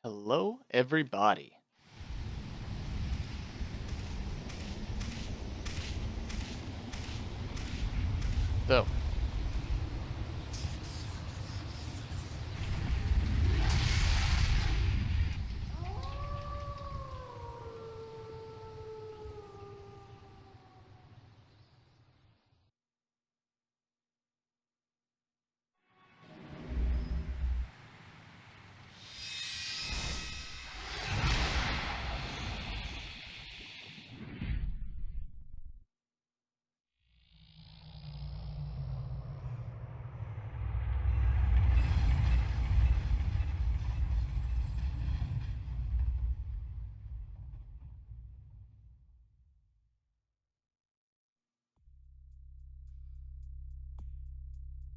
Hello, everybody. So,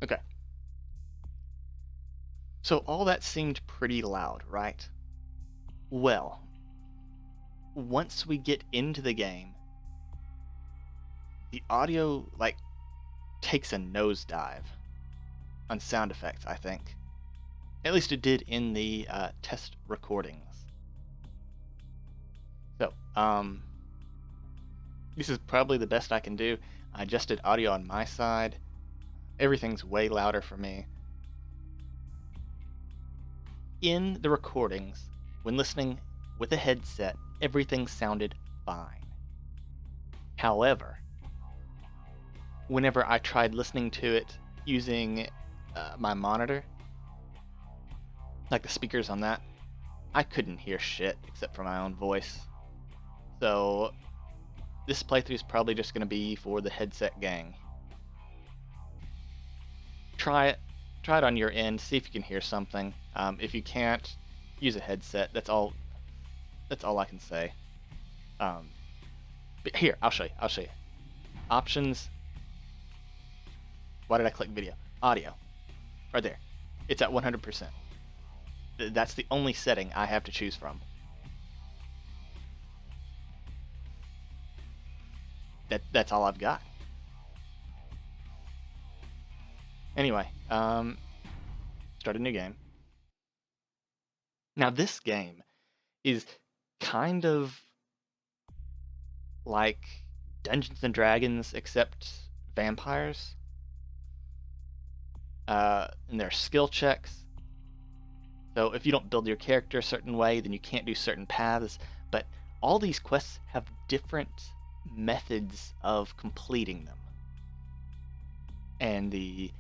okay. So all that seemed pretty loud, right? Well, once we get into the game, the audio, takes a nosedive on sound effects, I think. At least it did in the test recordings. So, this is probably the best I can do. I adjusted audio on my side. Everything's way louder for me. In the recordings, when listening with a headset, everything sounded fine. However, whenever I tried listening to it using my monitor, like the speakers on that, I couldn't hear shit except for my own voice. So this playthrough is probably just going to be for the headset gang. Try it. Try it on your end. See if you can hear something. If you can't, use a headset. That's all I can say. But here, I'll show you. Options. Why did I click video? Audio. Right there. It's at 100%. That's the only setting I have to choose from. That's all I've got. Anyway, start a new game. Now this game is kind of like Dungeons and Dragons, except vampires. And there are skill checks. So if you don't build your character a certain way, then you can't do certain paths. But all these quests have different methods of completing them. And the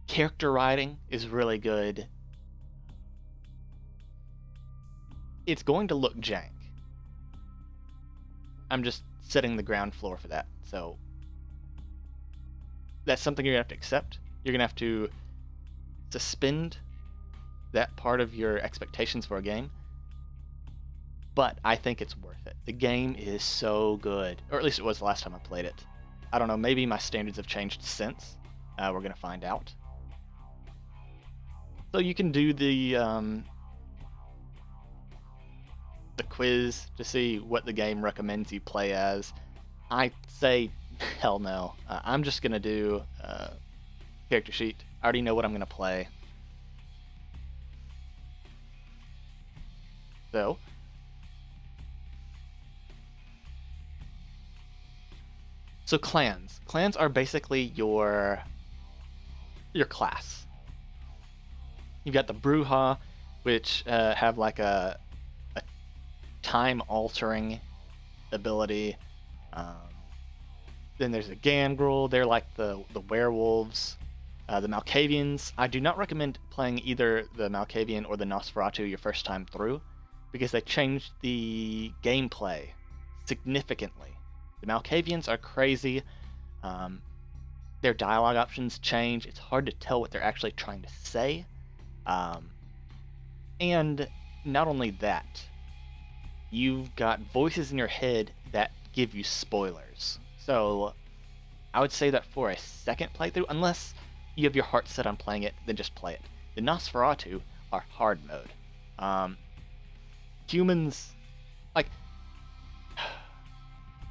character writing is really good. It's going to look jank. I'm just setting the ground floor for that. So that's something you're going to have to accept. You're going to have to suspend that part of your expectations for a game. But I think it's worth it. The game is so good. Or at least it was the last time I played it. I don't know, maybe my standards have changed since. We're going to find out. So you can do the quiz to see what the game recommends you play as. I say, hell no. I'm just going to do character sheet. I already know what I'm going to play. So clans. Clans are basically your class. You've got the Bruja, which have like a time-altering ability. Then there's the Gangrel. They're like the werewolves. The Malkavians. I do not recommend playing either the Malkavian or the Nosferatu your first time through, because they changed the gameplay significantly. The Malkavians are crazy. Their dialogue options change. It's hard to tell what they're actually trying to say. And not only that, you've got voices in your head that give you spoilers. So I would say that for a second playthrough, unless you have your heart set on playing it, then just play it. The Nosferatu are hard mode. Humans, like,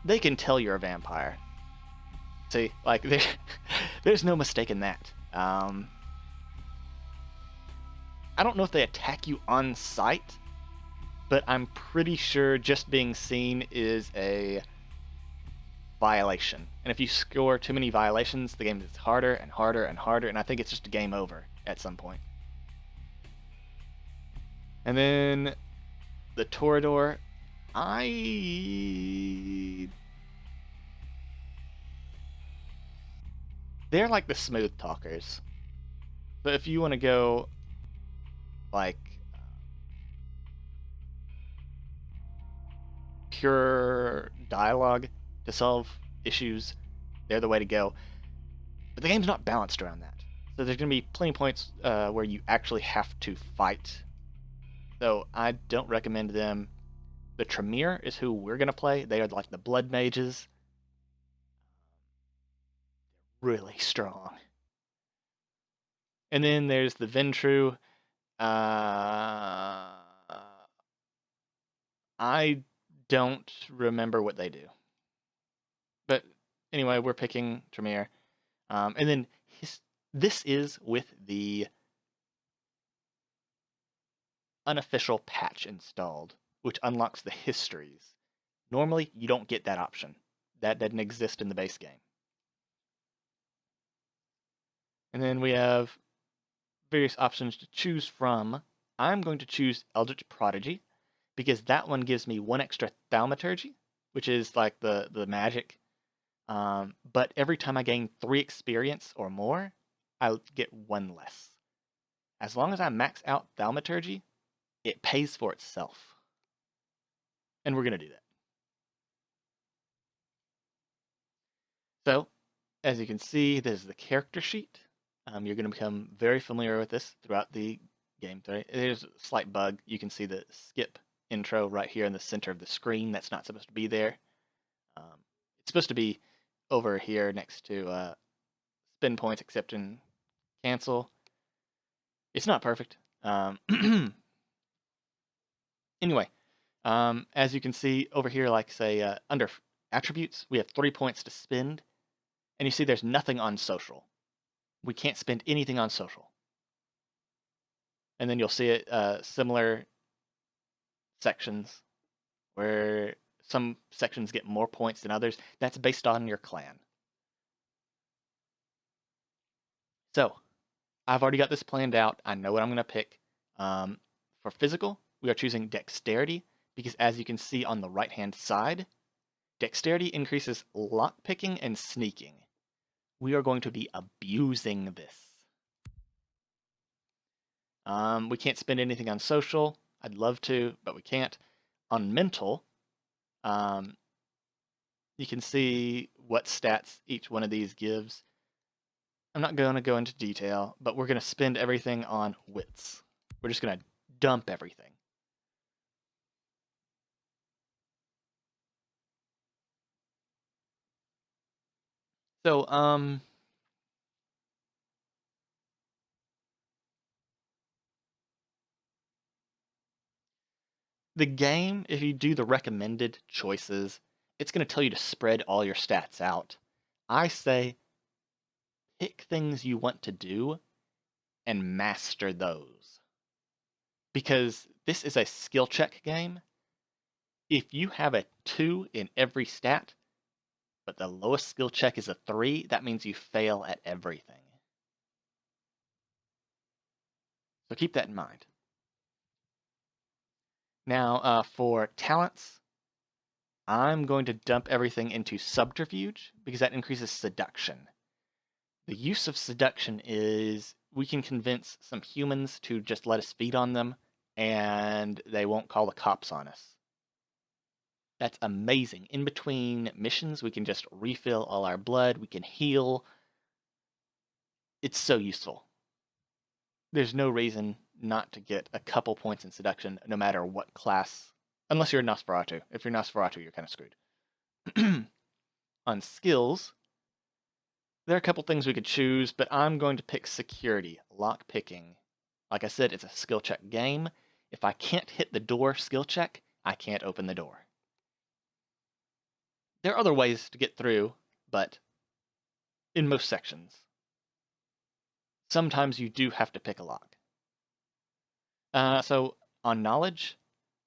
they can tell you're a vampire. See, like, there's no mistaking that. I don't know if they attack you on sight, but I'm pretty sure just being seen is a violation. And if you score too many violations, the game gets harder and harder and harder, and I think it's just a game over at some point. And then the Toreador, they're like the smooth talkers. But if you want to go like pure dialogue to solve issues, they're the way to go. But the game's not balanced around that. So there's going to be plenty of points where you actually have to fight. So I don't recommend them. The Tremere is who we're going to play. They are like the blood mages. Really strong. And then there's the Ventru. I don't remember what they do. But anyway, we're picking Tremere. And then this is with the unofficial patch installed, which unlocks the histories. Normally, you don't get that option. That doesn't exist in the base game. And then we have various options to choose from. I'm going to choose Eldritch Prodigy because that one gives me one extra thaumaturgy, which is like the magic. But every time I gain 3 experience or more, I get 1 less. As long as I max out thaumaturgy, it pays for itself. And we're going to do that. So, as you can see, this is the character sheet. You're going to become very familiar with this throughout the game. There's a slight bug. You can see the skip intro right here in the center of the screen. That's not supposed to be there. It's supposed to be over here next to spin points, accept and cancel. It's not perfect. Anyway, as you can see over here, like say under attributes, we have 3 points to spend. And you see there's nothing on social. We can't spend anything on social. And then you'll see it similar sections where some sections get more points than others. That's based on your clan. So I've already got this planned out. I know what I'm going to pick. For physical, we are choosing dexterity because as you can see on the right-hand side, dexterity increases lockpicking and sneaking. We are going to be abusing this. We can't spend anything on social. I'd love to, but we can't. On mental, you can see what stats each one of these gives. I'm not going to go into detail, but we're going to spend everything on wits. We're just going to dump everything. So, the game, if you do the recommended choices, it's going to tell you to spread all your stats out. I say pick things you want to do and master those. Because this is a skill check game. If you have a 2 in every stat, but the lowest skill check is a 3, that means you fail at everything. So keep that in mind. Now, for talents, I'm going to dump everything into subterfuge because that increases seduction. The use of seduction is we can convince some humans to just let us feed on them and they won't call the cops on us. That's amazing. In between missions, we can just refill all our blood, we can heal. It's so useful. There's no reason not to get a couple points in seduction no matter what class, unless you're Nosferatu. If you're Nosferatu, you're kind of screwed. On skills, there are a couple things we could choose, but I'm going to pick security, lock picking. Like I said, it's a skill check game. If I can't hit the door skill check, I can't open the door. There are other ways to get through, but in most sections, sometimes you do have to pick a lock. So on knowledge,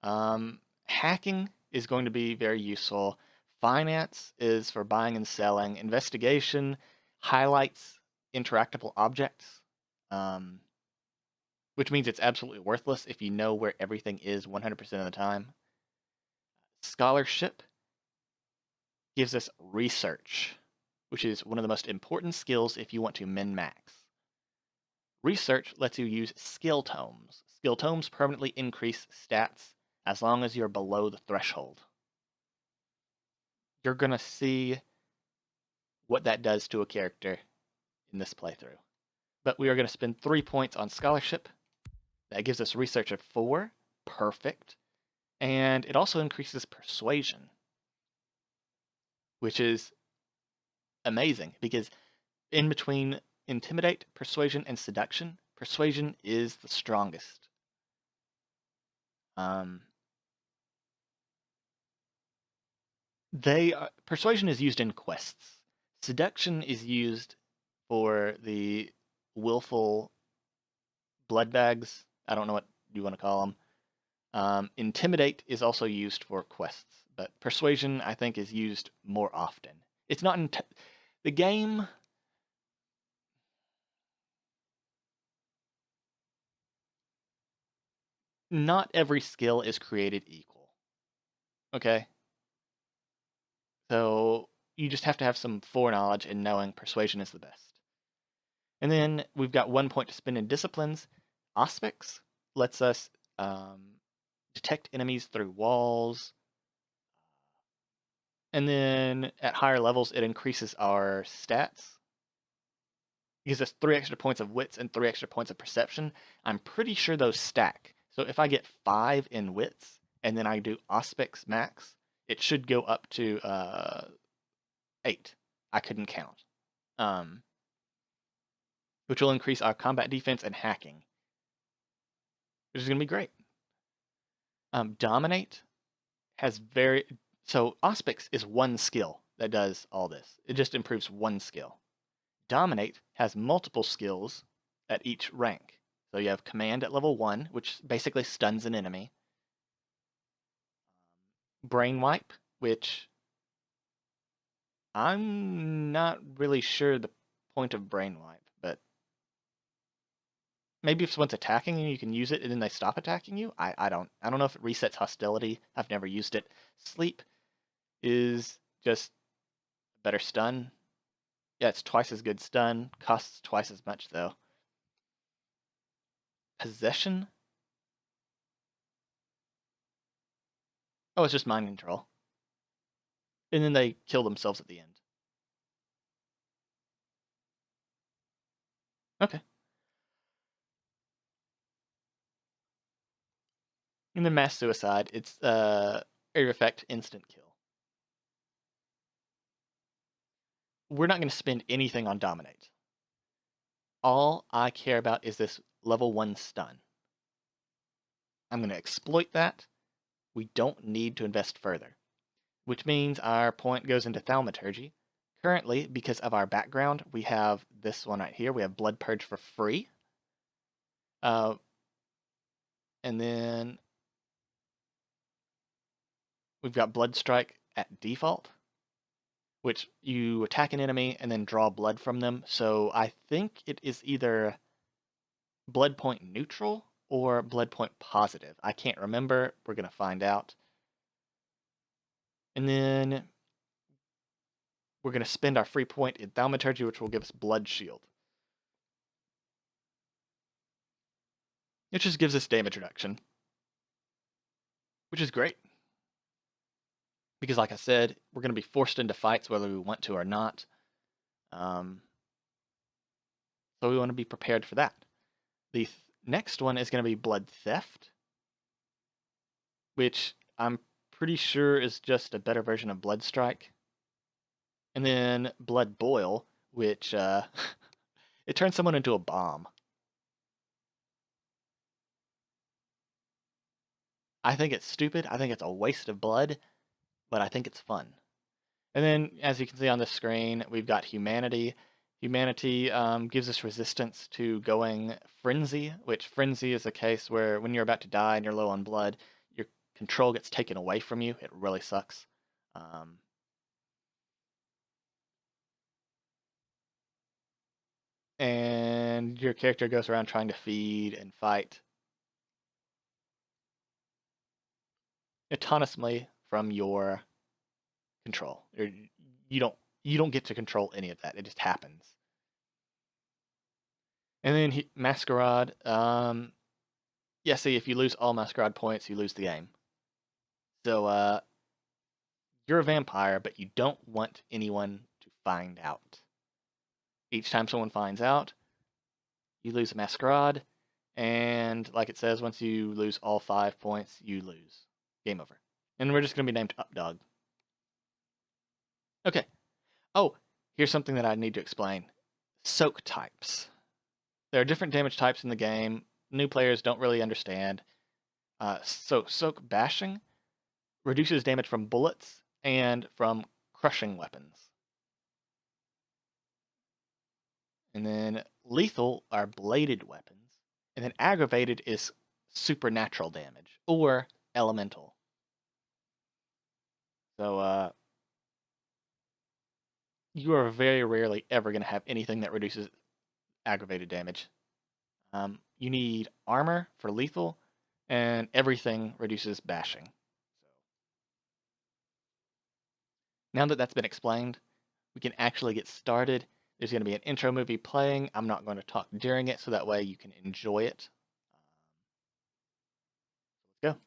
Hacking is going to be very useful. Finance is for buying and selling. Investigation highlights interactable objects, um, which means it's absolutely worthless if you know where everything is 100% of the time. Scholarship gives us research, which is one of the most important skills if you want to min-max. Research lets you use skill tomes. Skill tomes permanently increase stats as long as you're below the threshold. You're going to see what that does to a character in this playthrough. But we are going to spend 3 points on scholarship. That gives us research of 4. Perfect. And it also increases persuasion, which is amazing because in between intimidate, persuasion, and seduction, persuasion is the strongest. Persuasion is used in quests. Seduction is used for the willful blood bags. I don't know what you want to call them. Intimidate is also used for quests, but persuasion I think is used more often. It's not in the game. Not every skill is created equal. Okay, so you just have to have some foreknowledge in knowing persuasion is the best. And then we've got 1 point to spend in disciplines. Auspex lets us detect enemies through walls. And then at higher levels, it increases our stats. It gives us 3 extra points of wits and 3 extra points of perception. I'm pretty sure those stack. So if I get 5 in wits and then I do Auspex max, it should go up to 8. I couldn't count. Which will increase our combat defense and hacking, which is going to be great. Dominate has so Auspex is one skill that does all this. It just improves one skill. Dominate has multiple skills at each rank. So you have command at level 1, which basically stuns an enemy. Brain wipe, which I'm not really sure the point of brain wipe, but maybe if someone's attacking you, you can use it and then they stop attacking you. I don't know if it resets hostility. I've never used it. Sleep is just better stun. Yeah, it's twice as good stun. Costs twice as much though. Possession. Oh, it's just mind control. And then they kill themselves at the end. Okay. And then mass suicide. It's area effect instant kill. We're not going to spend anything on dominate. All I care about is this level 1 stun. I'm going to exploit that. We don't need to invest further, which means our point goes into thaumaturgy. Currently, because of our background, we have this one right here. We have Blood Purge for free. And then we've got Blood Strike at default, which you attack an enemy and then draw blood from them. So I think it is either blood point neutral or blood point positive. I can't remember. We're going to find out. And then we're going to spend our free point in thaumaturgy, which will give us blood shield. It just gives us damage reduction, which is great. Because like I said, we're going to be forced into fights whether we want to or not. So we want to be prepared for that. The next one is going to be blood theft, which I'm pretty sure is just a better version of blood strike. And then blood boil, which it turns someone into a bomb. I think it's stupid. I think it's a waste of blood, but I think it's fun. And then, as you can see on the screen, we've got humanity. Humanity gives us resistance to going frenzy, which frenzy is a case where when you're about to die and you're low on blood, your control gets taken away from you. It really sucks. And your character goes around trying to feed and fight autonomously from your control. You don't get to control any of that. It just happens. And then Masquerade. Yeah, see, if you lose all Masquerade points, you lose the game. So you're a vampire, but you don't want anyone to find out. Each time someone finds out, you lose a Masquerade, and like it says, once you lose all 5 points, you lose. Game over. And we're just going to be named Updog. Okay. Oh, here's something that I need to explain. Soak types. There are different damage types in the game. New players don't really understand. So Soak Bashing reduces damage from bullets and from crushing weapons. And then Lethal are bladed weapons. And then Aggravated is supernatural damage or elemental. So you are very rarely ever going to have anything that reduces aggravated damage. You need armor for lethal, and everything reduces bashing. Now that that's been explained, we can actually get started. There's going to be an intro movie playing. I'm not going to talk during it, so that way you can enjoy it. Let's go.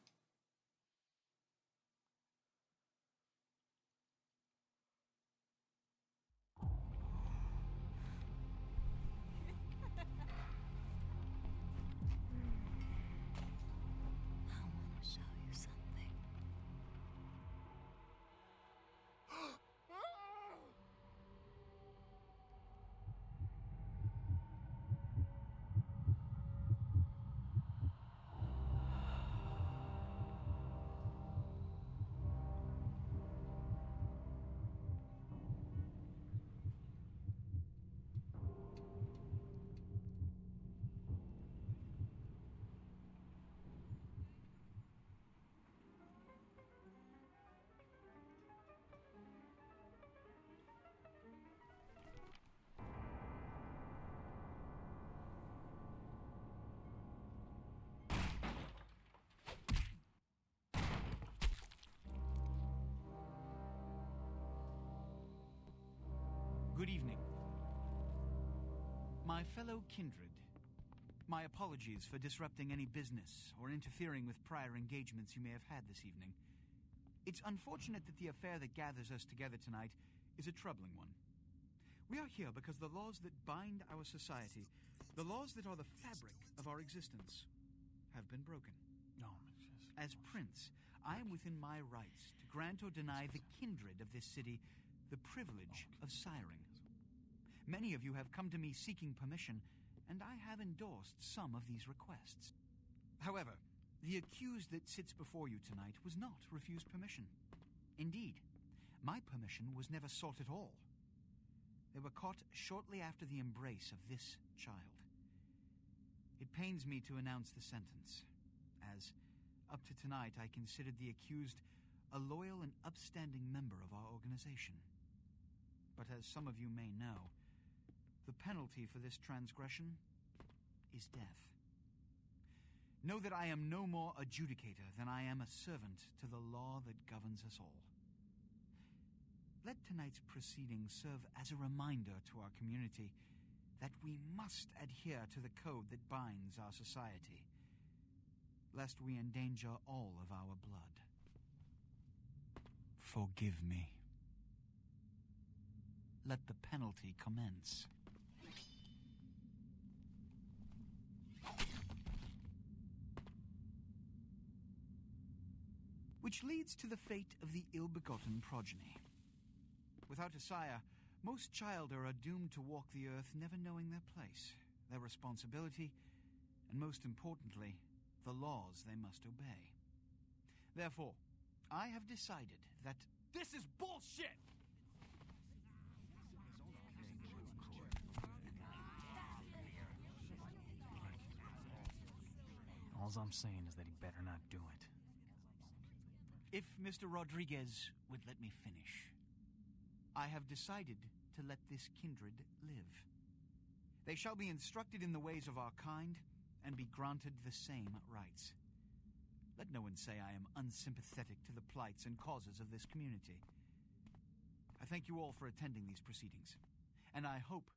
Good evening. My fellow kindred, my apologies for disrupting any business or interfering with prior engagements you may have had this evening. It's unfortunate that the affair that gathers us together tonight is a troubling one. We are here because the laws that bind our society, the laws that are the fabric of our existence, have been broken. As prince, I am within my rights to grant or deny the kindred of this city the privilege of siring. Many of you have come to me seeking permission, and I have endorsed some of these requests. However, the accused that sits before you tonight was not refused permission. Indeed, my permission was never sought at all. They were caught shortly after the embrace of this child. It pains me to announce the sentence, as up to tonight I considered the accused a loyal and upstanding member of our organization. But as some of you may know, the penalty for this transgression is death. Know that I am no more adjudicator than I am a servant to the law that governs us all. Let tonight's proceedings serve as a reminder to our community that we must adhere to the code that binds our society, lest we endanger all of our blood. Forgive me. Let the penalty commence. Which leads to the fate of the ill-begotten progeny. Without a sire, most childer are doomed to walk the earth never knowing their place, their responsibility, and most importantly, the laws they must obey. Therefore, I have decided that this is bullshit! All I'm saying is that he better not do it. If Mr. Rodriguez would let me finish, I have decided to let this kindred live. They shall be instructed in the ways of our kind and be granted the same rights. Let no one say I am unsympathetic to the plights and causes of this community. I thank you all for attending these proceedings, and I hope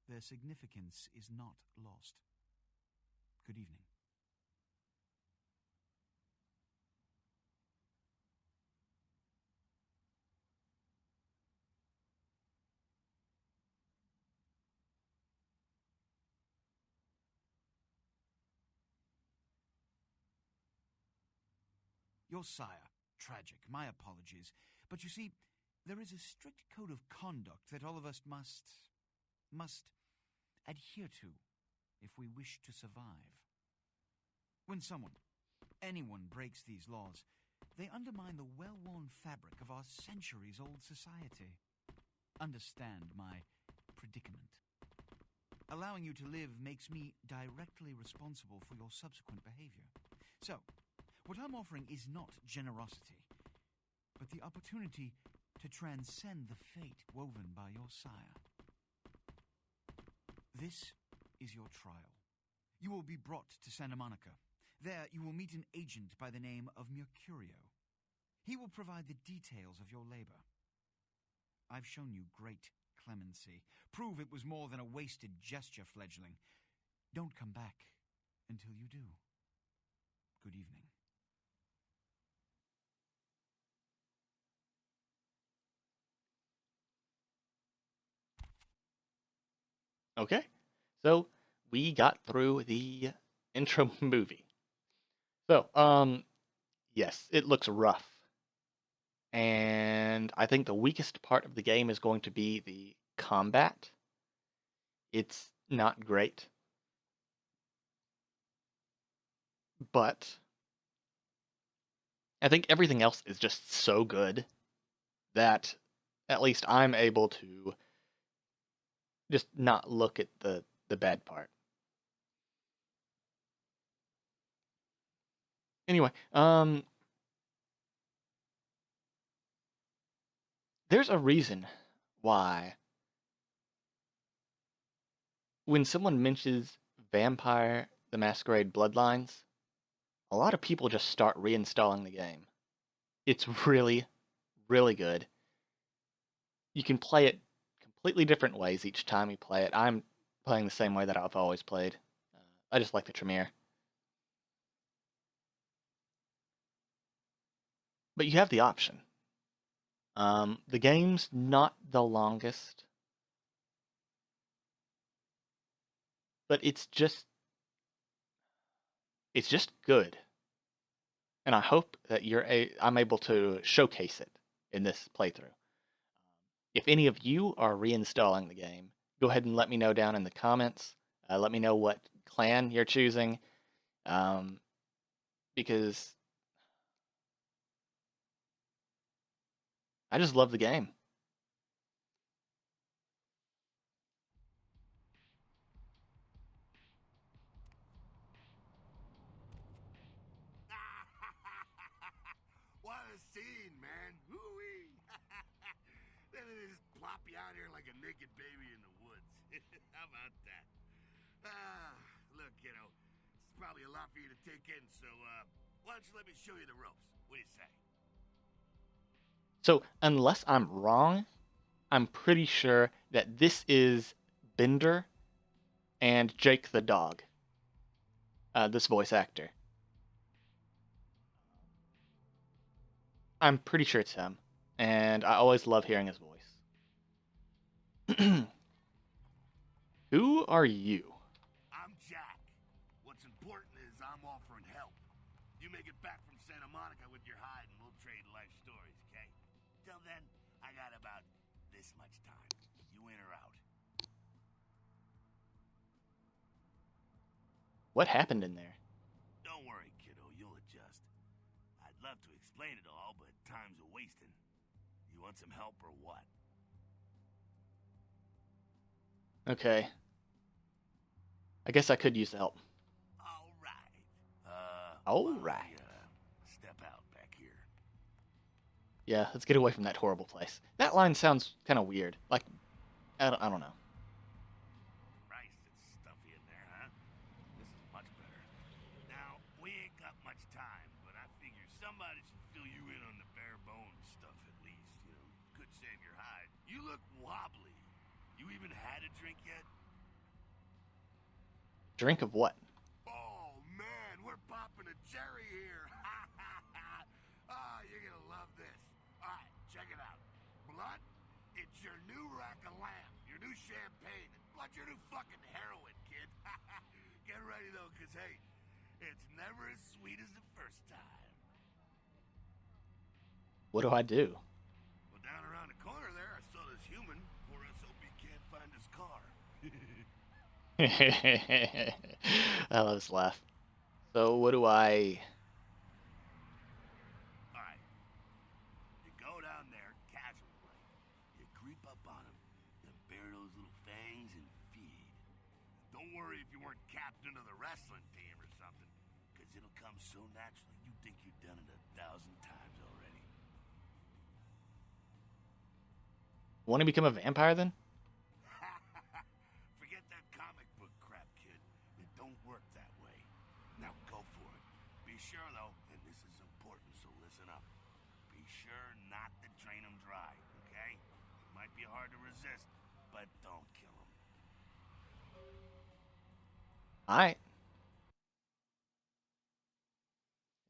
their significance is not lost. Good evening. Your sire, tragic, my apologies. But you see, there is a strict code of conduct that all of us must adhere to if we wish to survive. When anyone breaks these laws, they undermine the well-worn fabric of our centuries-old society. Understand my predicament. Allowing you to live makes me directly responsible for your subsequent behavior. So, what I'm offering is not generosity, but the opportunity to transcend the fate woven by your sire. This is your trial. You will be brought to Santa Monica. There you will meet an agent by the name of Mercurio. He will provide the details of your labor. I've shown you great clemency. Prove it was more than a wasted gesture, fledgling. Don't come back until you do. Good evening. Okay, so we got through the intro movie. So, yes, it looks rough. And I think the weakest part of the game is going to be the combat. It's not great. But I think everything else is just so good that at least I'm able to just not look at the bad part. Anyway, there's a reason why when someone mentions Vampire the Masquerade Bloodlines, a lot of people just start reinstalling the game. It's really, really good. You can play it completely different ways each time you play it. I'm playing the same way that I've always played. I just like the Tremere. But you have the option. The game's not the longest, but it's just good. And I hope that I'm able to showcase it in this playthrough. If any of you are reinstalling the game, go ahead and let me know down in the comments. Let me know what clan you're choosing, because I just love the game. What a scene, man. Woo-wee. Then they just plop you out here like a naked baby in the woods. How about that? Look, kiddo, it's probably a lot for you to take in, so, why don't you let me show you the ropes? What do you say? So, unless I'm wrong, I'm pretty sure that this is Bender and Jake the dog. This voice actor. I'm pretty sure it's him, and I always love hearing his voice. Who are you? I'm Jack. What's important is I'm offering help. You make it back from Santa Monica with your hide and we'll trade life stories, okay? Till then, I got about this much time. You in or out? What happened in there? Don't worry, kiddo, you'll adjust. I'd love to explain it all, but time's a-wasting. You want some help or what? Okay. I guess I could use the help. All right. All Why don't right. we, step out back here. Yeah, let's get away from that horrible place. That line sounds kind of weird. Like, I don't know. Christ, it's stuffy in there, huh? This is much better. Now, we ain't got much time, but I figure somebody should fill you in on the bare bones stuff at least. You know, could save your hide. You look wobbly. You even had a drink yet? Drink of what? Oh, man, we're popping a cherry here. Oh, you're gonna love this. All right, check it out. Blood, it's your new rack of lamb, your new champagne. Blood, your new fucking heroin, kid. Get ready, though, because, hey, it's never as sweet as the first time. What do I do? Well, down around the corner there, I saw this human. Poor SOB can't find his car. I love his laugh. So what do I... All right. You go down there, casual like. You creep up on him, then bare those little fangs and feed. Don't worry if you weren't captain of the wrestling team or something, because it'll come so naturally you think you've done it 1,000 times already. Want to become a vampire then? Forget that comic book crap, kid. It don't work that way. Now go for it. Be sure, though, and this is important, so listen up. Be sure not to drain them dry, okay? It might be hard to resist, but don't kill them. Alright.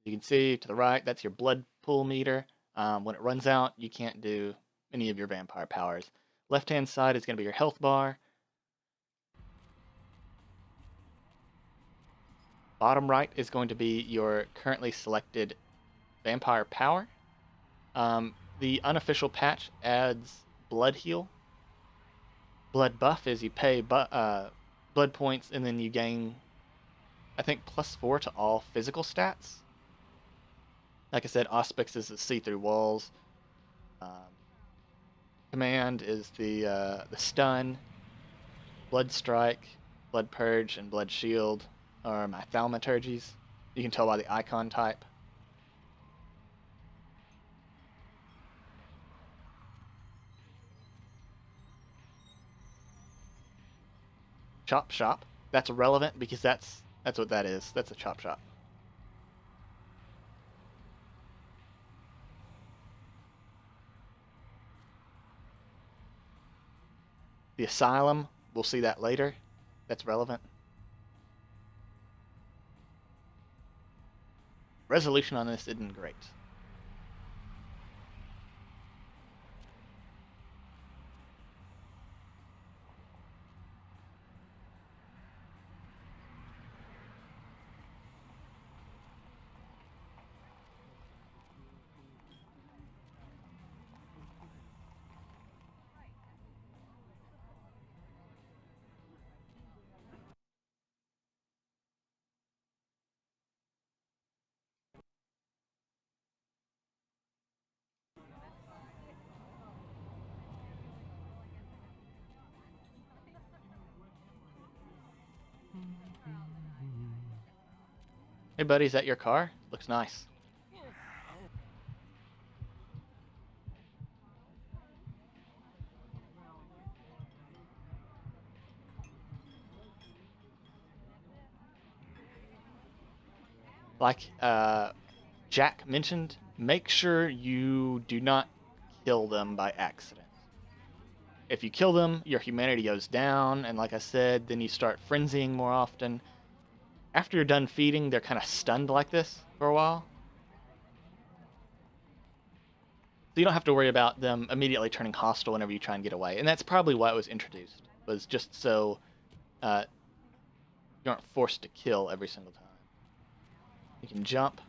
You can see to the right, that's your blood pool meter. When it runs out, you can't do any of your vampire powers. Left-hand side is going to be your health bar. Bottom right is going to be your currently selected vampire power. The unofficial patch adds blood heal. Blood buff is you pay blood points and then you gain, I think, +4 to all physical stats. Like I said, Auspix is the see-through walls. Command is the stun. Blood strike, blood purge, and blood shield are my thaumaturgies. You can tell by the icon type. Chop shop. That's relevant because that's what that is. That's a chop shop. The asylum, we'll see that later. That's relevant. Resolution on this isn't great. Hey buddy, is that your car? Looks nice. Like Jack mentioned, make sure you do not kill them by accident. If you kill them, your humanity goes down, and like I said, then you start frenzying more often. After you're done feeding, they're kind of stunned like this for a while. So you don't have to worry about them immediately turning hostile whenever you try and get away. And that's probably why it was introduced, was just so you aren't forced to kill every single time. You can jump.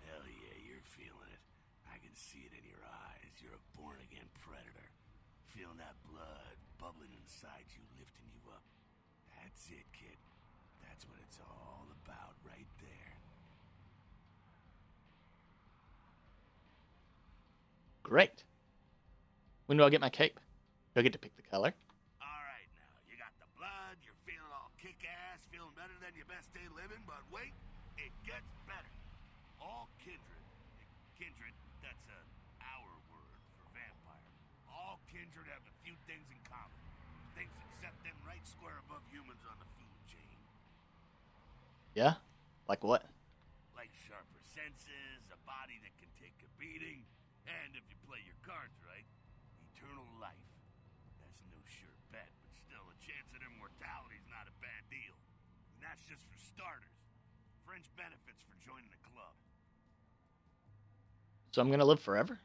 Hell yeah, you're feeling it. I can see it in your eyes. You're a born-again predator. Feeling that blood bubbling inside you, lifting you up. That's it, kid. That's what it's all about right there. Great. When do I get my cape? Do I get to pick the color? All right. But wait, it gets better. All kindred, that's our word for vampire. All kindred have a few things in common. Things that set them right square above humans on the food chain. Yeah? Like what? Like sharper senses, a body that can take a beating, and if you play your cards right, eternal life. That's no sure bet, but still a chance at immortality's not a bad deal. And that's just for starters. Fringe benefits for joining the club. So I'm gonna live forever?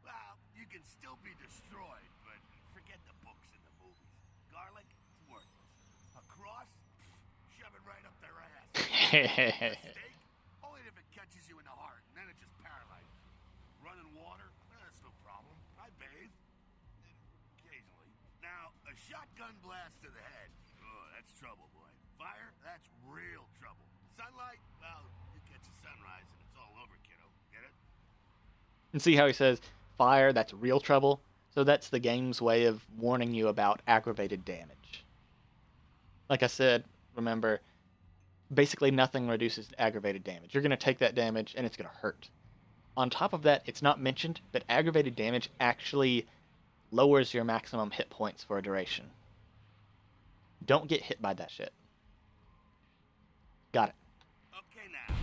Well, you can still be destroyed, but forget the books and the movies. Garlic, it's worthless. A cross? Shove it right up their ass. A steak? Only if it catches you in the heart, and then it just paralyzes you. Running water? That's no problem. I bathe. Occasionally. Now, a shotgun blast to the head. Oh, that's trouble, boy. Fire? That's real trouble. Sunlight? Well, you catch a sunrise and it's all over, kiddo. Get it? And see how he says, fire, that's real trouble? So that's the game's way of warning you about aggravated damage. Like I said, remember, basically nothing reduces aggravated damage. You're going to take that damage and it's going to hurt. On top of that, it's not mentioned, but aggravated damage actually lowers your maximum hit points for a duration. Don't get hit by that shit. Got it. Okay, now.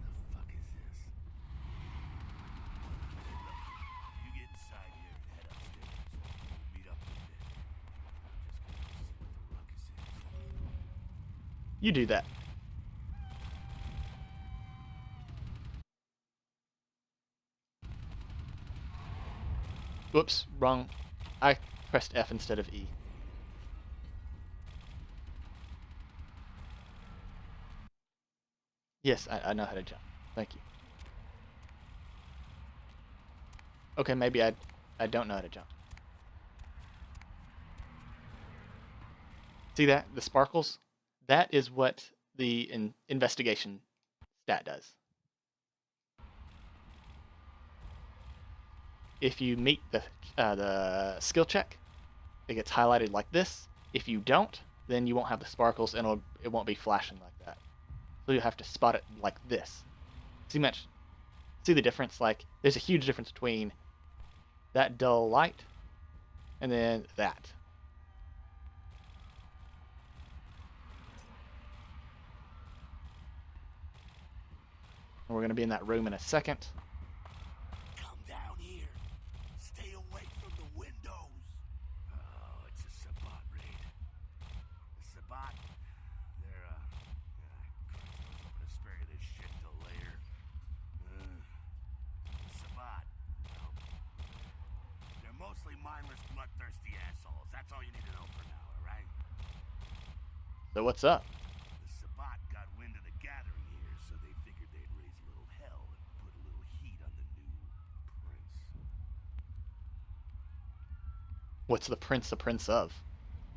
The fuck is this? Look, you get inside here and head upstairs. We'll meet up in a bit. I'm just gonna go see what the ruckus is. You do that. Whoops, wrong. I pressed F instead of E. Yes, I know how to jump. Thank you. Okay, maybe I don't know how to jump. See that? The sparkles? That is what the investigation stat does. If you meet the skill check, it gets highlighted like this. If you don't, then you won't have the sparkles and it won't be flashing like that. So you have to spot it like this. See the difference? Like, there's a huge difference between that dull light and then that. And we're going to be in that room in a second. Come down here. Stay away from the windows. Oh, it's a Sabbat raid. The Sabbat, they're, Christ, I was hoping to spare you this shit till later. The Sabbat, well, they're mostly mindless, bloodthirsty assholes. That's all you need to know for now, alright? So what's up? The Sabbat got wind of the gathering here, so they figured they'd raise a little hell and put a little heat on the new prince. What's the prince a prince of?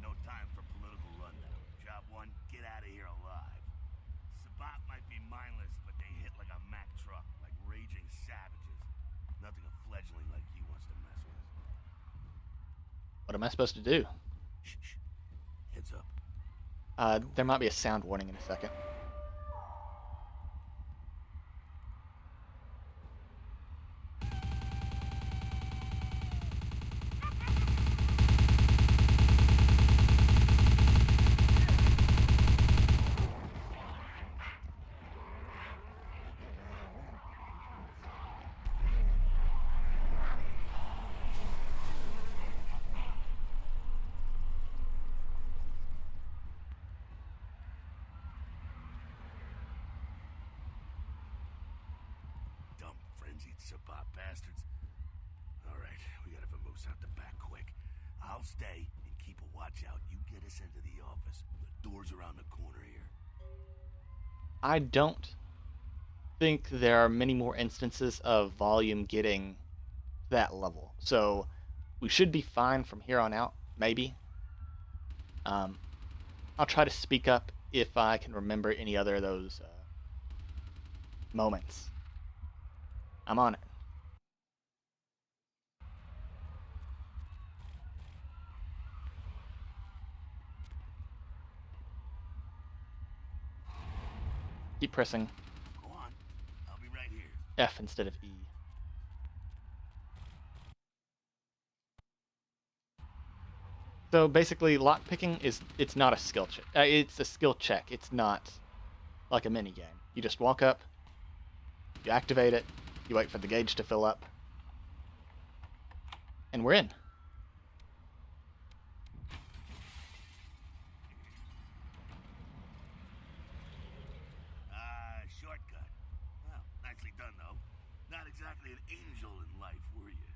No time for political rundown. Job one, get out of here alive. Sabbat might be mindless, but they hit like a Mack truck, like raging savages. Nothing a fledgling like you wants to mess with. What am I supposed to do? Shh, shh. Heads up. There might be a sound warning in a second. Dumb frenzied Sabbat bastards. Alright, we gotta vamoose out the back quick. I'll stay and keep a watch out. You get us into the office. The door's around the corner here. I don't think there are many more instances of volume getting that level. So we should be fine from here on out, maybe. I'll try to speak up if I can remember any other of those moments. I'm on it. Keep pressing Go on. I'll be right here. F instead of E. So basically, lockpicking it's not a skill check. It's a skill check. It's not like a mini game. You just walk up, you activate it, you wait for the gauge to fill up, and we're in. Shortcut. Well, nicely done, though. Not exactly an angel in life, were you?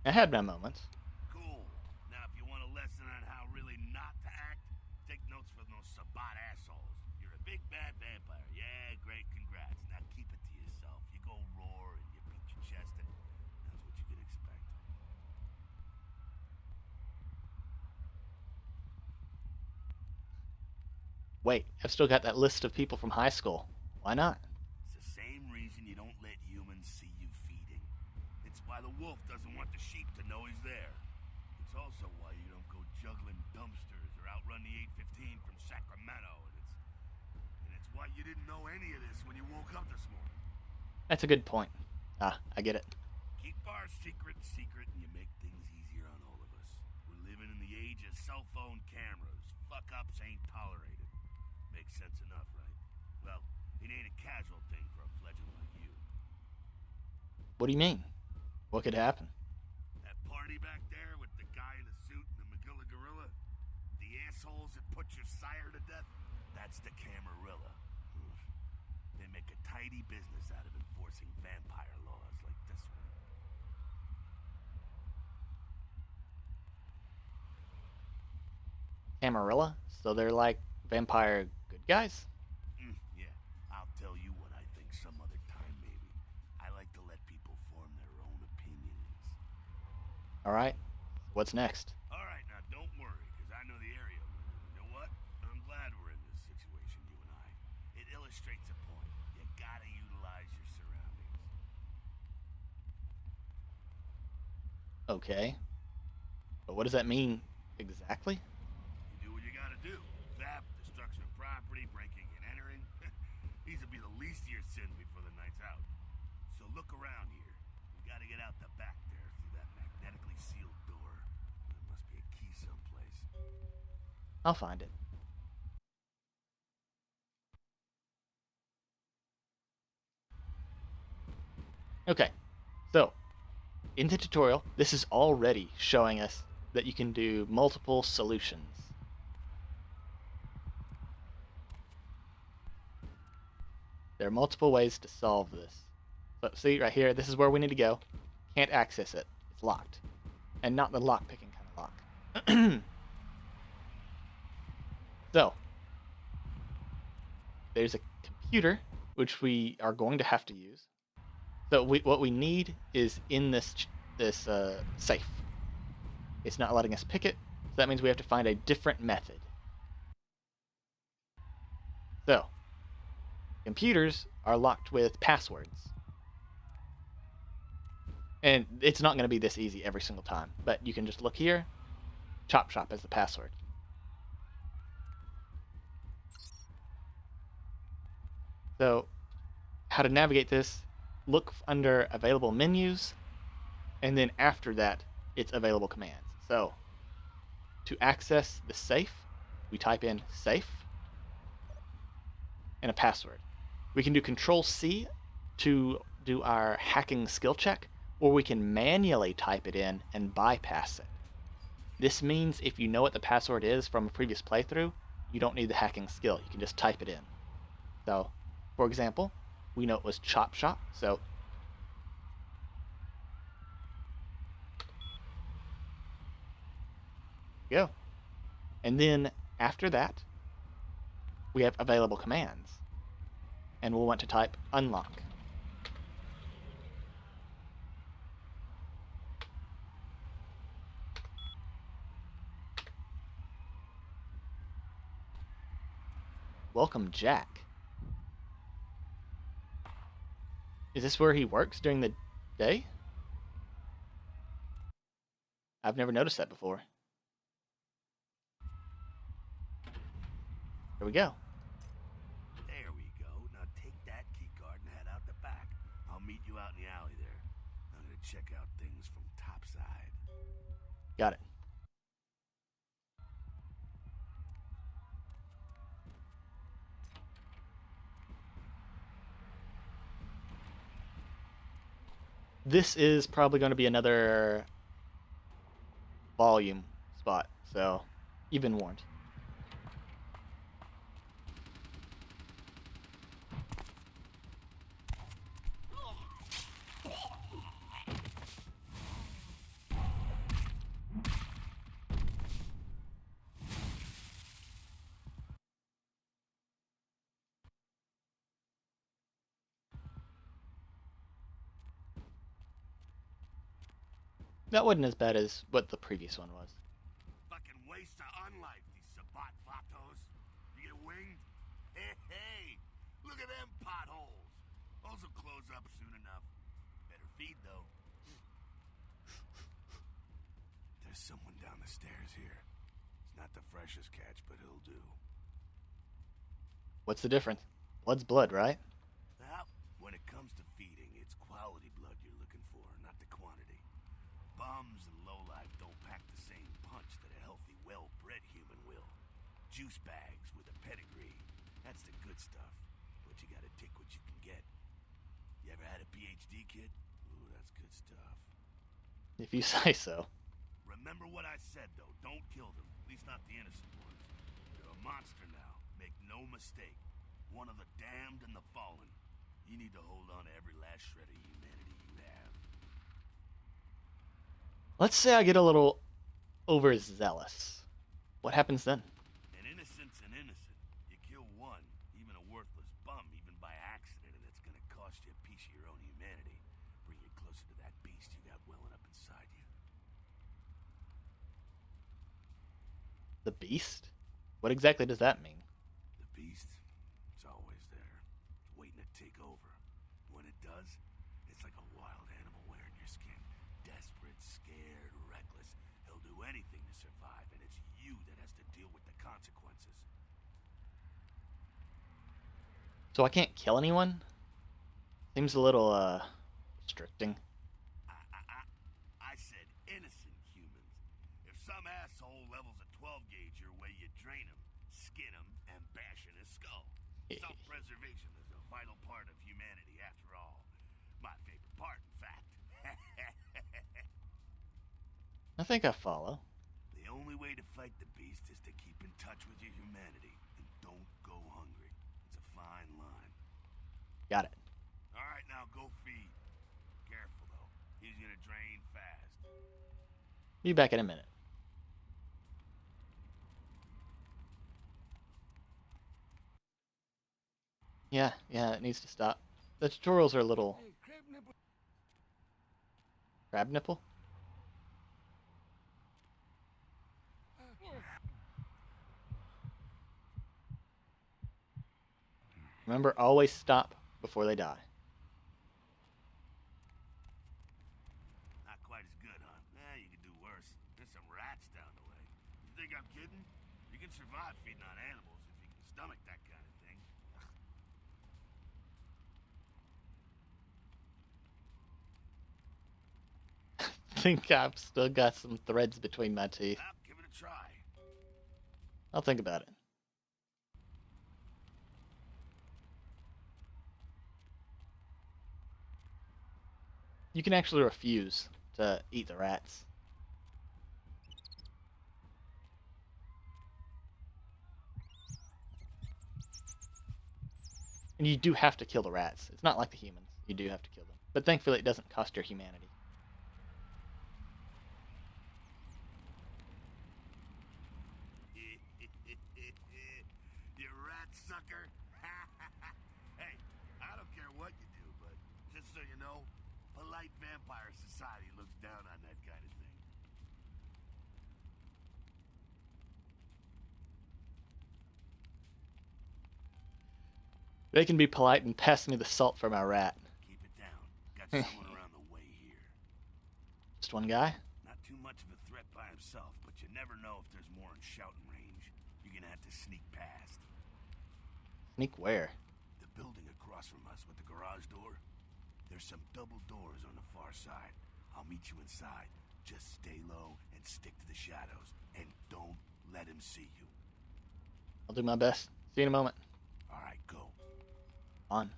I had my moments. Cool. Now, if you want a lesson on how really not to act, take notes from those Sabat assholes. You're a big bad vampire. Yeah, great, congrats. Now keep it to yourself. You go roar and you beat your chest, and that's what you can expect. Wait, I've still got that list of people from high school. Why not? It's the same reason you don't let humans see you feeding. It's why the wolf doesn't want the sheep to know he's there. It's also why you don't go juggling dumpsters or outrun the 815 from Sacramento. And it's why you didn't know any of this when you woke up this morning. That's a good point. Ah, I get it. Keep our secret secret and you make things easier on all of us. We're living in the age of cell phone cameras. Fuck-ups ain't tolerated. Makes sense enough, right? Well, it ain't a casual thing for a fledgling like you. What do you mean? What could happen? That party back there with the guy in the suit and the Magilla Gorilla? The assholes that put your sire to death? That's the Camarilla. They make a tidy business out of enforcing vampire laws like this one. Camarilla? So they're like vampire good guys? Yeah, I'll tell you what I think some other time, maybe. I like to let people form their own opinions. Alright. What's next? Alright, now don't worry, because I know the area. You know what? I'm glad we're in this situation, you and I. It illustrates a point. You gotta utilize your surroundings. Okay. But what does that mean exactly? You do what you gotta do. Theft, destruction of property, breaking and entering. These will be the least of your sins before the night's out. So look around here. We gotta get out the back there through that magnetically sealed door. There must be a key someplace. I'll find it. Okay. So, in the tutorial, this is already showing us that you can do multiple solutions. There are multiple ways to solve this. So see right here, this is where we need to go. Can't access it. It's locked. And not the lock-picking kind of lock. So, there's a computer, which we are going to have to use. So what we need is in this safe. It's not letting us pick it, so that means we have to find a different method. So, computers are locked with passwords. And it's not going to be this easy every single time, but you can just look here, chop shop as the password. So, how to navigate this, look under available menus, and then after that, it's available commands. So, to access the safe, we type in safe and a password. We can do Control-C to do our hacking skill check, or we can manually type it in and bypass it. This means if you know what the password is from a previous playthrough, you don't need the hacking skill. You can just type it in. So, for example, we know it was chop shop, so go. And then after that, we have available commands. And we'll want to type unlock. Welcome, Jack. Is this where he works during the day? I've never noticed that before. There we go. check out things from topside. Got it. This is probably going to be another volume spot, so even warned. That wasn't as bad as what the previous one was. Fucking waste of unlife, these Sabat vatos. You get winged? Hey, look at them potholes. Those will close up soon enough. Better feed, though. There's someone down the stairs here. It's not the freshest catch, but he'll do. What's the difference? Blood's blood, right? Well, when it comes to feeding, it's quality blood you're looking for, not the quantity. Bums and lowlife don't pack the same punch that a healthy, well-bred human will. Juice bags with a pedigree. That's the good stuff. But you gotta take what you can get. You ever had a PhD, kid? Ooh, that's good stuff. If you say so. Remember what I said, though. Don't kill them. At least not the innocent ones. You're a monster now. Make no mistake. One of the damned and the fallen. You need to hold on to every last shred of humanity you have. Let's say I get a little overzealous. What happens then? An innocent's an innocent. You kill one, even a worthless bum, even by accident, and it's gonna cost you a piece of your own humanity. Bring you closer to that beast you got welling up inside you. The beast? What exactly does that mean? The beast, it's always there. It's waiting to take over. When it does, it's like a wild animal wearing your skin. Desperate, scared, reckless. He'll do anything to survive, and it's you that has to deal with the consequences. So I can't kill anyone? Seems a little, restricting. I said innocent humans. If some asshole levels a 12 gauge your way, you drain him, skin him, and bash in his skull. Self-preservation is a vital part of humanity, after all. My favorite part, in fact. I think I follow. The only way to fight the beast is to keep in touch with your humanity, and don't go hungry. It's a fine line. Got it. All right, now go feed. Careful, though. He's gonna drain fast. Be back in a minute. Yeah, it needs to stop. The tutorials are a little... Hey, crab nipple. Crab nipple? Remember, always stop before they die. Not quite as good, huh? You could do worse. There's some rats down the way. You think I'm kidding? You can survive feeding on animals if you can stomach that kind of thing. Think I've still got some threads between my teeth. Well, give it a try. I'll think about it. You can actually refuse to eat the rats. And you do have to kill the rats. It's not like the humans. You do have to kill them. But thankfully it doesn't cost your humanity. You rat sucker. Hey, I don't care what you do, but just so you know, polite vampire society looks down on that kind of thing. They can be polite and pass me the salt for my rat. Keep it down. Got someone around the way here. Just one guy? Not too much of a threat by himself, but you never know if there's more in shouting range. You're gonna have to sneak past. Sneak where? The building across from us with the garage door. There's some double doors on the far side. I'll meet you inside. Just stay low and stick to the shadows. And don't let him see you. I'll do my best. See you in a moment. Alright, go. On.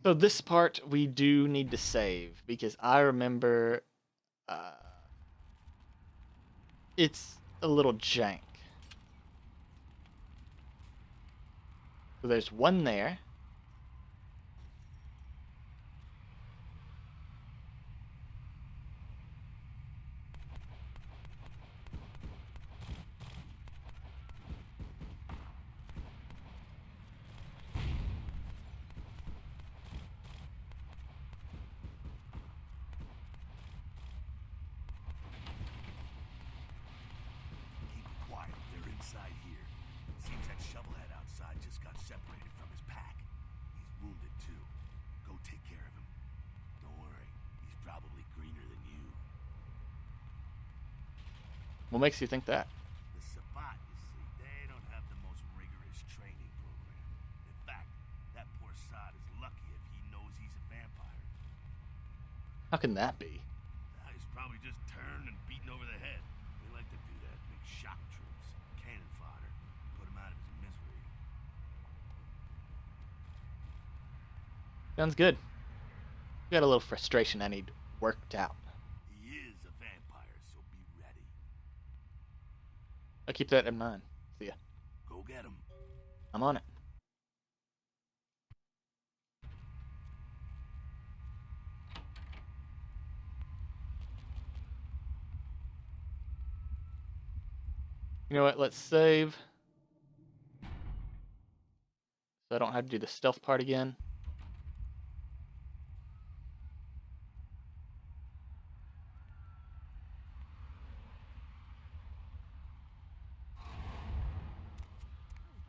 So this part we do need to save because I remember it's a little jank. So there's one there. Keep it quiet. They're inside here. Seems that shovelhead outside just got separated from his pack. He's wounded too. Go take care of him. Don't worry. He's probably greener than you. What makes you think that? The Sabbat, you see, they don't have the most rigorous training program. In fact, that poor sod is lucky if he knows he's a vampire. How can that be? He's probably just turned and beaten over the head. They like to do that. Make shock troops, cannon fodder, put him out of his misery. Sounds good. Got a little frustration I need worked out. He is a vampire, so be ready. I'll keep that in mind. See ya. Go get him. I'm on it. You know what? Let's save. So I don't have to do the stealth part again.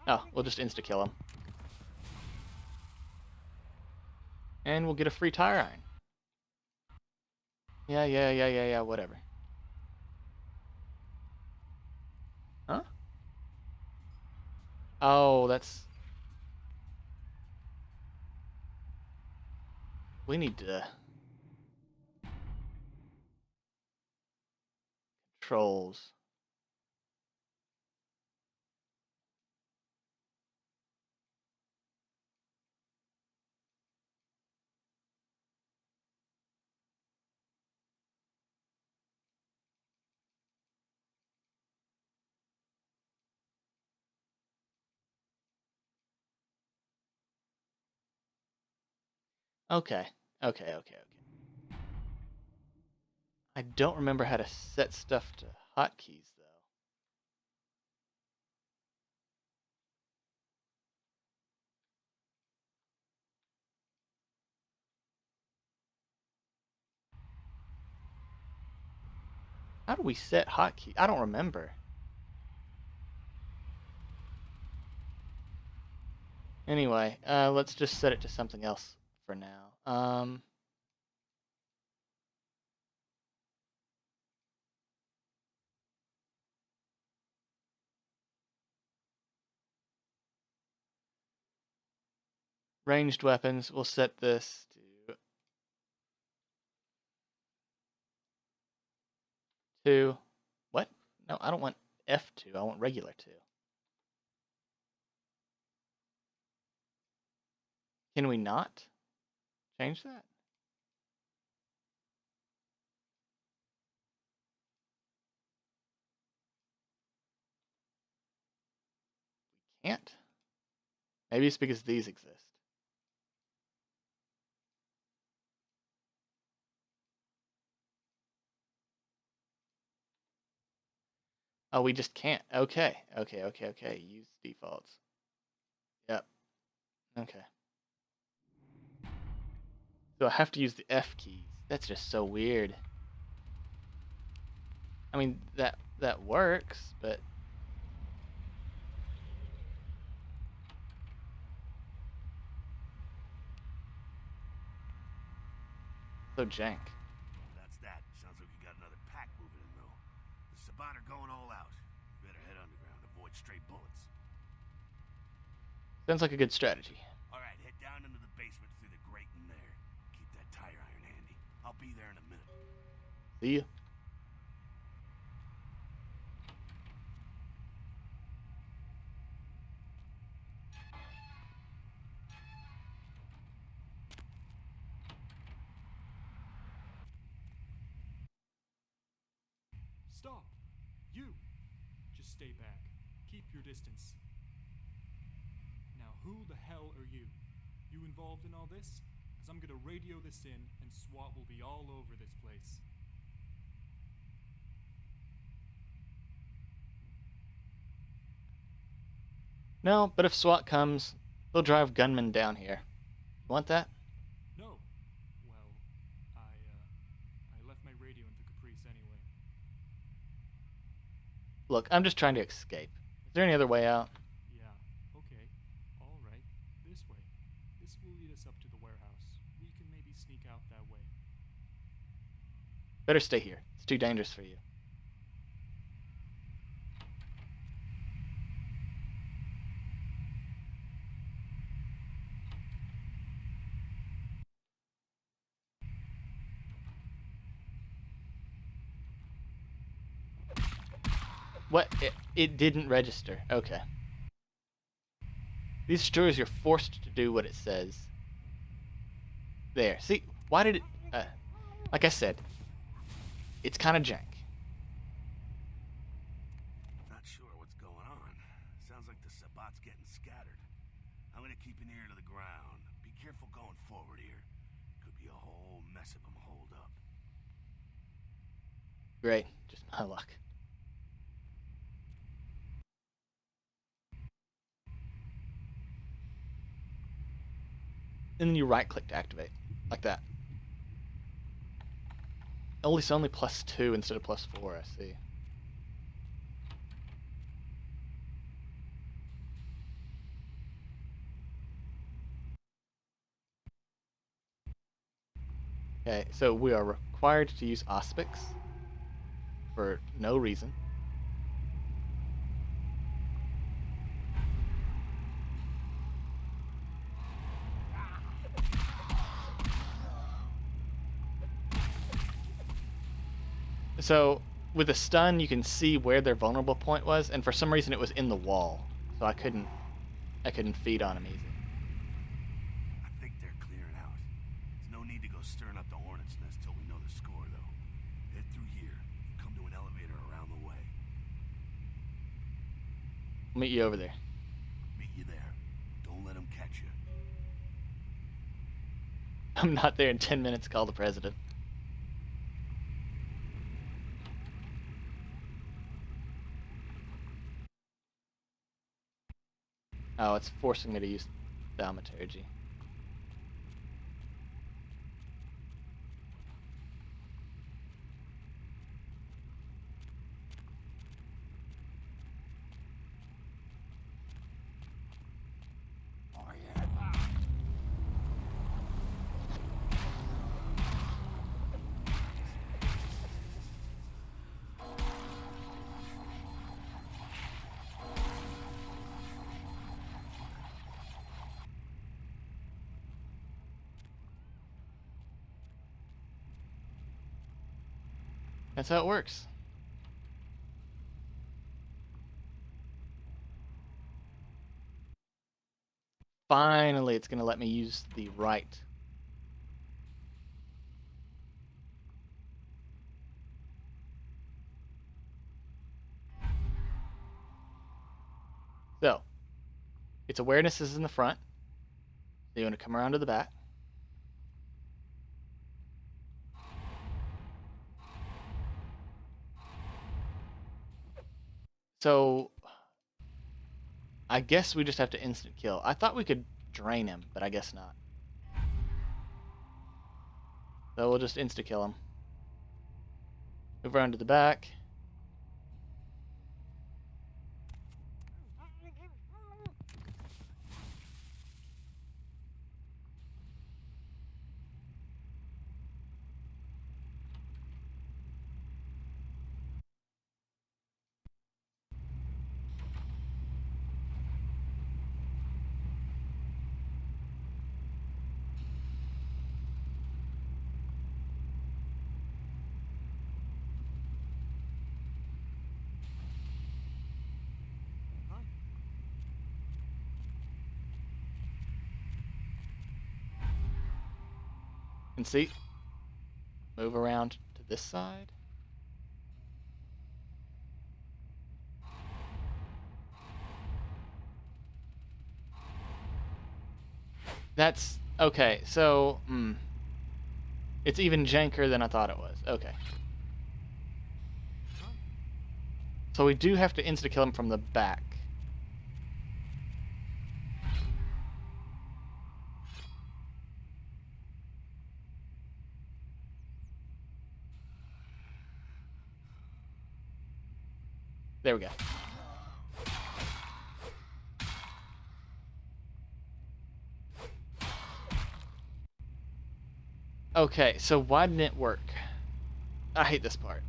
Oh, we'll just insta-kill him. And we'll get a free tire iron. Yeah, whatever. Huh? Oh, that's... We need to... Controls. Okay. I don't remember how to set stuff to hotkeys, though. How do we set hotkeys? I don't remember. Anyway, let's just set it to something else for now. Ranged weapons, we'll set this to 2. What? No, I don't want F2. I want regular 2. Can we not change that? We can't. Maybe it's because these exist. Oh, we just can't. Okay. Use defaults. Yep. Okay. So I have to use the F keys. That's just so weird. I mean, that works, but so jank. That's that. Sounds like you got another pack moving in, though. The Sabbat are going all out. You better head underground. Avoid stray bullets. Sounds like a good strategy. All right, head down into the basement through the tire iron handy. I'll be there in a minute. See you. Stop! You! Just stay back. Keep your distance. Now who the hell are you? You involved in all this? Because I'm gonna radio this in and SWAT will be all over this place. No, but if SWAT comes, they'll drive gunmen down here. You want that? No. Well, I left my radio in the Caprice anyway. Look, I'm just trying to escape. Is there any other way out? Yeah, okay. Alright. This way. This will lead us up to the warehouse. We can maybe sneak out that way. Better stay here. It's too dangerous for you. What? It didn't register. Okay. These stories, you're forced to do what it says. There. See? Why did it... like I said, it's kind of jank. Not sure what's going on. Sounds like the Sabat's getting scattered. I'm gonna keep an ear to the ground. Be careful going forward here. Could be a whole mess of them holed up. Great. Just my luck. And then you right-click to activate. Like that. Oh, it's only +2 instead of +4, I see. Okay, so we are required to use Auspics for no reason. So with a stun, you can see where their vulnerable point was, and for some reason it was in the wall, so I couldn't feed on him easy. I think they're clearing out. There's no need to go stirring up the hornet's nest till we know the score, though. Head through here. Come to an elevator around the way. I'll meet you over there. Meet you there. Don't let them catch you. I'm not there in 10 minutes. Call the president. Oh, it's forcing me to use thaumaturgy. That's how it works. Finally, it's going to let me use the right. So, its awareness is in the front. So you want to come around to the back. So, I guess we just have to instant kill. I thought we could drain him, but I guess not. So we'll just insta kill him. Move around to the back. And see, move around to this side. That's okay. So, it's even janker than I thought it was. Okay. So we do have to insta-kill him from the back. There we go. Okay, so why didn't it work? I hate this part.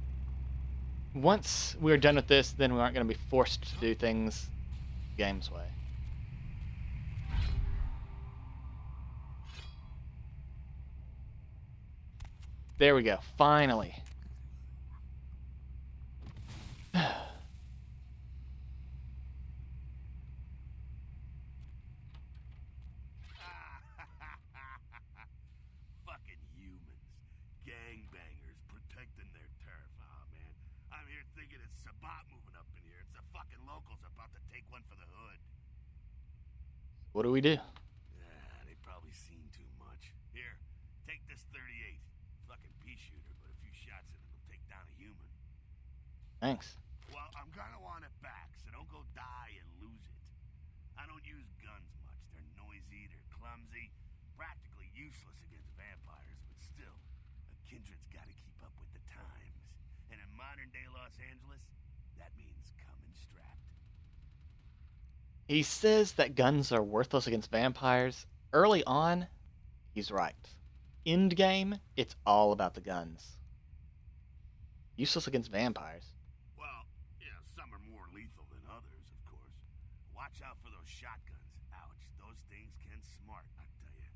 Once we're done with this, then we aren't going to be forced to do things the game's way. There we go. Finally. Fucking humans. Gangbangers protecting their turf. Oh, man. I'm here thinking it's Sabat moving up in here. It's the fucking locals about to take one for the hood. What do we do? They probably seen too much. Here, take this 38. Fucking pea shooter, but a few shots in it will take down a human. Thanks. Well, I'm gonna want it back, so don't go die and lose it. I don't use guns much. They're noisy, they're clumsy, practically useless against vampires, but still, a kindred's gotta keep up with the times. And in modern-day Los Angeles, that means coming strapped. He says that guns are worthless against vampires. Early on, he's right. End game, it's all about the guns. Useless against vampires. Well, yeah, some are more lethal than others, of course. Watch out for those shotguns. Ouch, those things can smart, I tell you.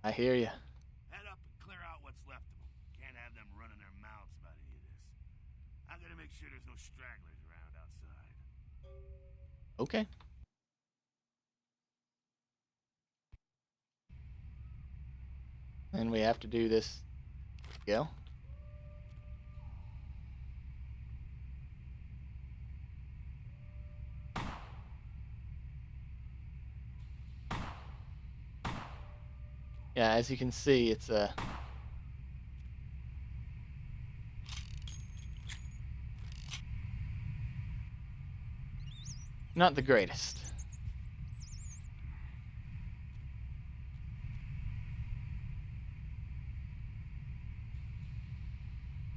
I hear you. Head up and clear out what's left of them. Can't have them running their mouths about any of this. I'm gonna make sure there's no stragglers around outside. Okay. And we have to do this. Go. Yeah, as you can see, it's a not the greatest.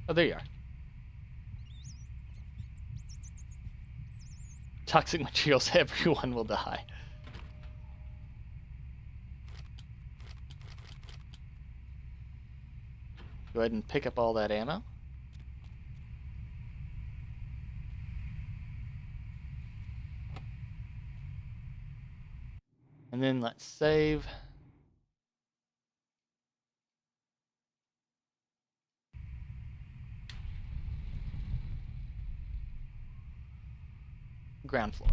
Oh, there you are. Toxic materials, everyone will die. Go ahead and pick up all that ammo. And then let's save. Ground floor.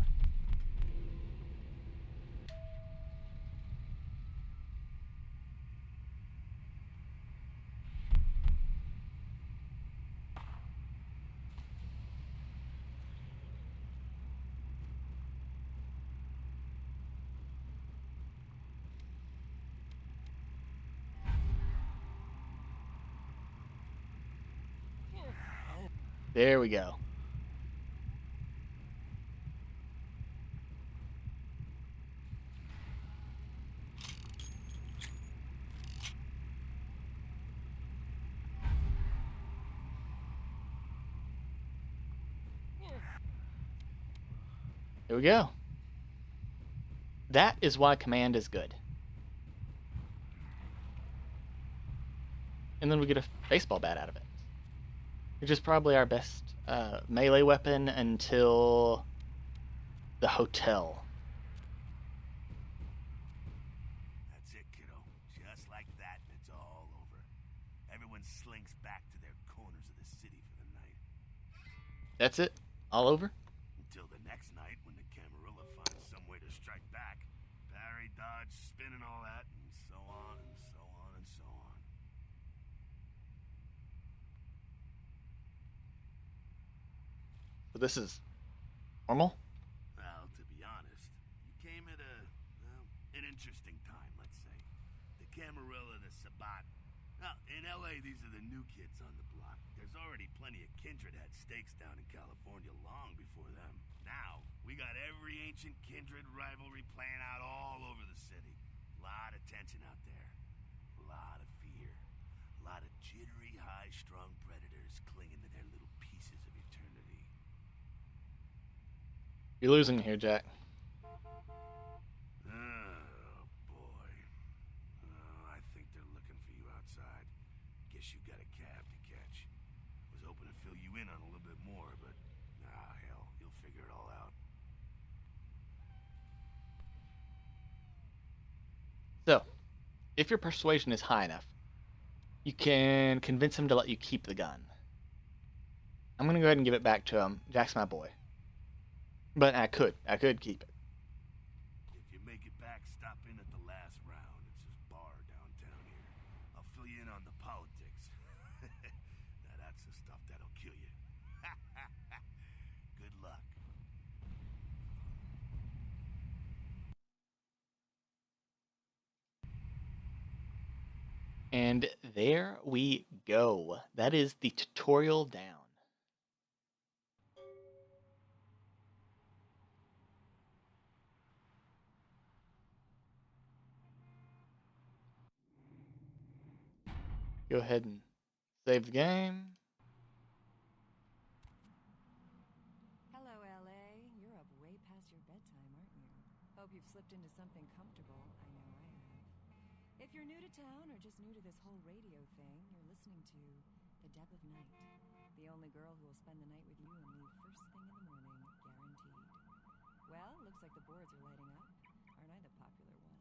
There we go. There we go. That is why command is good. And then we get a baseball bat out of it, which is probably our best melee weapon until the hotel. That's it, kiddo. Just like that, and it's all over. Everyone slinks back to their corners of the city for the night. That's it? All over? Until the next night when the Camarilla finds some way to strike back. Parry, dodge, spin and all that, and so on and so on and so on. this is normal? Well, to be honest, you came at an interesting time, let's say. The Camarilla, the Sabat. Now, in LA, these are the new kids on the block. There's already plenty of Kindred had stakes down in California long before them. Now, we got every ancient Kindred rivalry playing out all over the city. A lot of tension out there. A lot of fear. A lot of jittery, high-strung predators clinging to their little pieces of eternity. You're losing here, Jack. Oh, boy. Oh, I think they're looking for you outside. Guess you got a cab to catch. Was hoping to fill you in on a little bit more, but hell, you'll figure it all out. So, if your persuasion is high enough, you can convince him to let you keep the gun. I'm gonna go ahead and give it back to him. Jack's my boy. But I could keep it. If you make it back, stop in at the last round. It's this bar downtown here. I'll fill you in on the politics. Now that's the stuff that'll kill you. Good luck. And there we go. That is the tutorial down. Go ahead and save the game. Hello, LA. You're up way past your bedtime, aren't you? Hope you've slipped into something comfortable. I know I have. If you're new to town or just new to this whole radio thing, you're listening to The Depth of Night. The only girl who will spend the night with you and leave first thing in the morning, guaranteed. Well, looks like the boards are lighting up. Aren't I the popular one?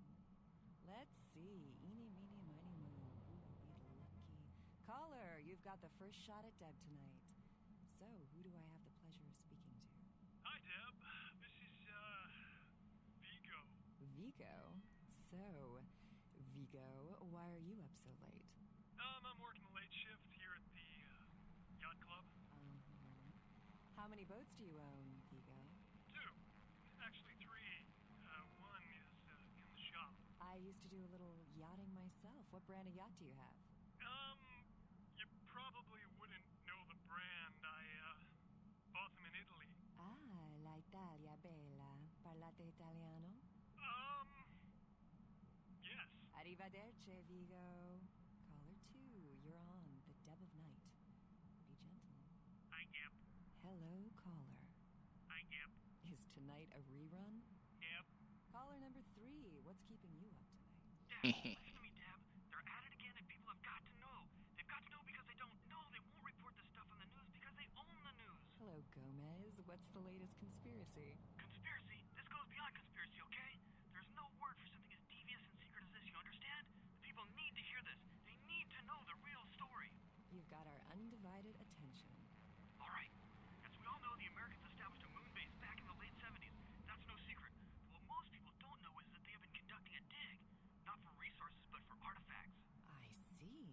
Let's see. Eeny, meeny, miny, moe. Who will be the lucky caller? You've got the first shot at Deb tonight. So, who do I have the pleasure of speaking to? Hi, Deb. This is, Vigo. Vigo? So, Vigo, why are you up so late? I'm working the late shift here at the, yacht club. How many boats do you own, Vigo? 2. Actually 3. One is, in the shop. I used to do a little yachting myself. What brand of yacht do you have? You probably wouldn't know the brand. I, bought them in Italy. Ah, la Italia bella. Parlate italiano? Yes. Arrivederci, Vigo. Caller 2, you're on The Deb of Night. Be gentle. Hi, Yep. Hello, caller. Hi, Yep. Is tonight a rerun? Yep. Caller number 3, what's keeping you up tonight? Deb, listen to me, Deb. They're at it again, and people have got to know. They've got to know because they don't know. They won't report the stuff on the news because they own the news. Hello, Gomez. What's the latest conspiracy? Conspiracy? This goes beyond conspiracy, okay? There's no word for something as devious and secret as this, you understand? The people need to hear this. They need to know the real story. You've got our undivided attention. All right. As we all know, the Americans established a moon base back in the late 70s. That's no secret. But what most people don't know is that they have been conducting a dig. Not for resources, but for artifacts. I see.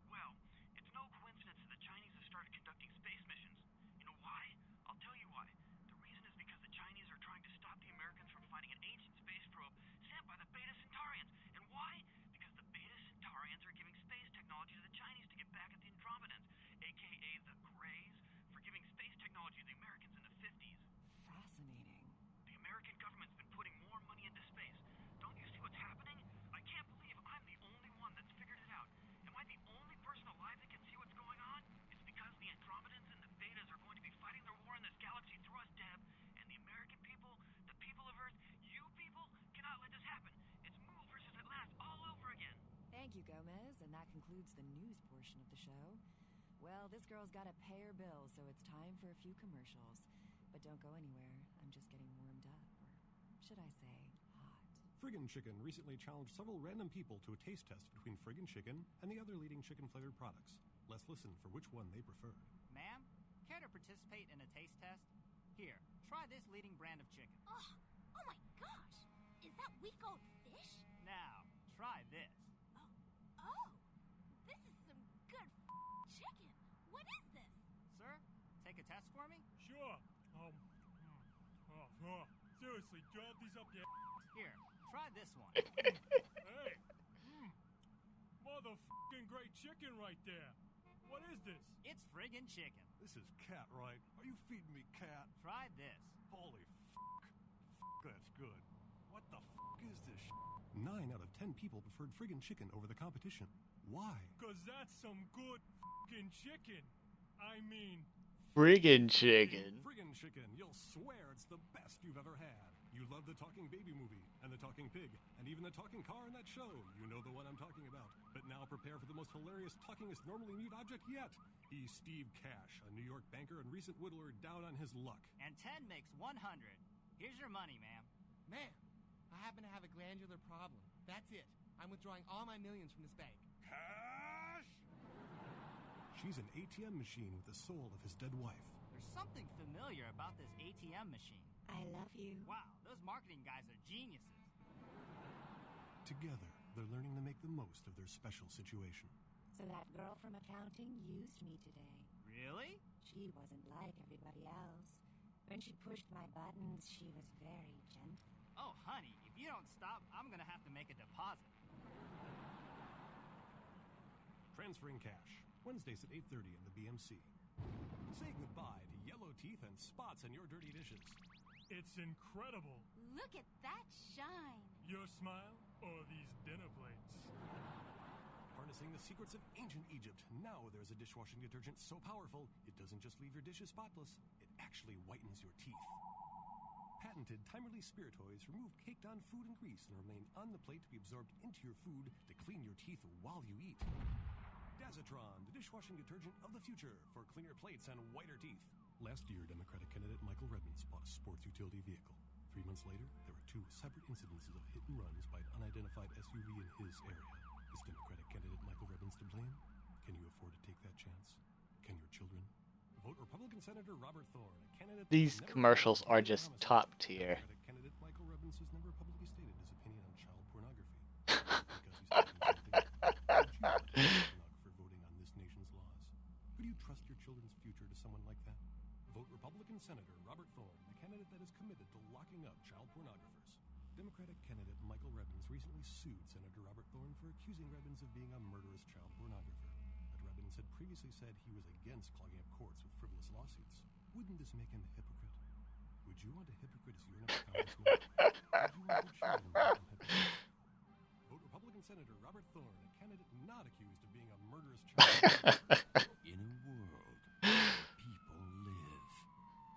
Well, it's no coincidence that the Chinese have started conducting space missions. You know why? I'll tell you why. The reason is because the Chinese are trying to stop the Americans from finding an ancient space probe sent by the Beta Centaurians. And why? Because the Beta Centaurians are giving space technology to the Chinese to get back at the Andromedans, aka the Greys, for giving space technology to the Americans in the 50s. Fascinating. The American government's been putting more money into space. Don't you see what's happening? I can't believe I'm the only one that's figured it out. Am I the only person alive that can see what's going on? It's because the Andromedans and the Betas are going to be fighting their war in this galaxy through us, Deb. And the American people, the people of Earth, you people, cannot let this happen. It's Move versus Atlantis all over again. Thank you, Gomez, and that concludes the news portion of the show. Well, this girl's got to pay her bills, so it's time for a few commercials. But don't go anywhere. I'm just getting warmed up, or should I say, hot. Friggin' Chicken recently challenged several random people to a taste test between Friggin' Chicken and the other leading chicken-flavored products. Let's listen for which one they preferred. Ma'am, care to participate in a taste test? Here, try this leading brand of chicken. Oh my gosh! Is that week-old fish? Now, try this. Oh, this is some good chicken. What is this? Sir, take a test for me? Sure. Oh, seriously, drop these up your Here, try this one. Hey! Motherfucking great chicken right there! What is this? It's friggin' chicken. This is cat, right? Are you feeding me cat? Try this. Holy fuck. That's good. What the fuck is this sh**? 9 out of 10 people preferred friggin' chicken over the competition. Why? Cause that's some good fucking chicken. I mean, Friggin' chicken. Friggin' chicken. You'll swear it's the best you've ever had. You love the talking baby movie, and the talking pig, and even the talking car in that show. You know the one I'm talking about. But now prepare for the most hilarious talkingest normally mute object yet. He's Steve Cash, a New York banker and recent whittler down on his luck. And 10 makes 100. Here's your money, ma'am. Ma'am, I happen to have a glandular problem. That's it. I'm withdrawing all my millions from this bank. Cash! She's an ATM machine with the soul of his dead wife. There's something familiar about this ATM machine. I love you. Wow, those marketing guys are geniuses. Together, they're learning to make the most of their special situation. So that girl from accounting used me today. Really? She wasn't like everybody else. When she pushed my buttons, she was very gentle. Oh, honey, if you don't stop, I'm gonna have to make a deposit. Transferring cash. Wednesdays at 8:30 in the BMC. Say goodbye to yellow teeth and spots in your dirty dishes. it's incredible. Look at that shine. Your smile or these dinner plates? Harnessing the secrets of ancient Egypt, now there's a dishwashing detergent so powerful, it doesn't just leave your dishes spotless, it actually whitens your teeth. Patented time-release spiritoids remove caked-on food and grease and remain on the plate to be absorbed into your food to clean your teeth while you eat. Dazatron, the dishwashing detergent of the future for cleaner plates and whiter teeth. Last year, Democratic candidate Michael Redmond bought a sports utility vehicle. 3 months later, there were 2 separate incidences of hit and runs by an unidentified SUV in his area. Is Democratic candidate Michael Redmond to blame? Can you afford to take that chance? Can your children? Vote Republican Senator Robert Thorne, a candidate. These commercials are just top tier. Democratic candidate Michael Redmond has never publicly stated his opinion on child pornography. Because he's for voting on this nation's laws. Could you trust your children's future to someone like that? Vote Republican Senator Robert Thorne, the candidate that is committed to locking up child pornographers. Democratic candidate Michael Redmond recently sued Senator Robert Thorne for accusing Redmond of being a murderous child pornographer. But Redmond had previously said he was against clogging up courts with frivolous lawsuits. Wouldn't this make him a hypocrite? Would you want a hypocrite as your next congressman? Would you want your children to become hypocrites? Vote Republican Senator Robert Thorne, a candidate not accused of being a murderous child pornographer. In a world where people live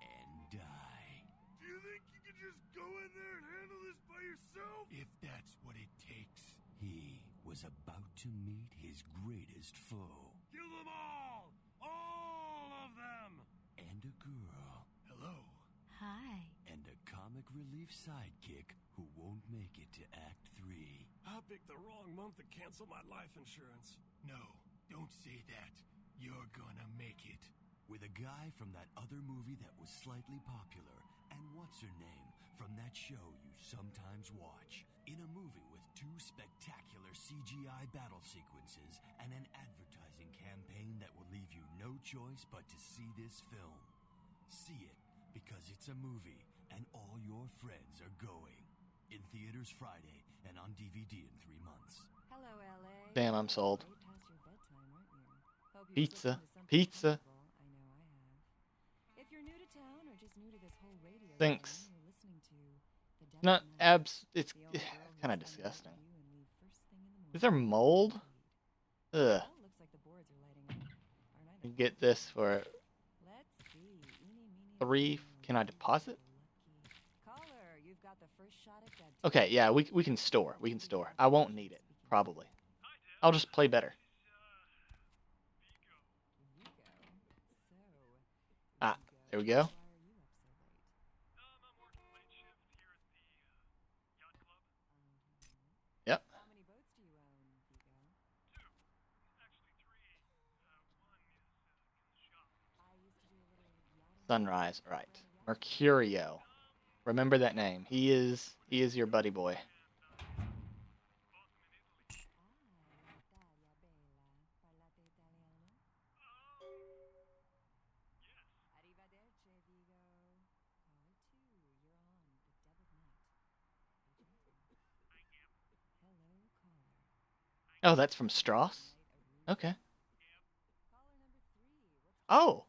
and die. Do you think you can just go in there and handle this by yourself? If that's what it takes. He was about to meet his greatest foe. Kill them all! All of them! And a girl. Hello. Hi. And a comic relief sidekick who won't make it to Act 3. I picked the wrong month to cancel my life insurance. No, don't say that. You're gonna make it. With a guy from that other movie that was slightly popular, and what's her name from that show you sometimes watch. In a movie with 2 spectacular CGI battle sequences and an advertising campaign that will leave you no choice but to see this film. See it because it's a movie and all your friends are going. In theaters Friday and on DVD in 3 months. Hello, LA. Damn, I'm sold. Way past your bedtime, aren't you? Hope you've Pizza. listened to something Pizza. comfortable. I know I have. If you're new to town or just new to this whole radio Thanks. thing, you're listening to the Not Devil's abs. It's The only girl who's kind of found out disgusting. you and leave first thing in the Is there morning. mold? Ugh. Well, looks like the boards are lighting up. Aren't I the Get this for Let's see. Eeny, meeny, 3. miny, Can I deposit? lucky. Caller, you've got the first shot at that. Okay, yeah, we can store. We can store. I won't need it, probably. I'll just play better. Vigo. So, Ah, Vigo, there we go. why are you up so late? I'm working late shift here at the yacht club. Yep. How many boats do you own, Vigo? 2. Actually 3. One is in the shop. I used to do a little yachting. Sunrise, right. Mercurio. Remember that name. He is your buddy boy. L'Italia bella. Parlate italiano? Arrivederci, Vigo. Part 2, you're on. Oh, that's from Strauss? Okay. Oh!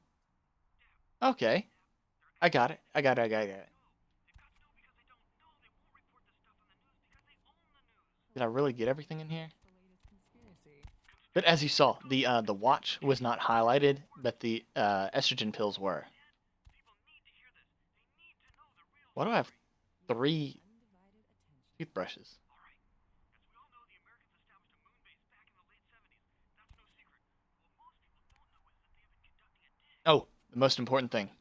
Okay. I got it. I got it. Did I really get everything in here? But as you saw, the watch was not highlighted, but the estrogen pills were. Why do I have 3 toothbrushes? Oh, the most important thing.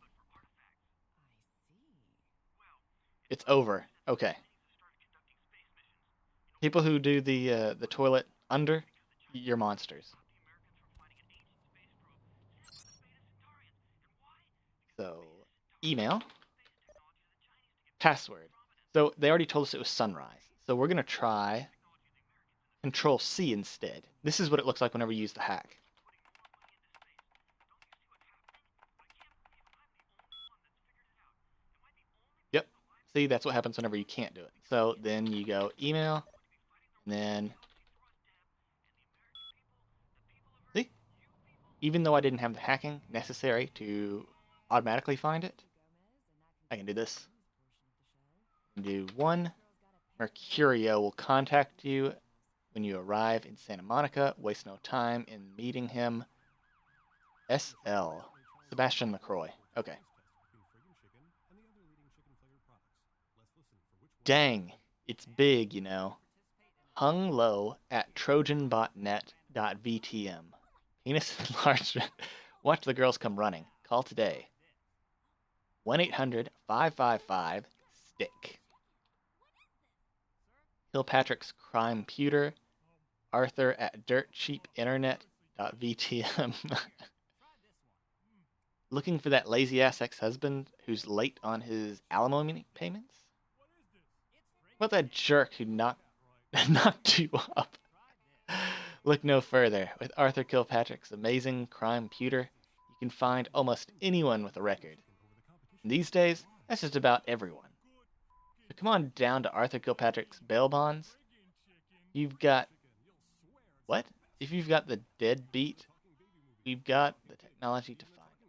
It's over. Okay. People who do the toilet under, you're monsters. So, email, password. So they already told us it was sunrise. So we're gonna try Control C instead. This is what it looks like whenever you use the hack. Yep. See, that's what happens whenever you can't do it. So then you go email, and then see, even though I didn't have the hacking necessary to automatically find it, I can do this. Do 1. Mercurio will contact you when you arrive in Santa Monica. Waste no time in meeting him. SL. Sebastian LaCroix. Okay. Dang. It's big, you know. Hung low at trojanbotnet.vtm. Penis enlargement. Watch the girls come running. Call today. 1-800-555-STICK. Kilpatrick's Crime Pewter. Arthur at dirtcheapinternet.vtm. Looking for that lazy-ass ex-husband who's late on his alimony payments? What that jerk who knocked you up? Look no further. With Arthur Kilpatrick's amazing crime pewter, you can find almost anyone with a record. And these days, that's just about everyone. So come on down to Arthur Kilpatrick's bail bonds. You've got... What? If you've got the deadbeat, we've got the technology to find it.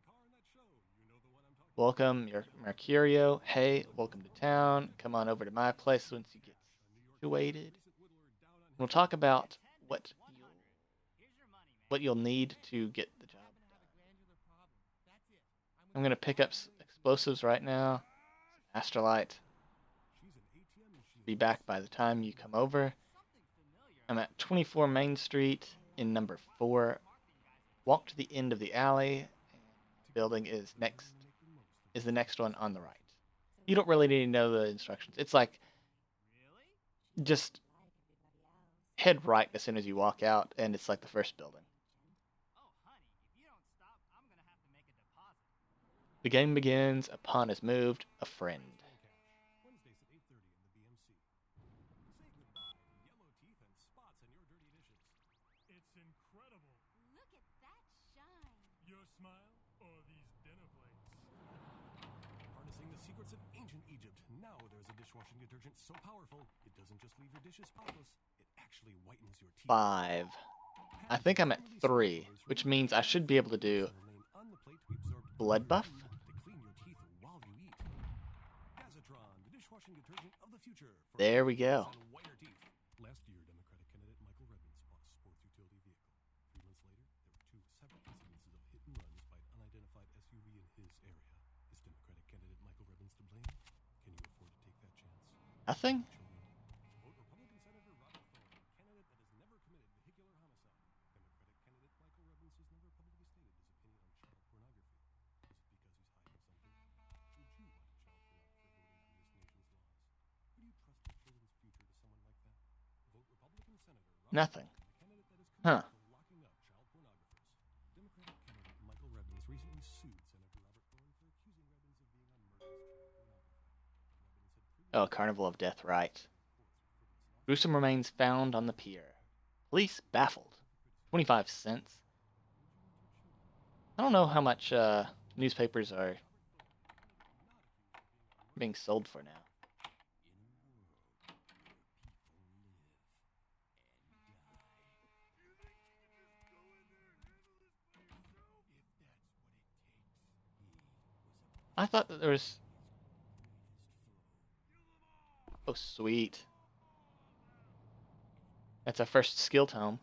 Welcome, your Mercurio. Hey, welcome to town. Come on over to my place once you get situated. We'll talk about what you'll need to get the job done. I'm gonna pick up explosives right now. Astrolite. Be back by the time you come over. I'm at 24 Main Street in number 4. Walk to the end of the alley. Building is the next one on the right. You don't really need to know the instructions. It's like just head right as soon as you walk out, and it's like the first building. The game begins upon is moved a friend. It's incredible. Look at that shine. Your smile or these dinner plates? Harnessing the secrets of ancient Egypt, now there's a dishwashing detergent so powerful, it doesn't just leave your dishes spotless, it actually whitens your teeth. 5. I think I'm at 3, which means I should be able to do blood buff. There we go. Last year, Democratic candidate Michael Redmond bought a sports utility vehicle. 3 months later, there were 2 separate incidences of hit and runs by an unidentified SUV in his area. Is Democratic candidate Michael Redmond to blame? Can you afford to take that chance? Nothing? Vote Republican Senator Robert Thorne, candidate that has never committed vehicular homicide. Democratic candidate Michael Redmond has never publicly stated his opinion on child pornography. Is it because he's hiding something? Would you want a child pornographer voting on this nation's laws? Would you trust your children's future to someone like that? Vote Republican Senator Robert Nothing. Thorne, the candidate that is Huh. committed to locking up child pornographers. Democratic candidate Michael Redmond recently sued Senator Robert Thorne for accusing Redmond of being on murderous child pornography. Oh, Carnival of Death, right. Gruesome remains found on the pier. Police baffled. 25 cents. I don't know how much newspapers are being sold for now. I thought that there was... Oh, sweet. That's our first skill tome.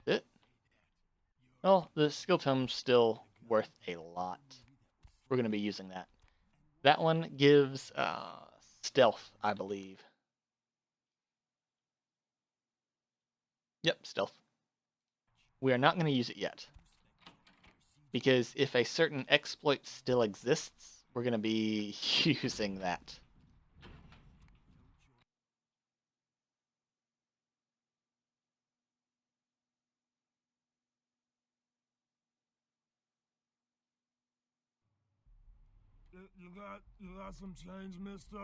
It? Well, the skill tome's still worth a lot. We're going to be using that. That one gives stealth, I believe. Yep, stealth. We are not going to use it yet. Because if a certain exploit still exists, we're going to be using that. You got some change, mister?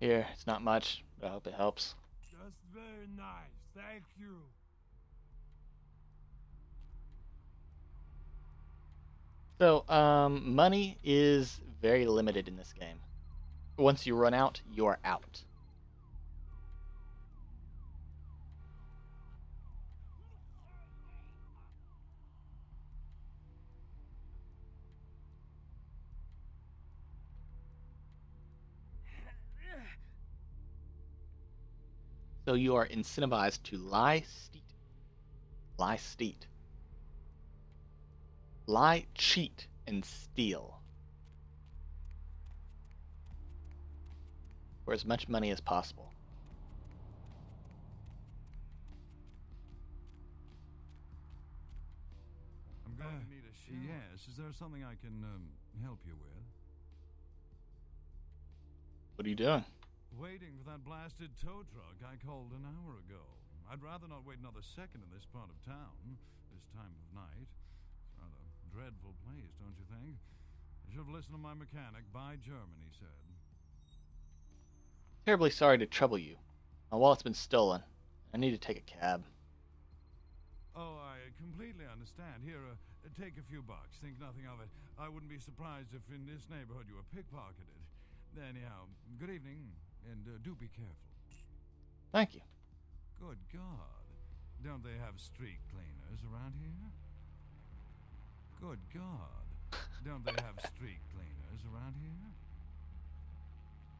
Here, it's not much, but I hope it helps. That's very nice. Thank you. So, money is very limited in this game. Once you run out, you're out. So you are incentivized to lie, cheat, and steal for as much money as possible. I'm going to need a shower. Yes, is there something I can help you with? What are you doing? Waiting for that blasted tow truck I called an hour ago. I'd rather not wait another second in this part of town, this time of night. It's rather a dreadful place, don't you think? I should have listened to my mechanic. By German, he said. Terribly sorry to trouble you. My wallet's been stolen. I need to take a cab. Oh, I completely understand. Here, take a few bucks. Think nothing of it. I wouldn't be surprised if in this neighborhood you were pickpocketed. Anyhow, good evening, and do be careful. Thank you. Good God. Don't they have street cleaners around here? Good God. Don't they have street cleaners around here?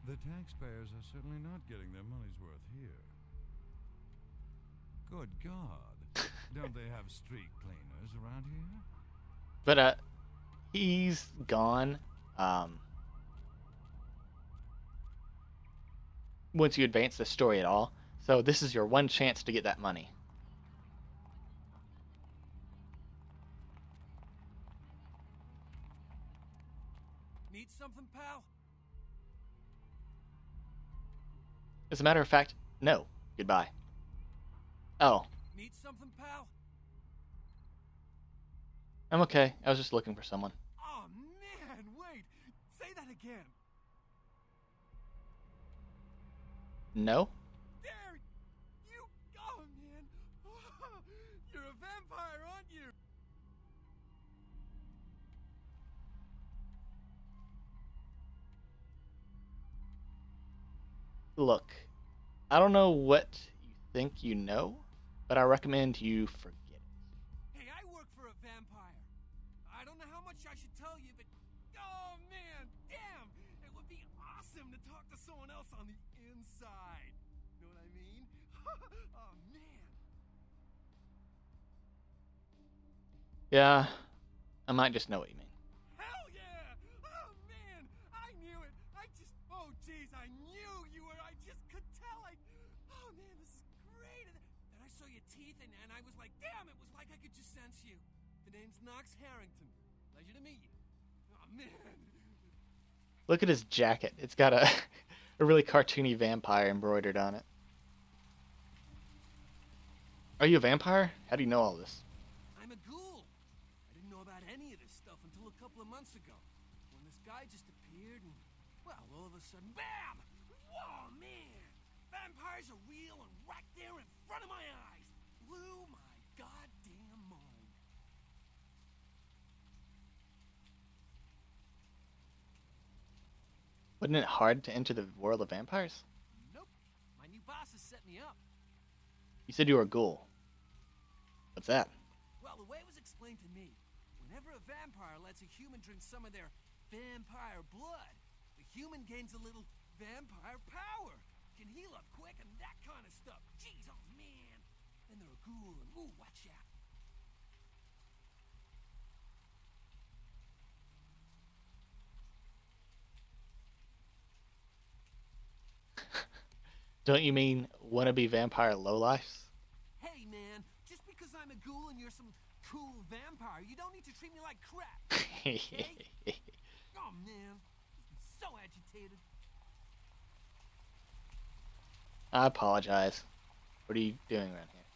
The taxpayers are certainly not getting their money's worth here. Good God. Don't they have street cleaners around here? But, he's gone, once you advance the story at all. So this is your one chance to get that money. Need something, pal? As a matter of fact, no. Goodbye. Oh. Need something, pal? I'm okay. I was just looking for someone. Oh, man, wait. Say that again. No? There! You... Oh, man. You're a vampire, aren't you? Look, I don't know what you think you know, but I recommend you forget it. Hey, I work for a vampire. I don't know how much I should tell you, but... Oh, man, damn! It would be awesome to talk to someone else on the inside. Know what I mean? Oh, man. Yeah, I might just know what you mean. Hell yeah! Oh, man! I knew it! I just... Oh, jeez, I knew you were... I just could tell. Oh, man, this is great! And then I saw your teeth, and I was like, damn, it was like I could just sense you. The name's Knox Harrington. Pleasure to meet you. Oh, man. Look at his jacket. It's got a, a really cartoony vampire embroidered on it. Are you a vampire? How do you know all this? I'm a ghoul. I didn't know about any of this stuff until a couple of months ago. When this guy just appeared and, well, all of a sudden, BAM! Whoa, man! Vampires are real and right there in front of my eyes. Blew my goddamn mind. Wasn't it hard to enter the world of vampires? Nope. My new boss has set me up. You said you were a ghoul. What's that? Well, the way it was explained to me, whenever a vampire lets a human drink some of their vampire blood, the human gains a little vampire power. Can heal up quick and that kind of stuff. Jeez, oh man. Then they're a ghoul and ooh, watch out. Don't you mean wannabe vampire lowlifes? Hey man, just because I'm a ghoul and you're some cool vampire, you don't need to treat me like crap. Okay? Oh man, I'm so agitated. I apologize. What are you doing around here?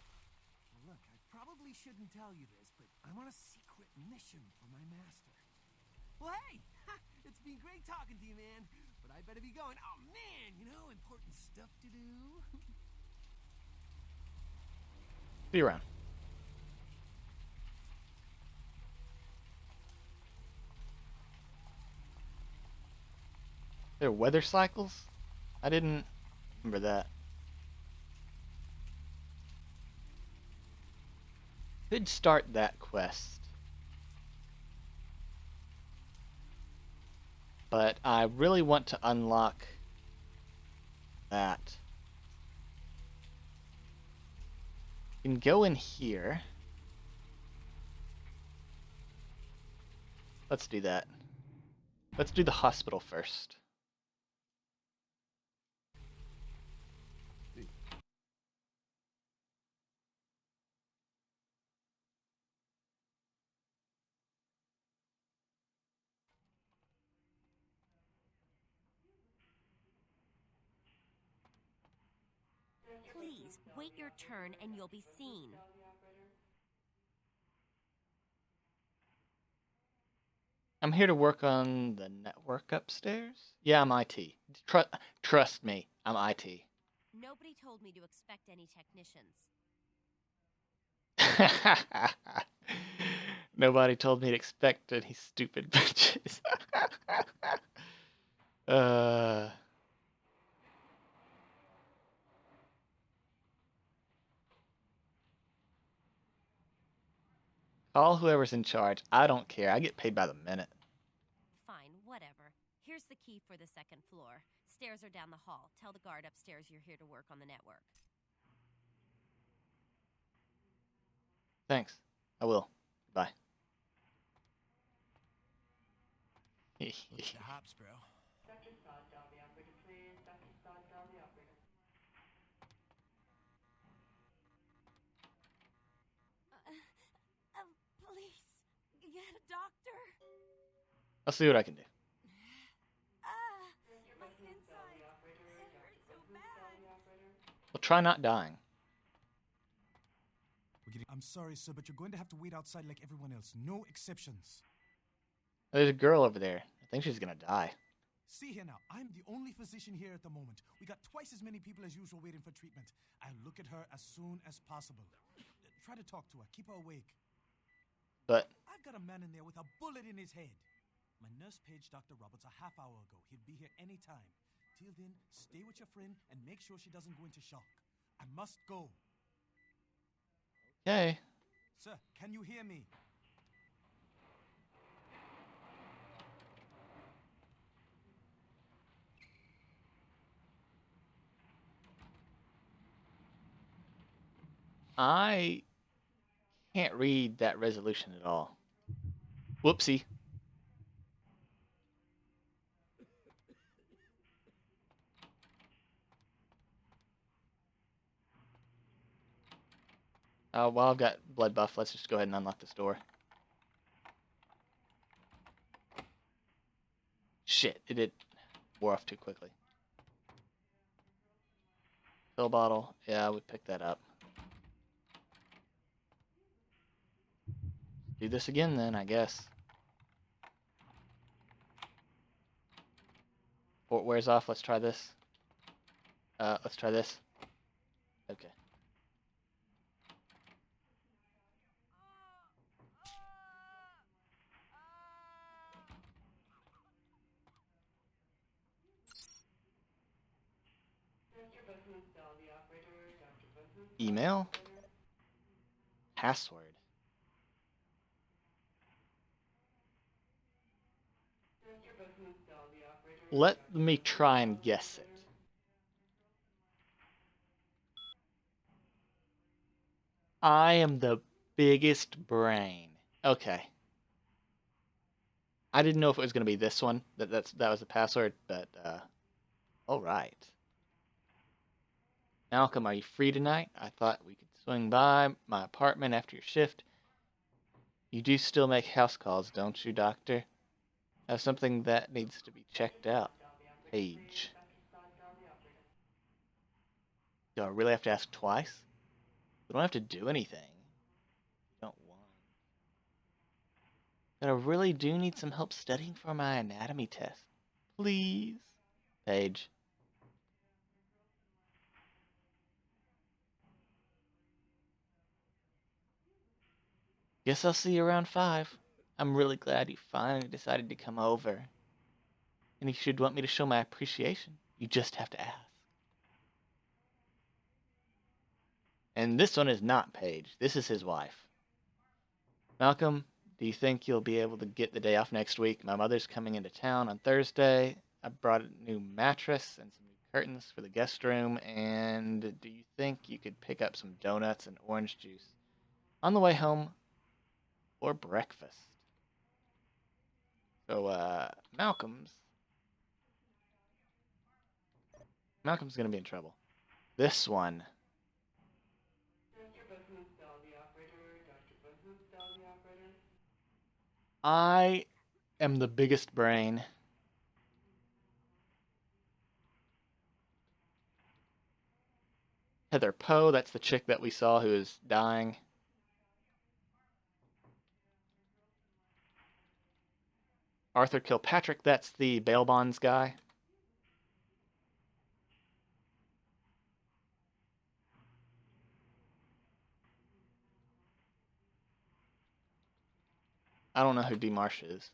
Look, I probably shouldn't tell you this, but I'm on a secret mission for my master. Well, hey, it's been great talking to you, man. But I better be going. Oh man, you know, important stuff to do. See you around. There are weather cycles? I didn't remember that. Could start that quest. But I really want to unlock that. You can go in here. Let's do that. Let's do the hospital first. Please, wait your turn and you'll be seen. I'm here to work on the network upstairs. Yeah, I'm IT. Trust me, I'm IT. Nobody told me to expect any technicians. Nobody told me to expect any stupid bitches. uh... Call whoever's in charge. I don't care. I get paid by the minute. Fine, whatever. Here's the key for the second floor. Stairs are down the hall. Tell the guard upstairs you're here to work on the network. Thanks. I will. Bye. What's the hops, bro? Dr. Sod, dial the operator, please. Dr. Sod, dial the operator. Please, get a doctor. I'll see what I can do. My inside, it hurts so bad. Well, try not dying. I'm sorry, sir, but you're going to have to wait outside like everyone else. No exceptions. There's a girl over there. I think she's gonna die. See here now, I'm the only physician here at the moment. We got twice as many people as usual waiting for treatment. I'll look at her as soon as possible. Try to talk to her. Keep her awake. But I've got a man in there with a bullet in his head. My nurse paged Dr. Roberts a half hour ago. He'll be here any time. Till then, stay with your friend and make sure she doesn't go into shock. I must go. okay. Sir, can you hear me? I can't read that resolution at all. Whoopsie. While I've got blood buff, let's just go ahead and unlock this door. Shit, it wore off too quickly. Pill bottle. Yeah, we picked that up. Do this again then, I guess. Before it wears off, let's try this. Let's try this. Okay. Email. Password. Let me try and guess it. I am the biggest brain. Okay. I didn't know if it was going to be this one. That was the password, but all right. Malcolm, are you free tonight? I thought we could swing by my apartment after your shift. You do still make house calls, don't you, Doctor? I have something that needs to be checked out. Page. Do I really have to ask twice? We don't have to do anything. You don't want. But I really do need some help studying for my anatomy test. Please. Page. Guess I'll see you around 5. I'm really glad you finally decided to come over. And if you should want me to show my appreciation, you just have to ask. And this one is not Paige. This is his wife. Malcolm, do you think you'll be able to get the day off next week? My mother's coming into town on Thursday. I brought a new mattress and some new curtains for the guest room. And do you think you could pick up some donuts and orange juice on the way home for breakfast? So, Malcolm's going to be in trouble. This one. I am the biggest brain. Heather Poe, that's the chick that we saw who is dying. Arthur Kilpatrick, that's the bail bonds guy. I don't know who D. Marsh is.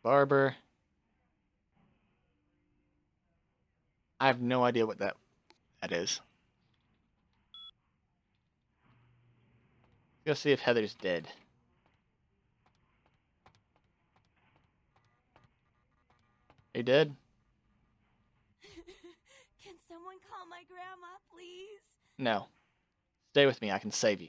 Barber. I have no idea what that is. Let's go see if Heather's dead. Are you dead? Can someone call my grandma, please? No. Stay with me. I can save you.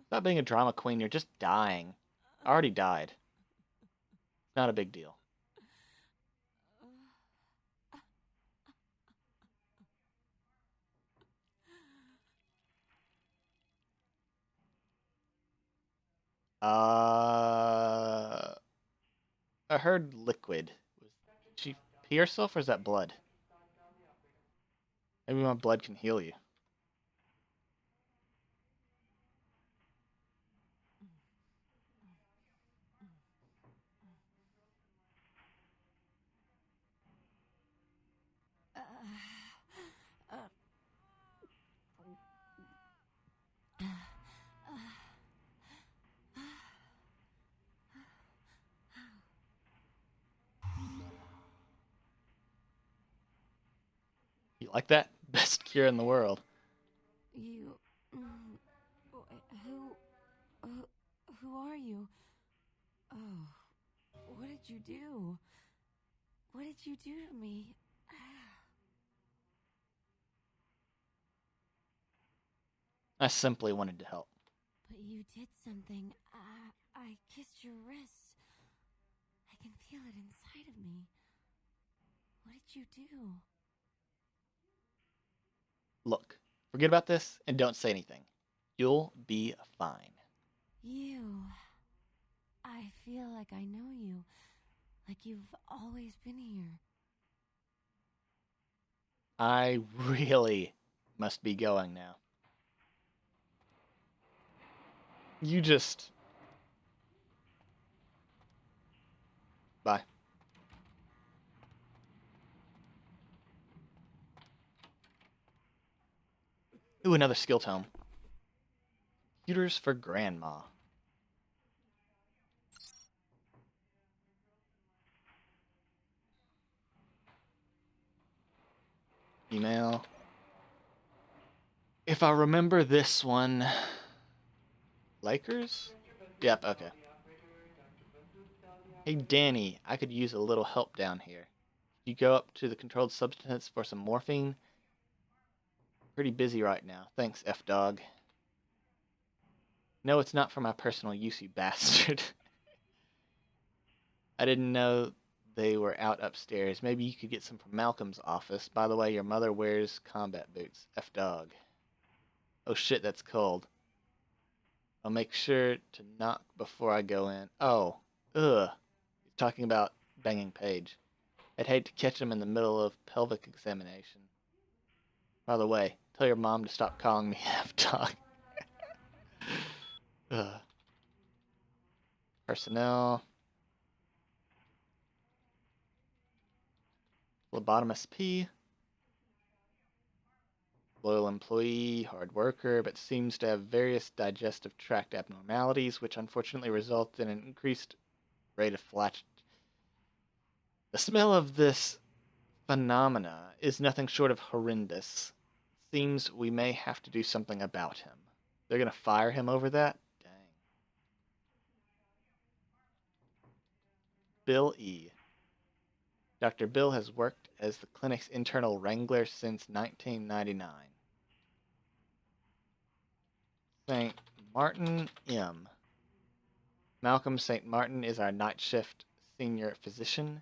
Stop being a drama queen. You're just dying. I already died. Not a big deal. I heard liquid. Did she pee herself or is that blood? Maybe my blood can heal you. You like that? Best cure in the world. You... Who are you? Oh, what did you do? What did you do to me? I simply wanted to help. But you did something. I kissed your wrist. I can feel it inside of me. What did you do? Look, forget about this and don't say anything. You'll be fine. You. I feel like I know you. Like you've always been here. I really must be going now. You just... Bye. Ooh, another skill tome. Computers for Grandma. Email. If I remember this one... Lakers? Yep, okay. Hey Danny, I could use a little help down here. You go up to the controlled substance for some morphine? Pretty busy right now. Thanks, F-Dog. No, it's not for my personal use, you bastard. I didn't know they were out upstairs. Maybe you could get some from Malcolm's office. By the way, your mother wears combat boots. F-Dog. Oh shit, that's cold. I'll make sure to knock before I go in. Oh. Ugh. He's talking about banging Paige. I'd hate to catch him in the middle of pelvic examination. By the way, tell your mom to stop calling me F-Dog. Personnel. Phlebotomist P. Loyal employee, hard worker, but seems to have various digestive tract abnormalities, which unfortunately result in an increased rate of flatulence. The smell of this phenomena is nothing short of horrendous. Seems we may have to do something about him. They're gonna fire him over that? Dang. Bill E. Dr. Bill has worked as the clinic's internal wrangler since 1999. St. Martin M. Malcolm St. Martin is our night shift senior physician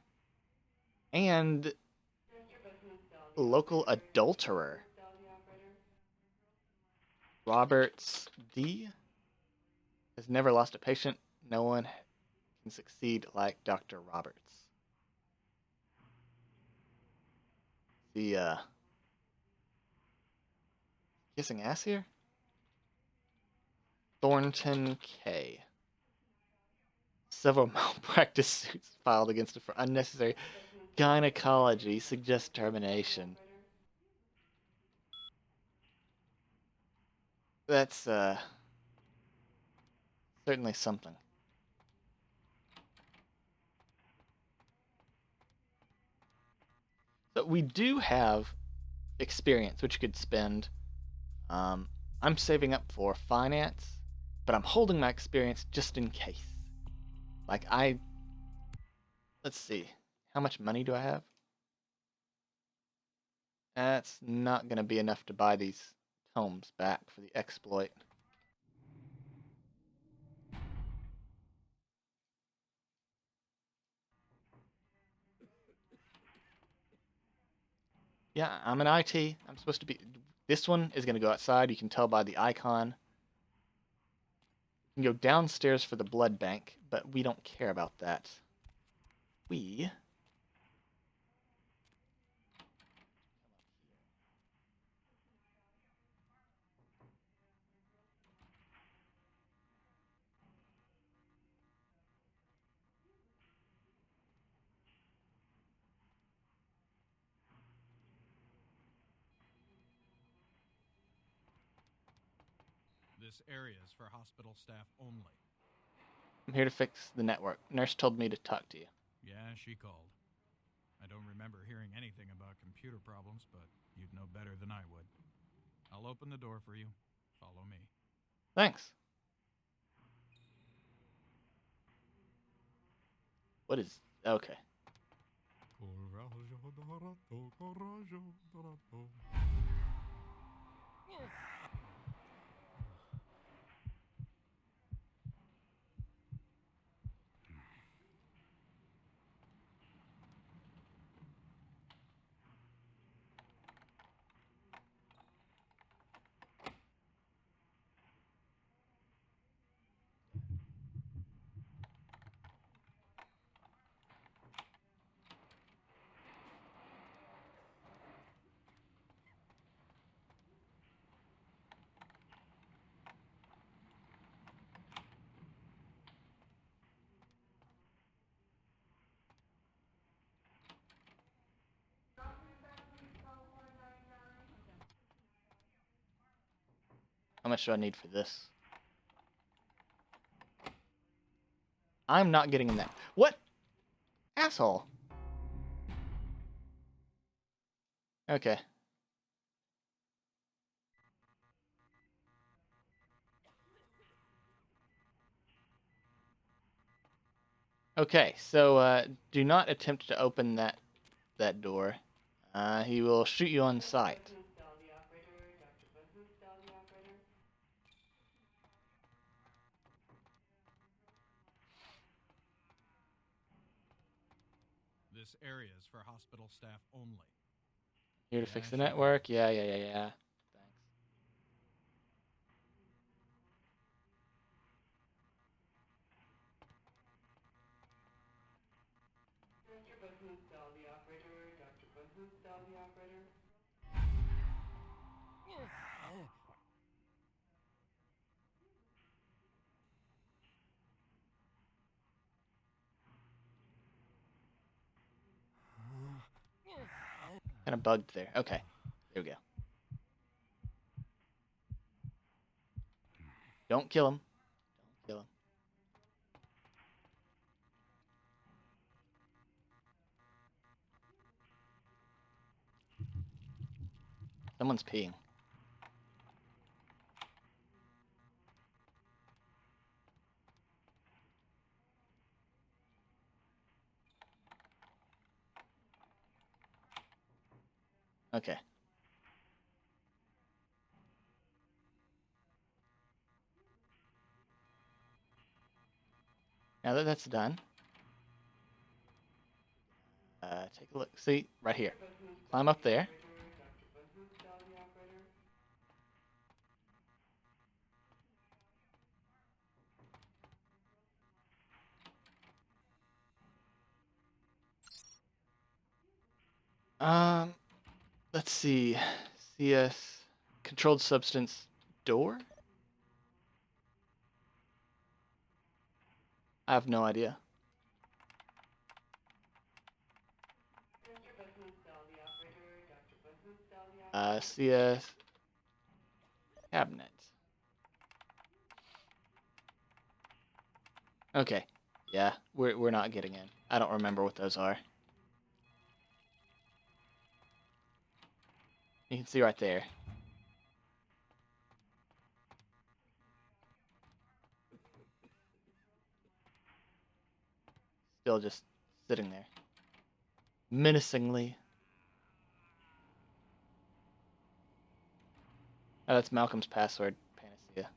and local adulterer. Roberts D. has never lost a patient. No one can succeed like Dr. Roberts. The kissing ass here? Thornton K. Several malpractice suits filed against him for unnecessary gynecology suggest termination. That's certainly something. But we do have experience, which you could spend. I'm saving up for finance, but I'm holding my experience just in case. Like let's see, how much money do I have? That's not going to be enough to buy these tomes back for the exploit. Yeah, I'm an IT. I'm supposed to be... This one is going to go outside. You can tell by the icon. You can go downstairs for the blood bank, but we don't care about that. We... This area is for hospital staff only. I'm here to fix the network. Nurse told me to talk to you. Yeah, she called. I don't remember hearing anything about computer problems, but you'd know better than I would. I'll open the door for you. Follow me. Thanks. What is... Okay. How much do I need for this? I'm not getting in that. What? Asshole. Okay. Okay, so do not attempt to open that door. He will shoot you on sight. This area is for hospital staff only. Here to Yeah, fix the sure. network. Yeah. Thanks. Mr. Bahusta, the operator. Dr. Bahusta, the operator. Kind of bugged there. Okay. There we go. Don't kill him. Don't kill him. Someone's peeing. Okay. Now that that's done, take a look. See, right here. Climb up there. Let's see. CS controlled substance door? I have no idea. CS cabinet. Okay. Yeah, we're not getting in. I don't remember what those are. You can see right there. Still just sitting there. Menacingly. Oh, that's Malcolm's password, Panacea.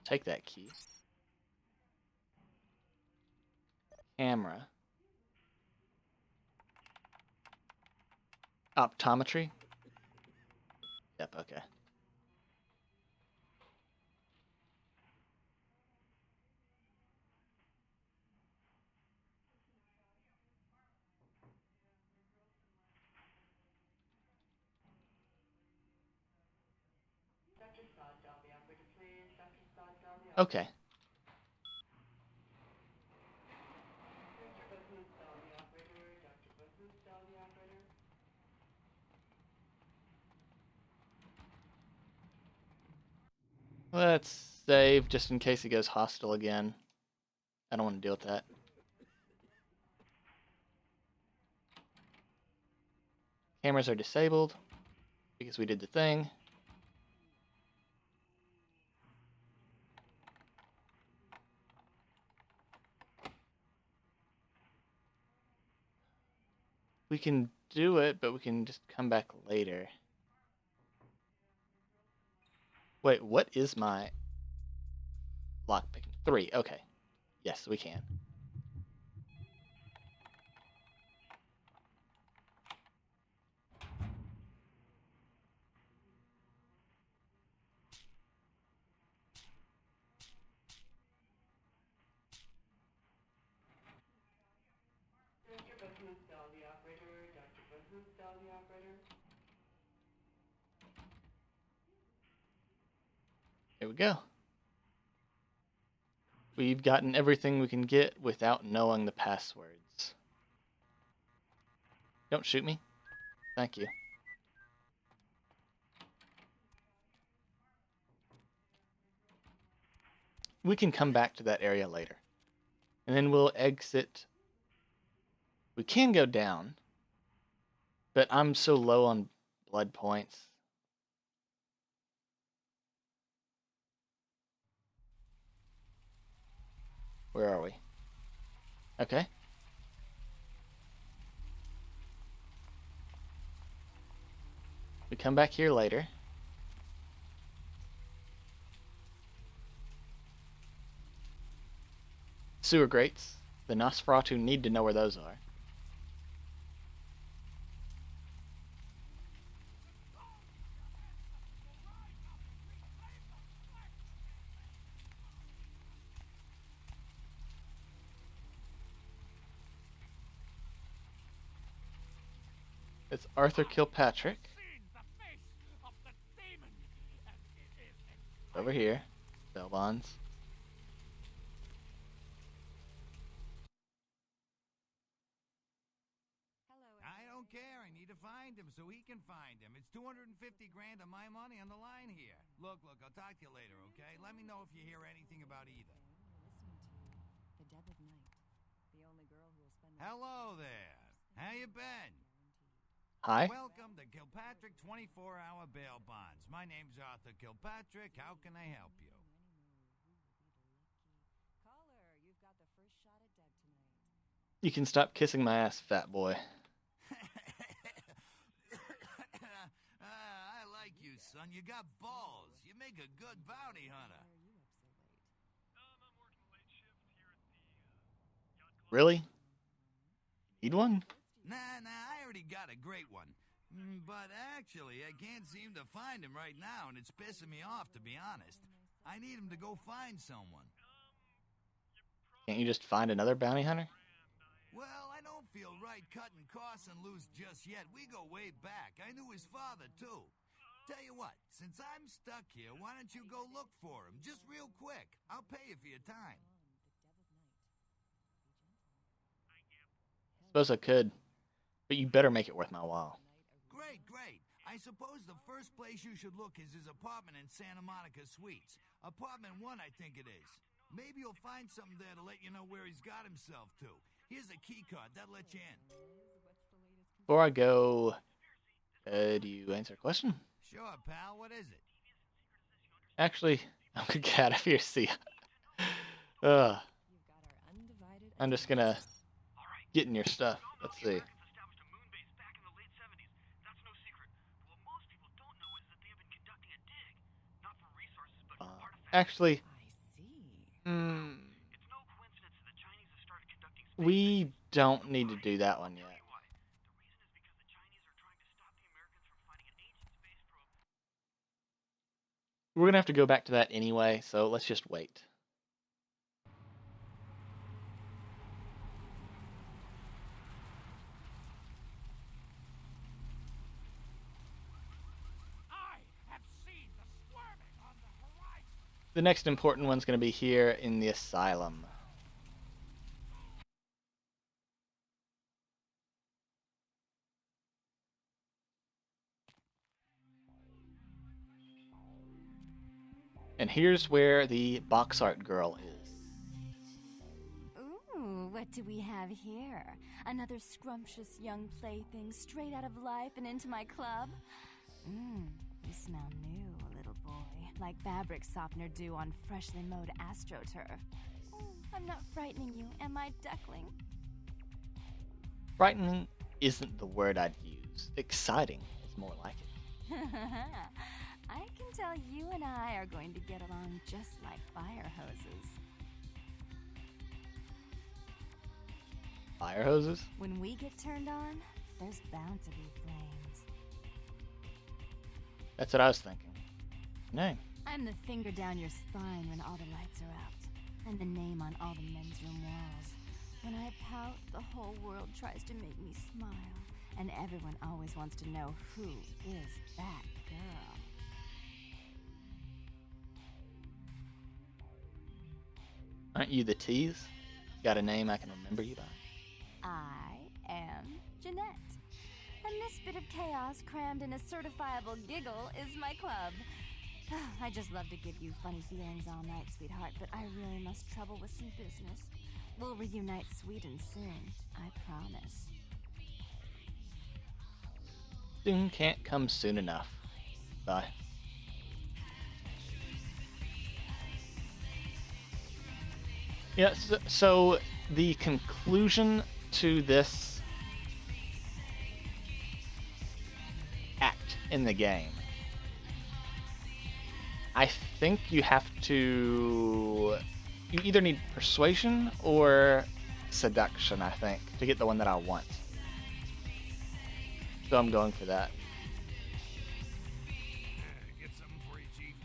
Take that key. Camera. Optometry? Yep, okay. Dr. Sawdahl, the operator, please. Dr. Sawdahl, the operator. Okay. Mr. Bahusta, the operator. Dr. Bahusta, the operator. Let's save just in case he goes hostile again. I don't want to deal with that. Cameras are disabled because we did the thing. We can do it, but we can just come back later. Wait, what is my lockpick? 3, okay. Yes, we can. Mr. Bahusta, the operator. Dr. Bahusta, the operator. There we go. We've gotten everything we can get without knowing the passwords. Don't shoot me. Thank you. We can come back to that area later. And then we'll exit. We can go down, but I'm so low on blood points. Where are we? Okay. We come back here later. Sewer grates. The Nosferatu need to know where those are. It's Arthur Kilpatrick. Over here. Bell bonds. I don't care. I need to find him so he can find him. It's 250 grand of my money on the line here. Look, I'll talk to you later, okay? Let me know if you hear anything about either. The Deviled Knight, the only girl who will spend. Hello there. How you been? Hi. Welcome to Kilpatrick 24-hour bail bonds. My name's Arthur Kilpatrick. How can I help you? Caller, you've got the first shot at Dead tonight. You can stop kissing my ass, fat boy. I like you, son. You got balls. You make a good bounty hunter. Really? Need one? Nah, I already got a great one. But actually, I can't seem to find him right now, and it's pissing me off, to be honest. I need him to go find someone. Can't you just find another bounty hunter? Well, I don't feel right cutting Carson loose just yet. We go way back. I knew his father, too. Tell you what, since I'm stuck here, why don't you go look for him? Just real quick. I'll pay you for your time. Suppose I could, but you better make it worth my while. Great. I suppose the first place you should look is his apartment in Santa Monica Suites. Apartment 1, I think it is. Maybe you'll find something there to let you know where he's got himself to. Here's a key card. That'll let you in. Before I go, do you answer a question? Sure, pal. What is it? Actually, I'm gonna get out of here, see ya. I'm just gonna get in your stuff. Let's see. Actually, we don't need to do that one yet. We're gonna have to go back to that anyway, so let's just wait. The next important one's going to be here in the asylum. And here's where the box art girl is. Ooh, what do we have here? Another scrumptious young plaything straight out of life and into my club? You smell new, little boy. Like fabric softener dew on freshly mowed astroturf. I'm not frightening you, am I, duckling? Frightening isn't the word I'd use. Exciting is more like it. I can tell you and I are going to get along just like fire hoses. Fire hoses? When we get turned on, there's bound to be flames. That's what I was thinking. Name. I'm the finger down your spine when all the lights are out, and the name on all the men's room walls. When I pout, the whole world tries to make me smile, and everyone always wants to know who is that girl. Aren't you the tease? Got a name I can remember you by? I am Jeanette. And this bit of chaos crammed in a certifiable giggle is my club. I just love to give you funny feelings all night, sweetheart, but I really must trouble with some business. We'll reunite sweet and soon, I promise. Soon can't come soon enough. Bye. Yeah, so the conclusion to this act in the game, I think you have to... You either need persuasion or seduction, I think, to get the one that I want. So I'm going for that. Get something for you, Chief.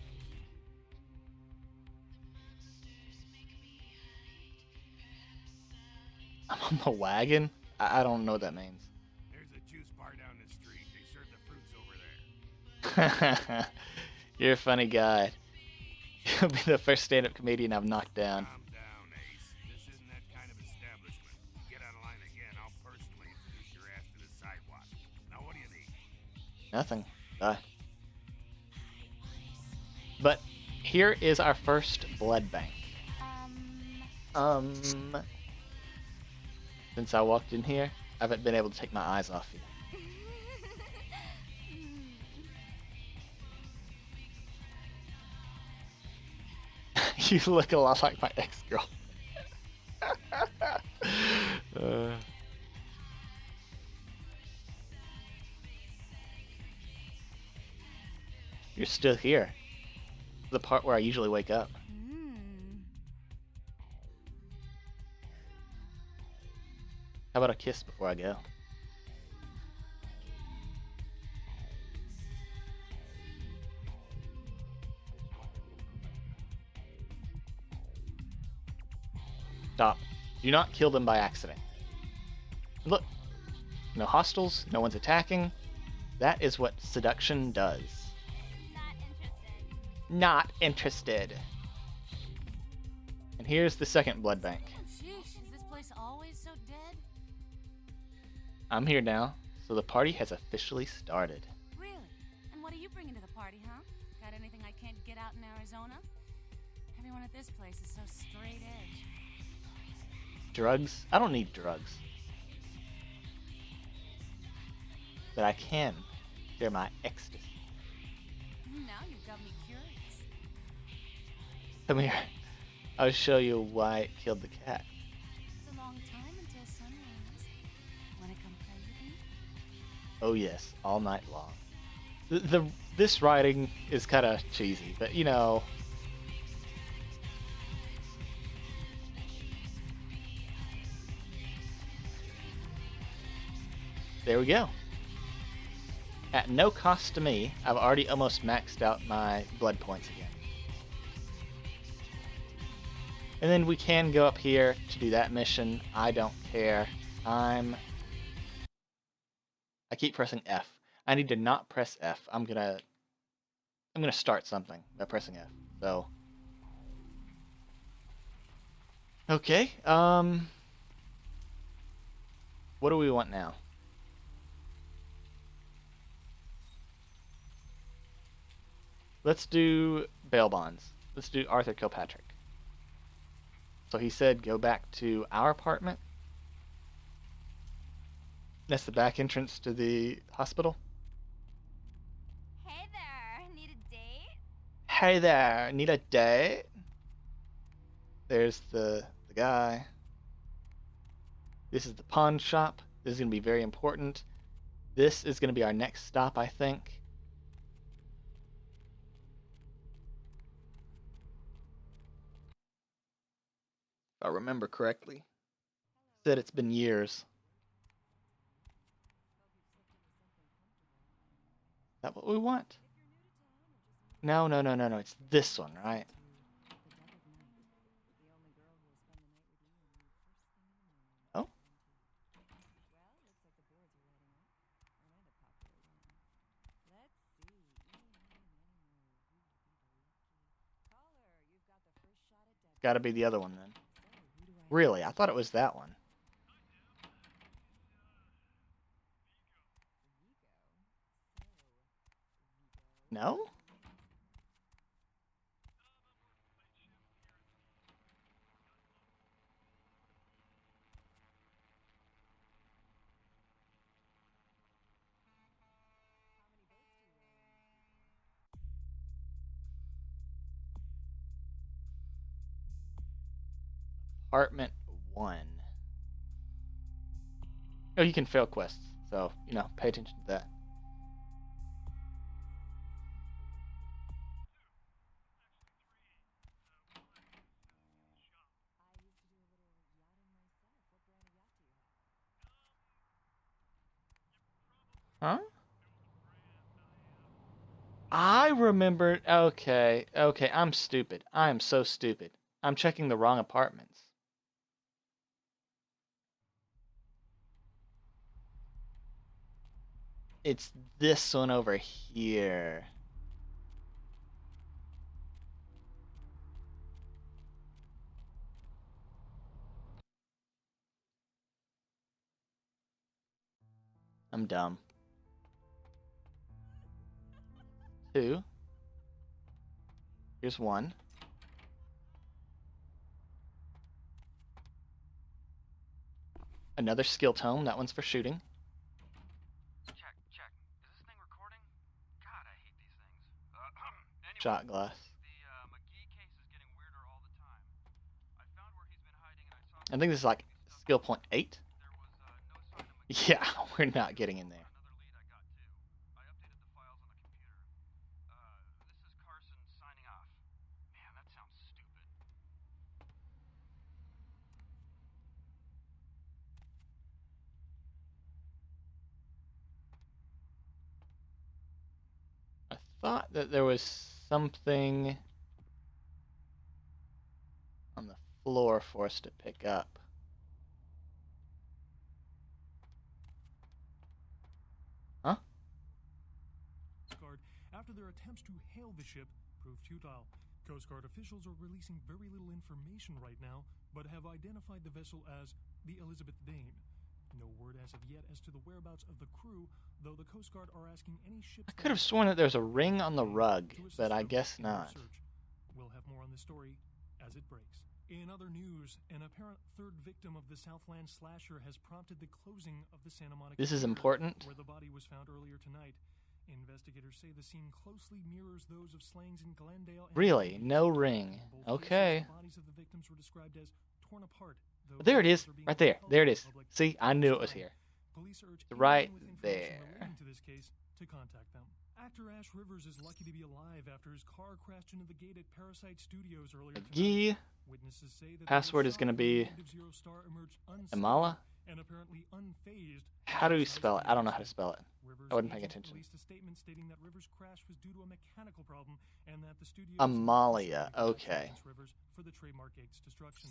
I'm on the wagon? I don't know what that means. There's a juice bar down the street. They serve the fruits over there. You're a funny guy. You'll be the first stand-up comedian I've knocked down. Calm down, Ace. This isn't that kind of establishment. You get out of line again, I'll personally introduce your ass to the sidewalk. Now, what do you need? Nothing. Bye. But here is our first blood bank. Since I walked in here, I haven't been able to take my eyes off you. You look a lot like my ex-girl. You're still here. The part where I usually wake up. How about a kiss before I go? Stop. Do not kill them by accident. Look. No hostiles, no one's attacking. That is what seduction does. Not interested. And here's the second blood bank. Sheesh, is this place always so dead? I'm here now, so the party has officially started. Really? And what are you bringing to the party, huh? Got anything I can't get out in Arizona? Everyone at this place is so straight edge. Drugs? I don't need drugs. But I can share my ecstasy. Now you've got me curious. Come here. I'll show you why it killed the cat. It's a long time until sunrise. Wanna come play with me? Oh yes, all night long. This writing is kind of cheesy, but you know. There we go. At no cost to me, I've already almost maxed out my blood points again. And then we can go up here to do that mission. I don't care. I keep pressing F. I need to not press F. I'm gonna start something by pressing F. So okay. What do we want now? Let's do bail bonds. Let's do Arthur Kilpatrick. So he said go back to our apartment. That's the back entrance to the hospital. Hey there, need a date? Hey there, need a date? There's the guy. This is the pawn shop. This is going to be very important. This is going to be our next stop, I think. If I remember correctly. Said it's been years. Is that what we want? No. It's this one, right? Oh? Gotta be the other one then. Really? I thought it was that one. No? Apartment 1. Oh, you can fail quests, so, you know, pay attention to that. Huh? I remembered. Okay, okay, I'm stupid. I am so stupid. I'm checking the wrong apartments. It's this one over here. I'm dumb. 2. Here's 1. Another skill tome. That one's for shooting. Check. Is this thing recording? God, I hate these things. Anyway, Shot glass. the McGee case is getting weirder all the time. I found where he's been hiding, and I saw. I think this is like skill point 8. There was no sign of McGee. Yeah, we're not getting in there. Another lead I got too. I updated the files on the computer. This is Carson signing off. Man, that sounds stupid. I thought that there was something on the floor for us to pick up. Huh? Guard, after their attempts to hail the ship proved futile. Coast Guard officials are releasing very little information right now, but have identified the vessel as the Elizabeth Dane. No word as of yet as to the whereabouts of the crew, though the Coast Guard are asking any ships. I could have sworn that there's a ring on the rug, but I guess not. We'll have more on this story as it breaks. In other news, an apparent third victim of the Southland slasher has prompted the closing of the Santa Monica This is pier, important. where the body was found earlier tonight. Investigators say the scene closely mirrors those of slayings in Glendale. Really? No ring. Okay. The bodies of the victims were described as torn apart. There it is. Right there. There it is. See, I knew it was here. Police urge It's right anyone with information there. relating to this case to contact them. Actor Ash Rivers is lucky to be alive after his car crashed into the gate at Parasite Studios earlier McGee. tonight. Witnesses say that Password is going to be Amala. and apparently unfazed. How do you spell it? I don't know how to spell it. I wasn't paying attention. Released a statement stating that Rivers' crash was due to a mechanical problem and that the studio Amalia. Okay. Rivers for the trademark gate's destruction.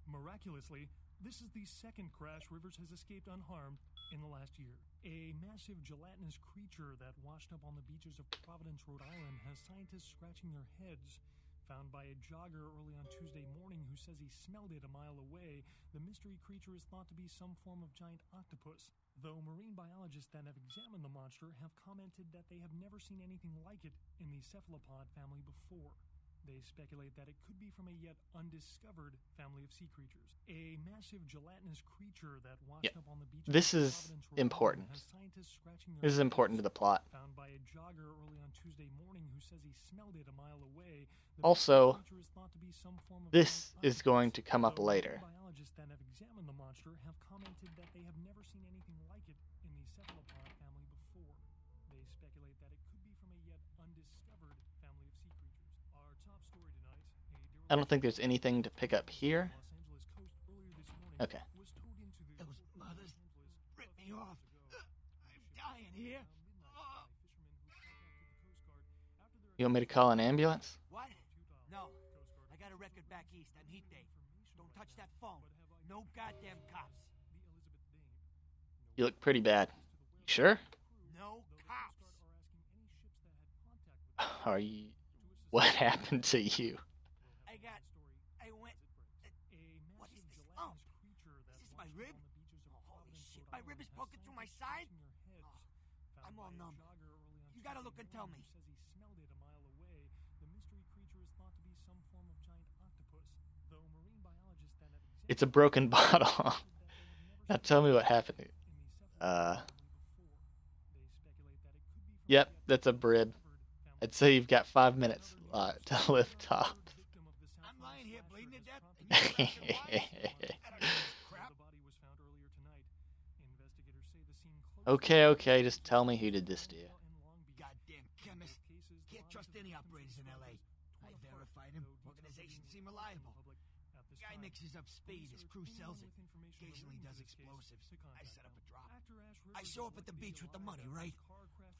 Miraculously, this is the second crash Rivers has escaped unharmed in the last year. A massive gelatinous creature that washed up on the beaches of Providence, Rhode Island, has scientists scratching their heads. Found by a jogger early on Tuesday morning who says he smelled it a mile away, the mystery creature is thought to be some form of giant octopus. Though marine biologists that have examined the monster have commented that they have never seen anything like it in the cephalopod family before. They speculate that it could be from a yet undiscovered family of sea creatures. A massive gelatinous creature that washed up on the beach. This is important. This is important to the plot. Found by a jogger early on Tuesday morning who says he smelled it a mile away. Also, this is going to come up later. Biologists that have examined the monster have commented that they have never seen anything like it in the cephalopod family before. They speculate that it could be from a yet undiscovered family of sea creatures. Our top story tonight, I don't think there's anything to pick up here. Okay. Those mothers ripped me off. I'm dying here. You want me to call an ambulance? What? No. I got a record back east. I'm Heat Dave. Don't touch that phone. No goddamn cops. You look pretty bad. You sure? No cops. Are you... What happened to you? I went... What is this? Oh, is this my rib? Oh, holy shit, my rib is poking through my side? Oh, I'm all numb. You gotta look and tell me. It's a broken bottle. Now tell me what happened. Yep, that's a brib. I'd say you've got 5 minutes to lift off. I'm lying here bleeding to death, and you crap. Okay, just tell me who did this to you. Goddamn chemist. Can't trust any operators in L.A. I verified him. Organization seem reliable. Guy mixes up speed. His crew sells it. Occasionally does explosives. I set up a drop. I show up at the beach with the money, right?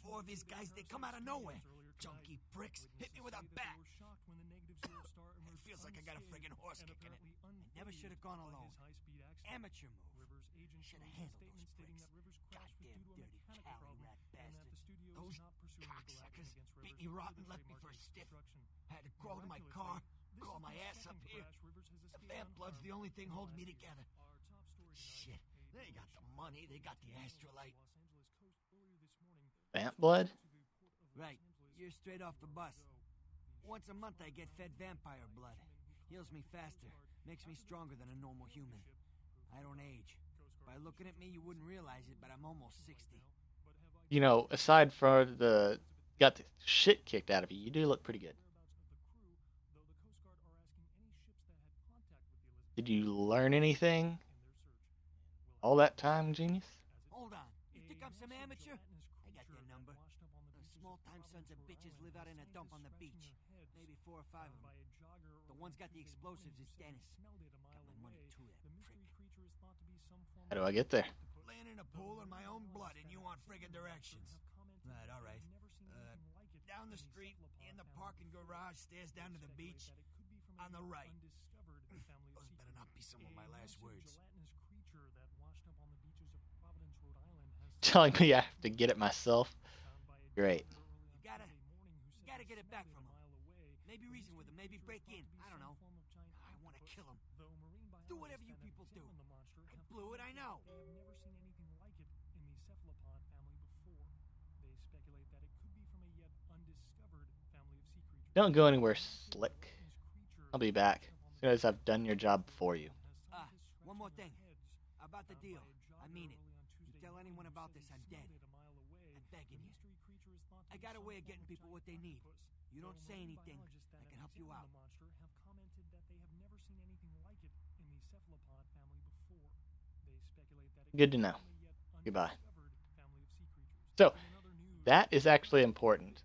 4 of his guys, they come out of nowhere. Junky pricks hit me with a bat. It feels like I got a friggin' horse kicking it. I never should have gone alone. Amateur move. Should have handled those pricks. Goddamn dirty Cali rat bastards. Those cocksuckers beat me rotten, left me for a stiff. Had to crawl to my car, crawl my ass up here. The vamp blood's the only thing holding me together. Shit, they got the money, they got the astrolite. Vamp blood? Right, you're straight off the bus. Once a month I get fed vampire blood. Heals me faster, makes me stronger than a normal human. I don't age. By looking at me, you wouldn't realize it, but I'm almost 60. You know, aside from got the shit kicked out of you, you do look pretty good. Did you learn anything all that time, genius? Hold on, you think I'm some amateur? I got their number. The small-time sons of bitches live out in a dump on the beach. Maybe 4 or 5 of them. The one's got the explosives is Dennis. Got my money too, that prick. How do I get there? Laying in a pool in my own blood and you want friggin' directions. Right, all right. Down the street, in the parking garage, stairs down to the beach. On the right. Those better not be some of my last words. Telling me I have to get it myself? Great. You gotta get it back from him. Maybe reason with him, maybe break in. I don't know. I want to kill him. Do whatever you people do. I blew it, I know. Don't go anywhere, Slick. I'll be back as soon as I've done your job for you. One more thing. About the deal. I mean it. You tell anyone about this, I'm dead. I'm begging you. I got a way of getting people what they need. You don't say anything, I can help you out. Good to know. Goodbye. So, that is actually important.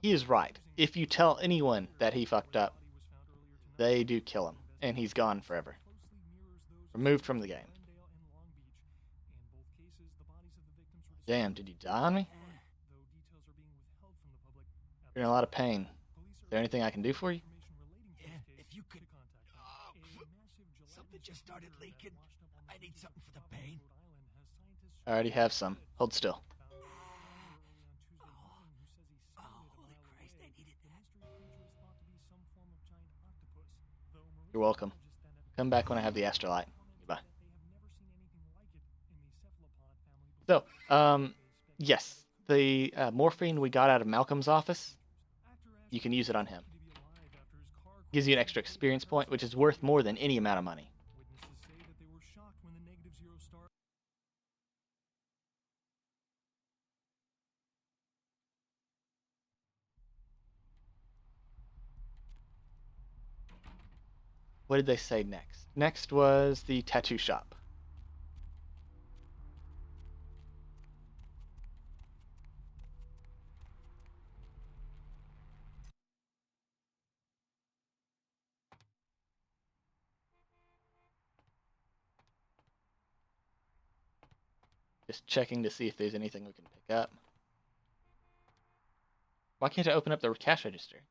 He is right. If you tell anyone that he fucked up, they do kill him, and he's gone forever. Removed from the game. Damn, did you die on me? You're in a lot of pain. Is there anything I can do for you? Yeah, if you could... Oh, something just started leaking. I need something for the pain. I already have some. Hold still. You're welcome. Come back when I have the astrolite. Goodbye. So, yes, the morphine we got out of Malcolm's office, you can use it on him. Gives you an extra experience point, which is worth more than any amount of money. What did they say next? Next was the tattoo shop. Just checking to see if there's anything we can pick up. Why can't I open up the cash register?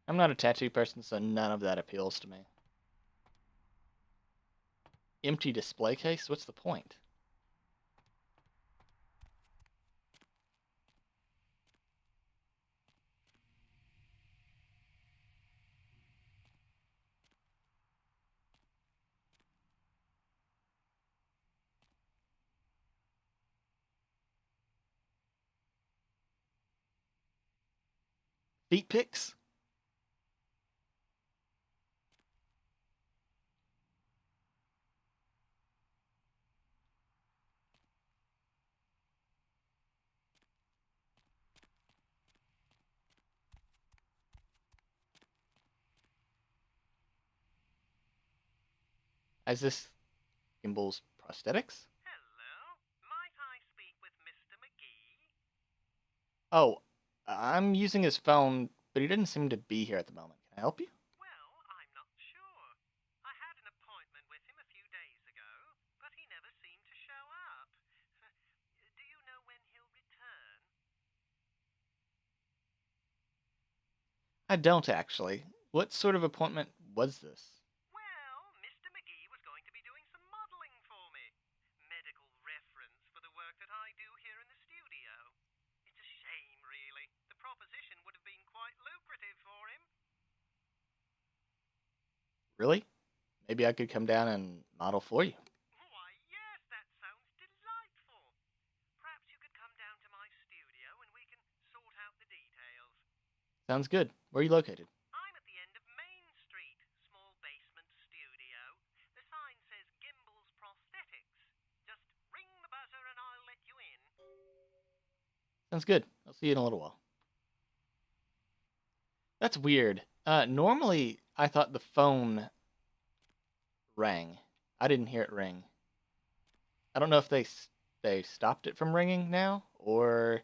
I'm not a tattoo person, so none of that appeals to me. empty display case? What's the point? Feet pics? Is this Gimbal's prosthetics? Hello, might I speak with Mr. McGee? Oh, I'm using his phone, but he doesn't seem to be here at the moment. Can I help you? Well, I'm not sure. I had an appointment with him a few days ago, but he never seemed to show up. Do you know when he'll return? I don't actually. What sort of appointment was this? Well, Mr. McGee was going to be doing some modeling for me. Medical reference for the work that I do here in the studio. It's a shame, really. The proposition would have been quite lucrative for him. Really? Maybe I could come down and model for you. Why, yes, that sounds delightful. Perhaps you could come down to my studio and we can sort out the details. Sounds good. Where are you located? I'm at the end of Main Street, small basement studio. The sign says Gimbal's Prosthetics. Just ring the buzzer and I'll let you in. Sounds good. I'll see you in a little while. That's weird. Normally, I thought the phone rang. I didn't hear it ring. I don't know if they stopped it from ringing now, or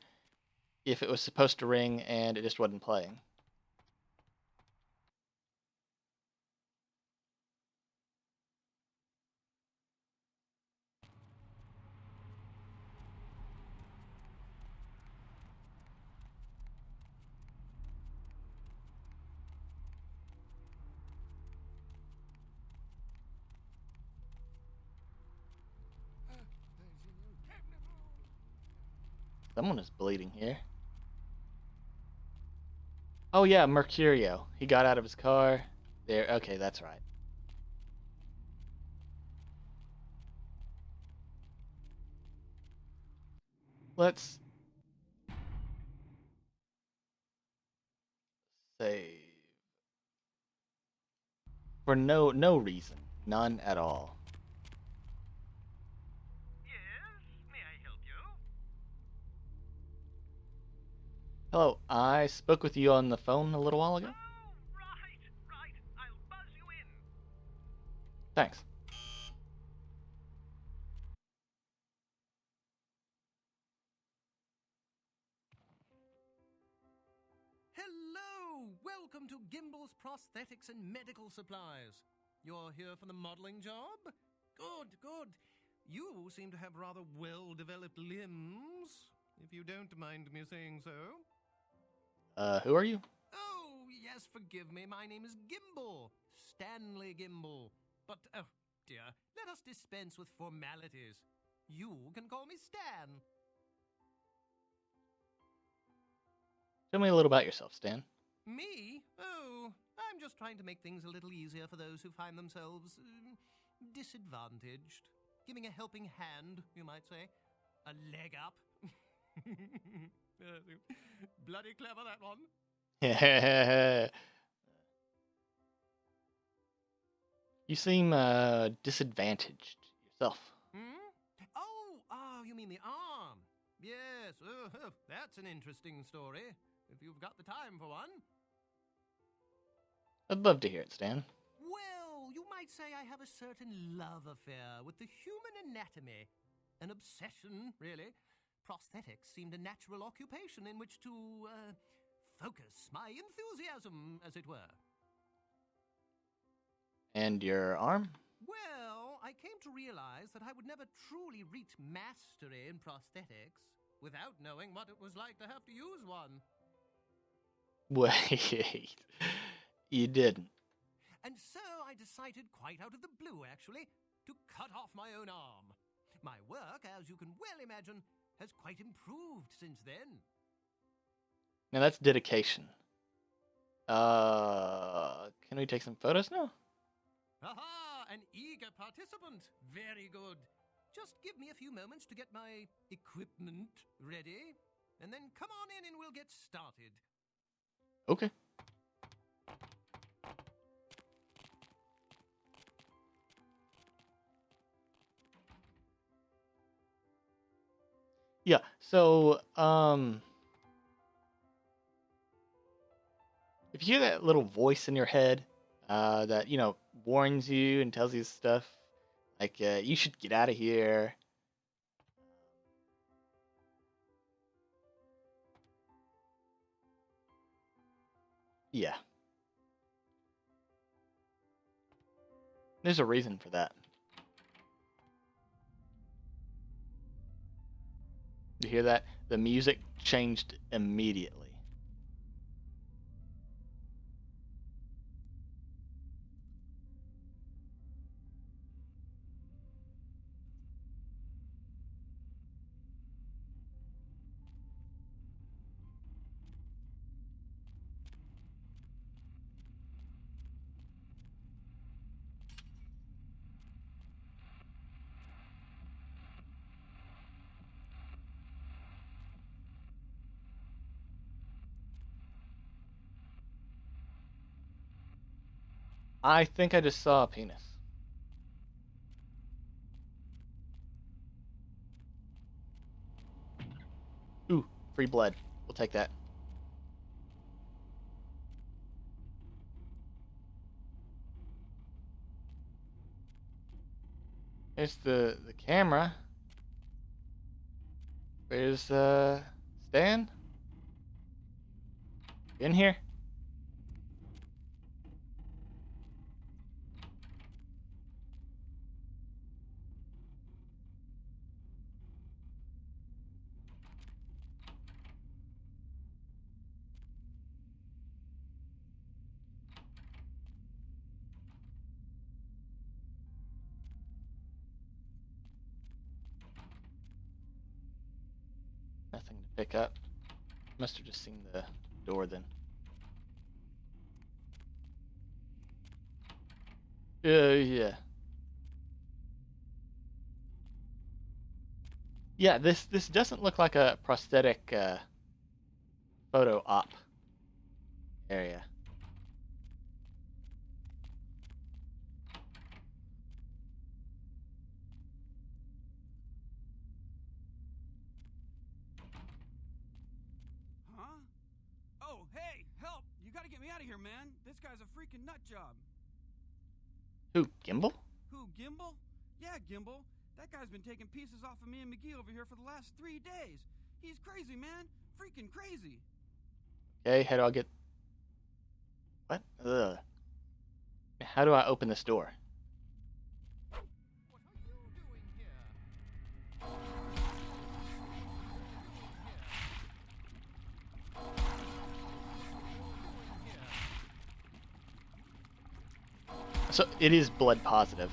if it was supposed to ring and it just wasn't playing. Someone is bleeding here. Oh yeah, Mercurio. He got out of his car. There. Okay, that's right. Let's save. For no reason. None at all. Yes, may I help you? Hello, I spoke with you on the phone a little while ago. Oh, right. I'll buzz you in. Thanks. Hello! Welcome to Gimbal's Prosthetics and Medical Supplies. You're here for the modeling job? Good. You seem to have rather well-developed limbs, if you don't mind me saying so. Who are you? Oh, yes, forgive me. My name is Gimbal. Stanley Gimbal. But, oh, dear, let us dispense with formalities. You can call me Stan. Tell me a little about yourself, Stan. Me? Oh, I'm just trying to make things a little easier for those who find themselves disadvantaged. Giving a helping hand, you might say. A leg up. Bloody clever, that one. You seem disadvantaged yourself. Oh, you mean the arm? Yes, that's an interesting story, if you've got the time for one. I'd love to hear it, Stan. Well, you might say I have a certain love affair with the human anatomy. An obsession, really. Prosthetics seemed a natural occupation in which to, focus my enthusiasm, as it were. And your arm? Well, I came to realize that I would never truly reach mastery in prosthetics without knowing what it was like to have to use one. Wait, you didn't. And so I decided, quite out of the blue actually, to cut off my own arm. My work, as you can well imagine, has quite improved since then. Now that's dedication. Can we take some photos now? Aha! An eager participant. Very good. Just give me a few moments to get my equipment ready, and then come on in and we'll get started. Okay. Yeah, so, if you hear that little voice in your head, that, you know, warns you and tells you stuff, like, you should get out of here. Yeah. There's a reason for that. You hear that? The music changed immediately. I think I just saw a penis. Ooh, free blood. We'll take that. There's the camera. Where's Stan? In here? Nothing to pick up. Must have just seen the door then. Yeah. Yeah, this doesn't look like a prosthetic photo op area. Huh? Oh, hey, help! You gotta get me out of here, man. This guy's a freaking nut job. Who, Gimbal? Who, Gimbal? Yeah, Gimbal. That guy's been taking pieces off of me and McGee over here for the last 3 days. He's crazy, man. Freaking crazy. Okay, how do I get... What? Ugh. How do I open this door? So it is blood positive.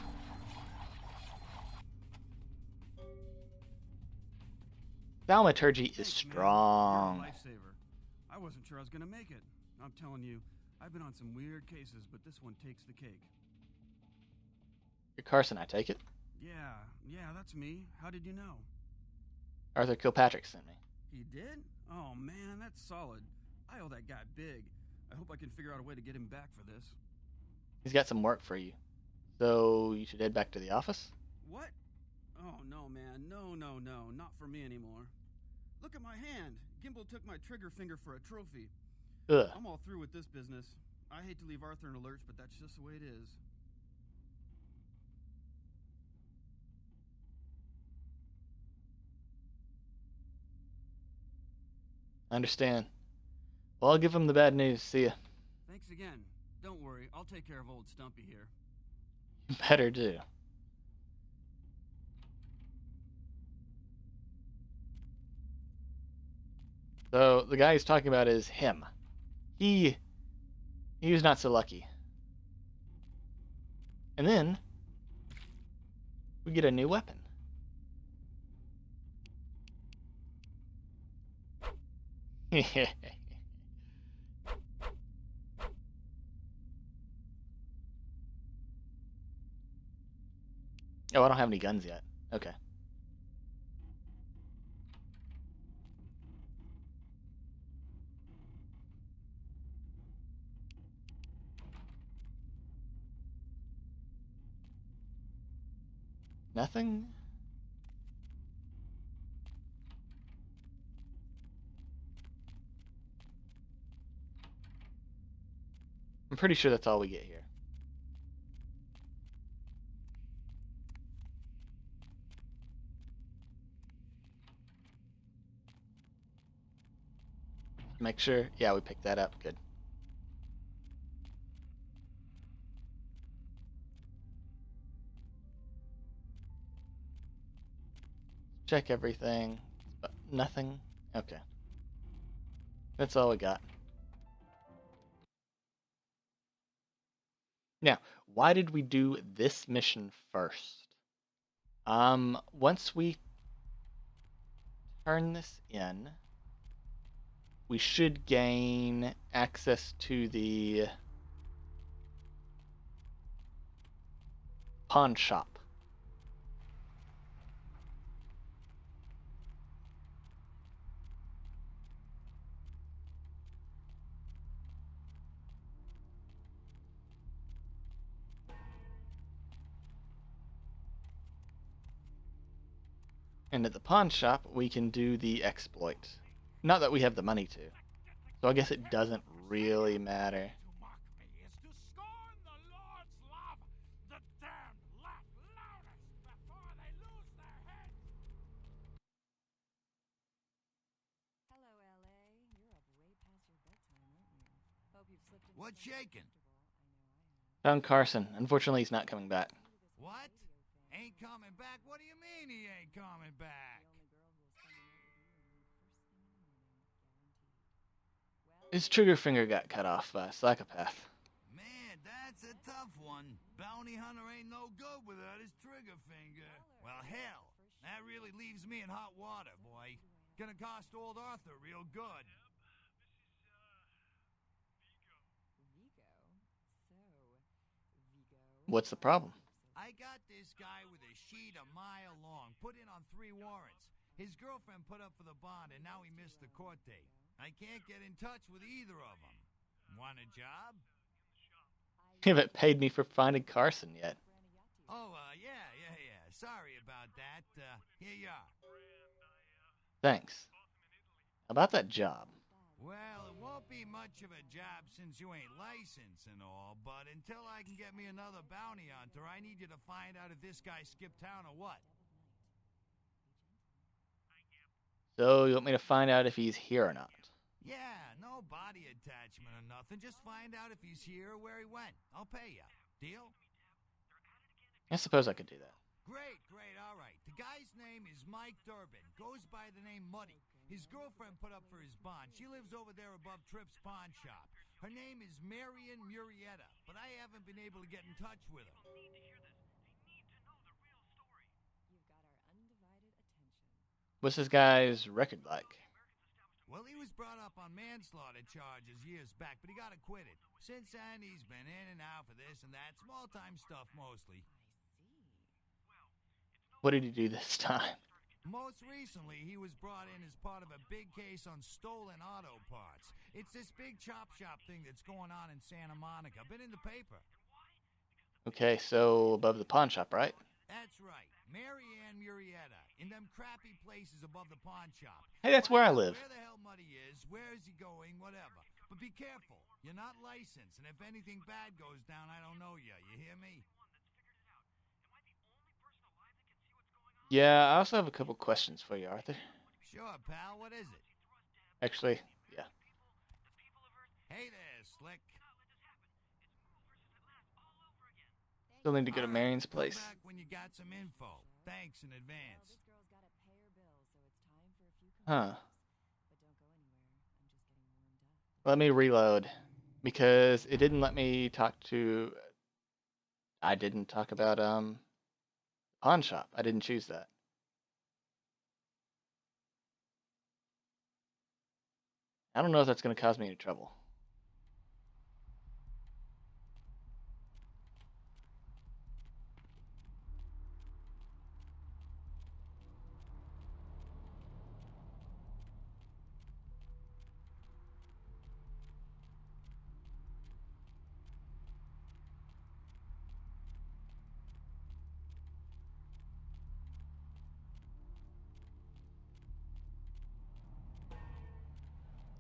Thaumaturgy is strong. You're a lifesaver. I wasn't sure I was gonna make it. I'm telling you, I've been on some weird cases, but this one takes the cake. You're Carson, I take it? Yeah, that's me. How did you know? Arthur Kilpatrick sent me. He did? Oh man, that's solid. I owe that guy big. I hope I can figure out a way to get him back for this. He's got some work for you. So you should head back to the office? What? Oh no, man. No, not for me anymore. Look at my hand. Gimbal took my trigger finger for a trophy. Ugh. I'm all through with this business. I hate to leave Arthur in a lurch, but that's just the way it is. I understand. Well, I'll give him the bad news. See ya. Thanks again. Don't worry, I'll take care of old Stumpy here. You better do. So the guy he's talking about is him. He was not so lucky. And then We get a new weapon. Oh, I don't have any guns yet. Okay. Nothing? I'm pretty sure that's all we get here. Make sure. Yeah, we picked that up. Good. Check everything. Nothing? Okay. That's all we got. Now, why did we do this mission first? Once we turn this in, we should gain access to the pawn shop. And at the pawn shop, we can do the exploit. Not that we have the money to. So I guess it doesn't really matter. What's shaking? Found Carson. Unfortunately, he's not coming back. What? Ain't coming back? What do you mean he ain't coming back? His trigger finger got cut off by a psychopath. Man, that's a tough one. Bounty hunter ain't no good without his trigger finger. Well, hell, that really leaves me in hot water, boy. Gonna cost old Arthur real good. What's the problem? I got this guy with a sheet a mile long, put in on 3 warrants. His girlfriend put up for the bond, and now he missed the court date. I can't get in touch with either of them. Want a job? You haven't paid me for finding Carson yet. Oh, yeah. Sorry about that. Here you are. Thanks. About that job. Well, it won't be much of a job since you ain't licensed and all, but until I can get me another bounty hunter, I need you to find out if this guy skipped town or what. So you want me to find out if he's here or not? Yeah, no body attachment or nothing. Just find out if he's here or where he went. I'll pay you. Deal? I suppose I could do that. Great, all right. The guy's name is Mike Durbin. Goes by the name Muddy. His girlfriend put up for his bond. She lives over there above Tripp's pawn shop. Her name is Marion Murrieta, but I haven't been able to get in touch with her. What's this guy's record like? Well, he was brought up on manslaughter charges years back, but he got acquitted. Since then, he's been in and out for this and that, small-time stuff mostly. What did he do this time? Most recently, he was brought in as part of a big case on stolen auto parts. It's this big chop shop thing that's going on in Santa Monica. Been in the paper. Okay, so above the pawn shop, right? That's right. Marianne Murrieta. In them crappy places above the pawn shop. Hey, that's where I live. Where the hell Muddy is, where is he going, whatever. But be careful. You're not licensed, and if anything bad goes down, I don't know you. You hear me? Yeah, I also have a couple questions for you, Arthur. Sure, pal. What is it? Actually, yeah. Hey there, Slick. Still need to go to Marion's place. Come back when you got some info. Thanks in advance. Huh. Let me reload, because it didn't let me talk to... I didn't talk about, Pawn shop. I didn't choose that. I don't know if that's going to cause me any trouble.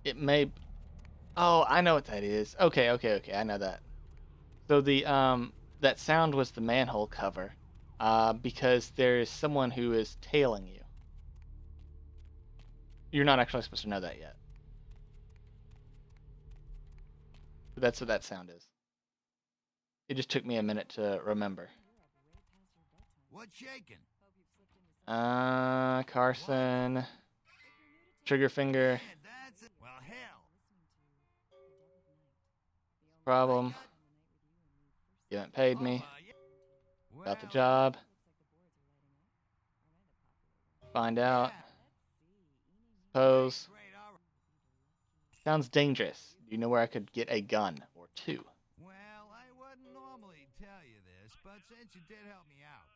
It may... Oh, I know what that is. Okay, I know that. So the that sound was the manhole cover, because there's someone who is tailing you. You're not actually supposed to know that yet. But that's what that sound is. It just took me a minute to remember. What's shaking? Carson. Trigger finger. Well, hell. Problem. You haven't paid me. About the job. Find out. Suppose. Sounds dangerous. Do you know where I could get a gun or two? Well, I wouldn't normally tell you this, but since you did help me out,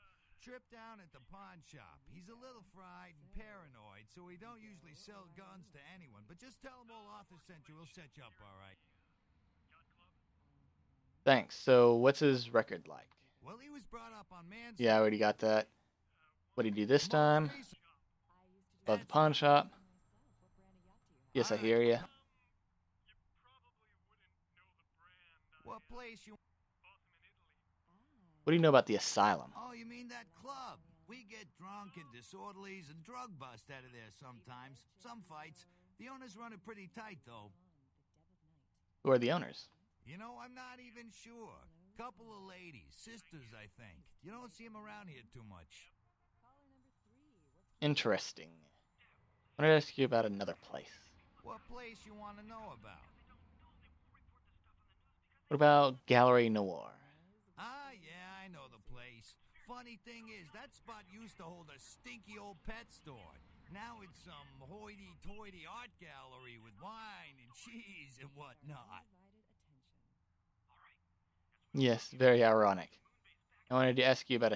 trip down at the pawn shop. He's a little fried and paranoid, so he don't usually sell guns to anyone. But just tell him old Arthur sent you. He'll set you up all right. Thanks. So, what's his record like? Well, he was brought up on manslaughter. Yeah, I already got that. What did he do this time? Above the pawn shop. Yes, I hear ya. What place you... What do you know about the asylum? Oh, you mean that club? We get drunk and disorderlies and drug bust out of there sometimes. Some fights. The owners run it pretty tight, though. Who are the owners? You know, I'm not even sure. Couple of ladies, sisters, I think. You don't see them around here too much. Interesting. I want to ask you about another place. What place you want to know about? What about Gallery Noir? Ah, yeah, I know the place. Funny thing is, that spot used to hold a stinky old pet store. Now it's some hoity-toity art gallery with wine and cheese and whatnot. Yes, very ironic. I wanted to ask you about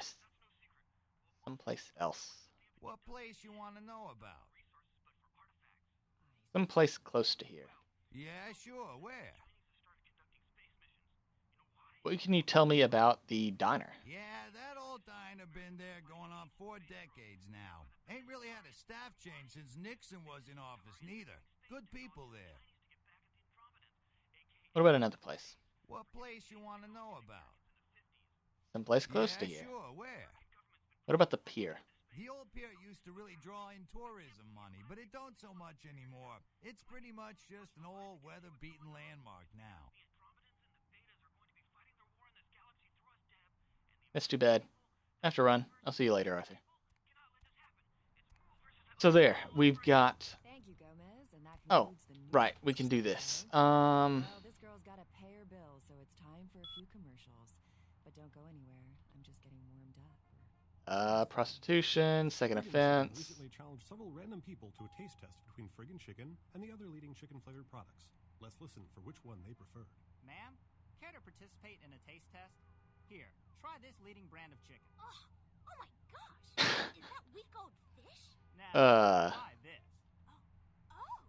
someplace else. What place you want to know about? Someplace close to here. Yeah, sure. Where? What can you tell me about the diner? Yeah, that old diner been there going on 4 decades now. Ain't really had a staff change since Nixon was in office neither. Good people there. What about another place? What place you want to know about? Someplace close to here. Sure. Where? What about the pier? The old pier used to really draw in tourism money, but it don't so much anymore. It's pretty much just an old weather-beaten landmark now. That's too bad. I have to run. I'll see you later, Arthur. So there, we've got... Thank you, Gomez, and that Oh, concludes the news right, we can do this. Well, this girl's got to pay her bills, so it's time for a few commercials. But don't go anywhere. I'm just getting warmed up. Prostitution, second Friggin' offense. Chicken recently challenged several random people to a taste test between Friggin' Chicken and the other leading chicken-flavored products. Let's listen for which one they preferred. Ma'am, care to participate in a taste test? Here, try this leading brand of chicken. Oh my gosh! Is that week-old fish? Now, try this. Oh,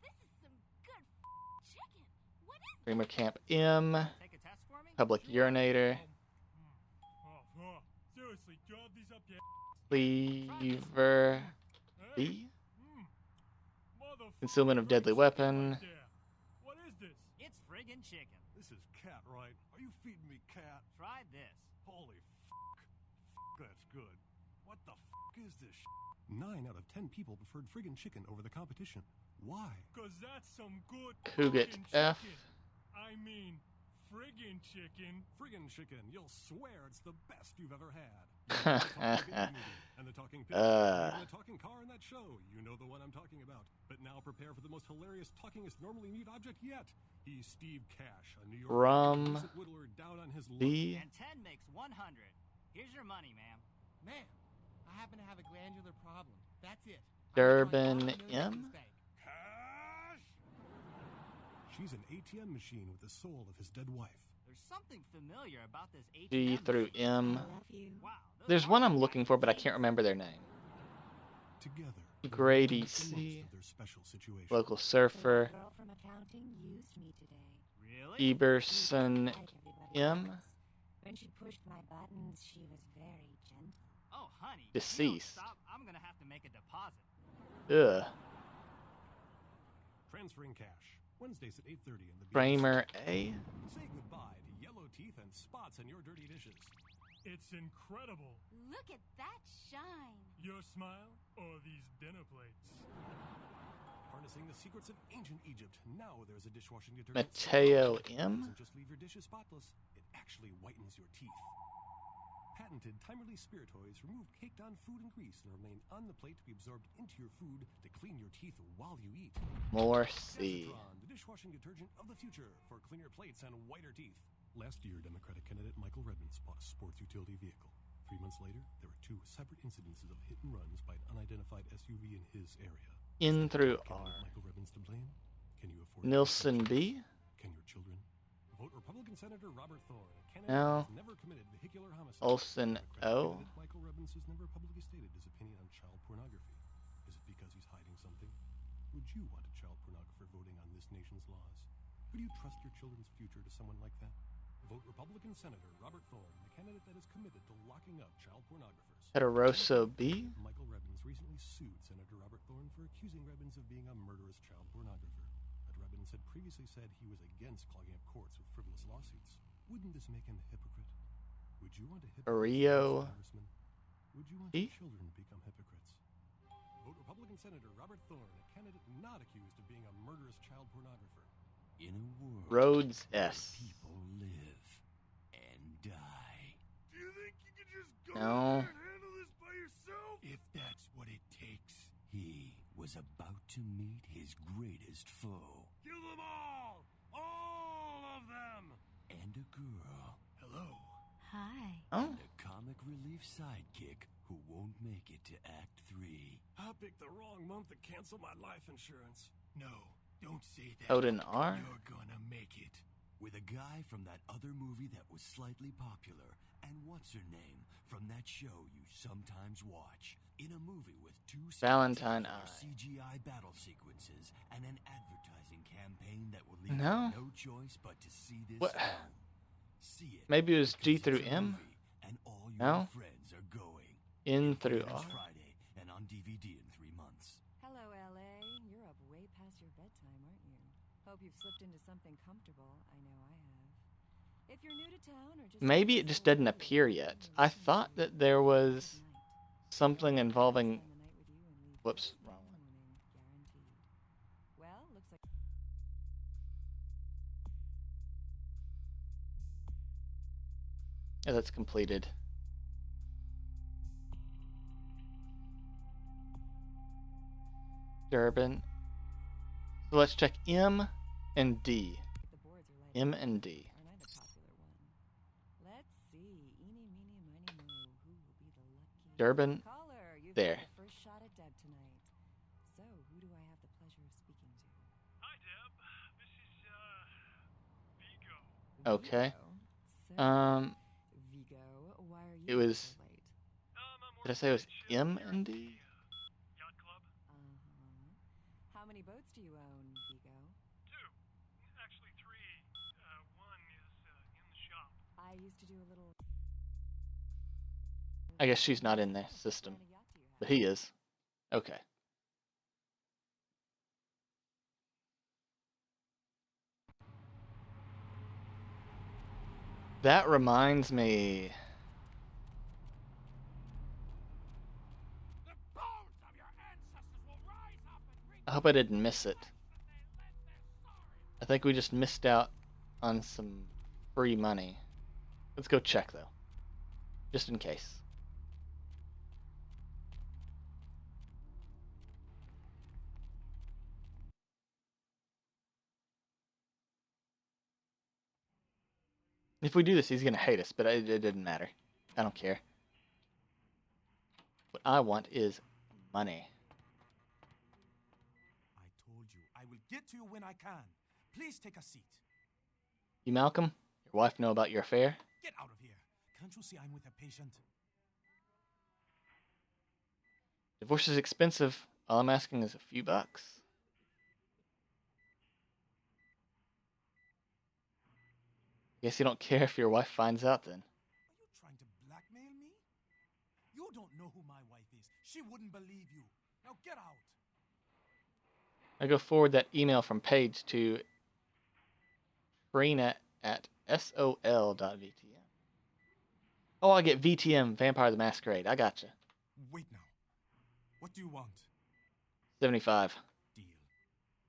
this is some good chicken. What is Dreamer Camp M. Take a test for me? Public urinator. Seriously, do all these up your Cleaver. B. Concealment of deadly weapon. What is this? It's friggin' chicken. This is cat, right? Are you feeding me cat? Try this. Holy that's good. What the is this 9 out of 10 people preferred Friggin' Chicken over the competition. Why? Cause that's some good Cougat fucking F. chicken. I mean, friggin' chicken. Friggin' Chicken, you'll swear it's the best you've ever had. And the talking pig, and the talking car in that show. You know the one I'm talking about. But now prepare for the most hilarious talkingest normally mute object yet. He's Steve Cash, a New York Rum. whittler down on his luck. B. And 10 makes 100. Here's your money, ma'am. Man, I happen to have a glandular problem. That's it. Durban M? She's an ATM machine with the soul of his dead wife. There's something familiar about this ATM. G through M. Wow, There's one I'm looking for, but I can't remember their name. Together, Grady C. Local Surfer. Girl from accounting used me today. Really? Eberson M. When she pushed my buttons, she was very gentle. Oh, honey. Deceased. Stop. I'm gonna have to make a deposit. Ugh. Transferring cash. Wednesdays at 8:30 in the Kramer A. Say goodbye to yellow teeth and spots on your dirty dishes. It's incredible. Look at that shine. Your smile or these dinner plates? Harnessing the secrets of ancient Egypt. Now there's a dishwashing detergent. Mateo M. Doesn't just leave your dishes spotless, it actually whitens your teeth. Patented time-release spiritoids remove caked-on food and grease and remain on the plate to be absorbed into your food to clean your teeth while you eat. More C. Desitron, the dishwashing detergent of the future for cleaner plates and whiter teeth. Last year, Democratic candidate Michael Redmond bought a sports utility vehicle. 3 months later, there were 2 separate incidences of hit and runs by an unidentified SUV in his area. In through R. Michael Redmond's to blame? Can you afford Nilsson B. Can your children? Vote Republican Senator Robert Thorne, a candidate No. who's never committed vehicular homicide. Olson O. Candidate Michael Redmond has never publicly stated his opinion on child pornography. Is it because he's hiding something? Would you want a child pornographer voting on this nation's laws? Could you trust your children's future to someone like that? Vote Republican Senator Robert Thorne, the candidate that is committed to locking up child pornographers. Heteroso B. Michael Rebbins recently sued Senator Robert Thorne for accusing Rebbins of being a murderous child pornographer. But Rebbins had previously said he was against clogging up courts with frivolous lawsuits. Wouldn't this make him a hypocrite? Would you want a hypocrite? Rio Congressman? Would you want E. your children to become hypocrites? Vote Republican Senator Robert Thorne, a candidate not accused of being a murderous child pornographer. In a world Rhodes S. people live and die. Do you think you can just go No. in there and handle this by yourself? If that's what it takes. He was about to meet his greatest foe. Kill them all! All of them! And a girl. Hello. Hi. Oh. And a comic relief sidekick who won't make it to Act 3. I picked the wrong month to cancel my life insurance. No, don't say that. Odin R. You're gonna make it. With a guy from that other movie that was slightly popular, and what's her name from that show you sometimes watch. In a movie with 2 Valentine spectacular I. CGI battle sequences and an advertising campaign that will leave No. you no choice but to see this What? film. See it. Maybe it was G because through it's a M. movie, and all your No. friends are going. In through Premieres R. Friday and on DVD in 3 months. Hello, LA. You're up way past your bedtime, aren't you? Hope you've slipped into something comfortable. I know I have. If you're new to town or just Maybe it just didn't appear yet. I thought that there was something involving. Whoops, wrong one. Well, looks like Yeah, that's completed. Durban. So let's check M and D. the boards are lighting M up. and D. Aren't I the popular one? Let's see. Eeny, meeny, miny, mo. Who will be the lucky Durban. caller? You've There. got the first shot at Deb tonight. So, who do I have the pleasure of speaking to? Hi, Deb. This is, Vigo. Okay. So, Vigo, why are you It was. so late? Did I say it was M and D? Yacht Club? How many boats do you own, Vigo? 2. Actually, 3. One is, in the shop. I used to do a little. I guess she's not in the system, but he is. Okay. That reminds me. I hope I didn't miss it. I think we just missed out on some free money. Let's go check though, just in case. If we do this, he's gonna hate us, but it didn't matter. I don't care. What I want is money. I told you, I will get to you when I can. Please take a seat. You, Malcolm? Your wife know about your affair? Get out of here. Can't you see I'm with a patient? Divorce is expensive. All I'm asking is a few bucks. Guess you don't care if your wife finds out then. Are you trying to blackmail me? You don't know who my wife is. She wouldn't believe you. Now get out. I go forward that email from Paige to Trina at sol.vtm. Oh, I get VTM, Vampire the Masquerade. I gotcha. Wait now. What do you want? 75. Deal.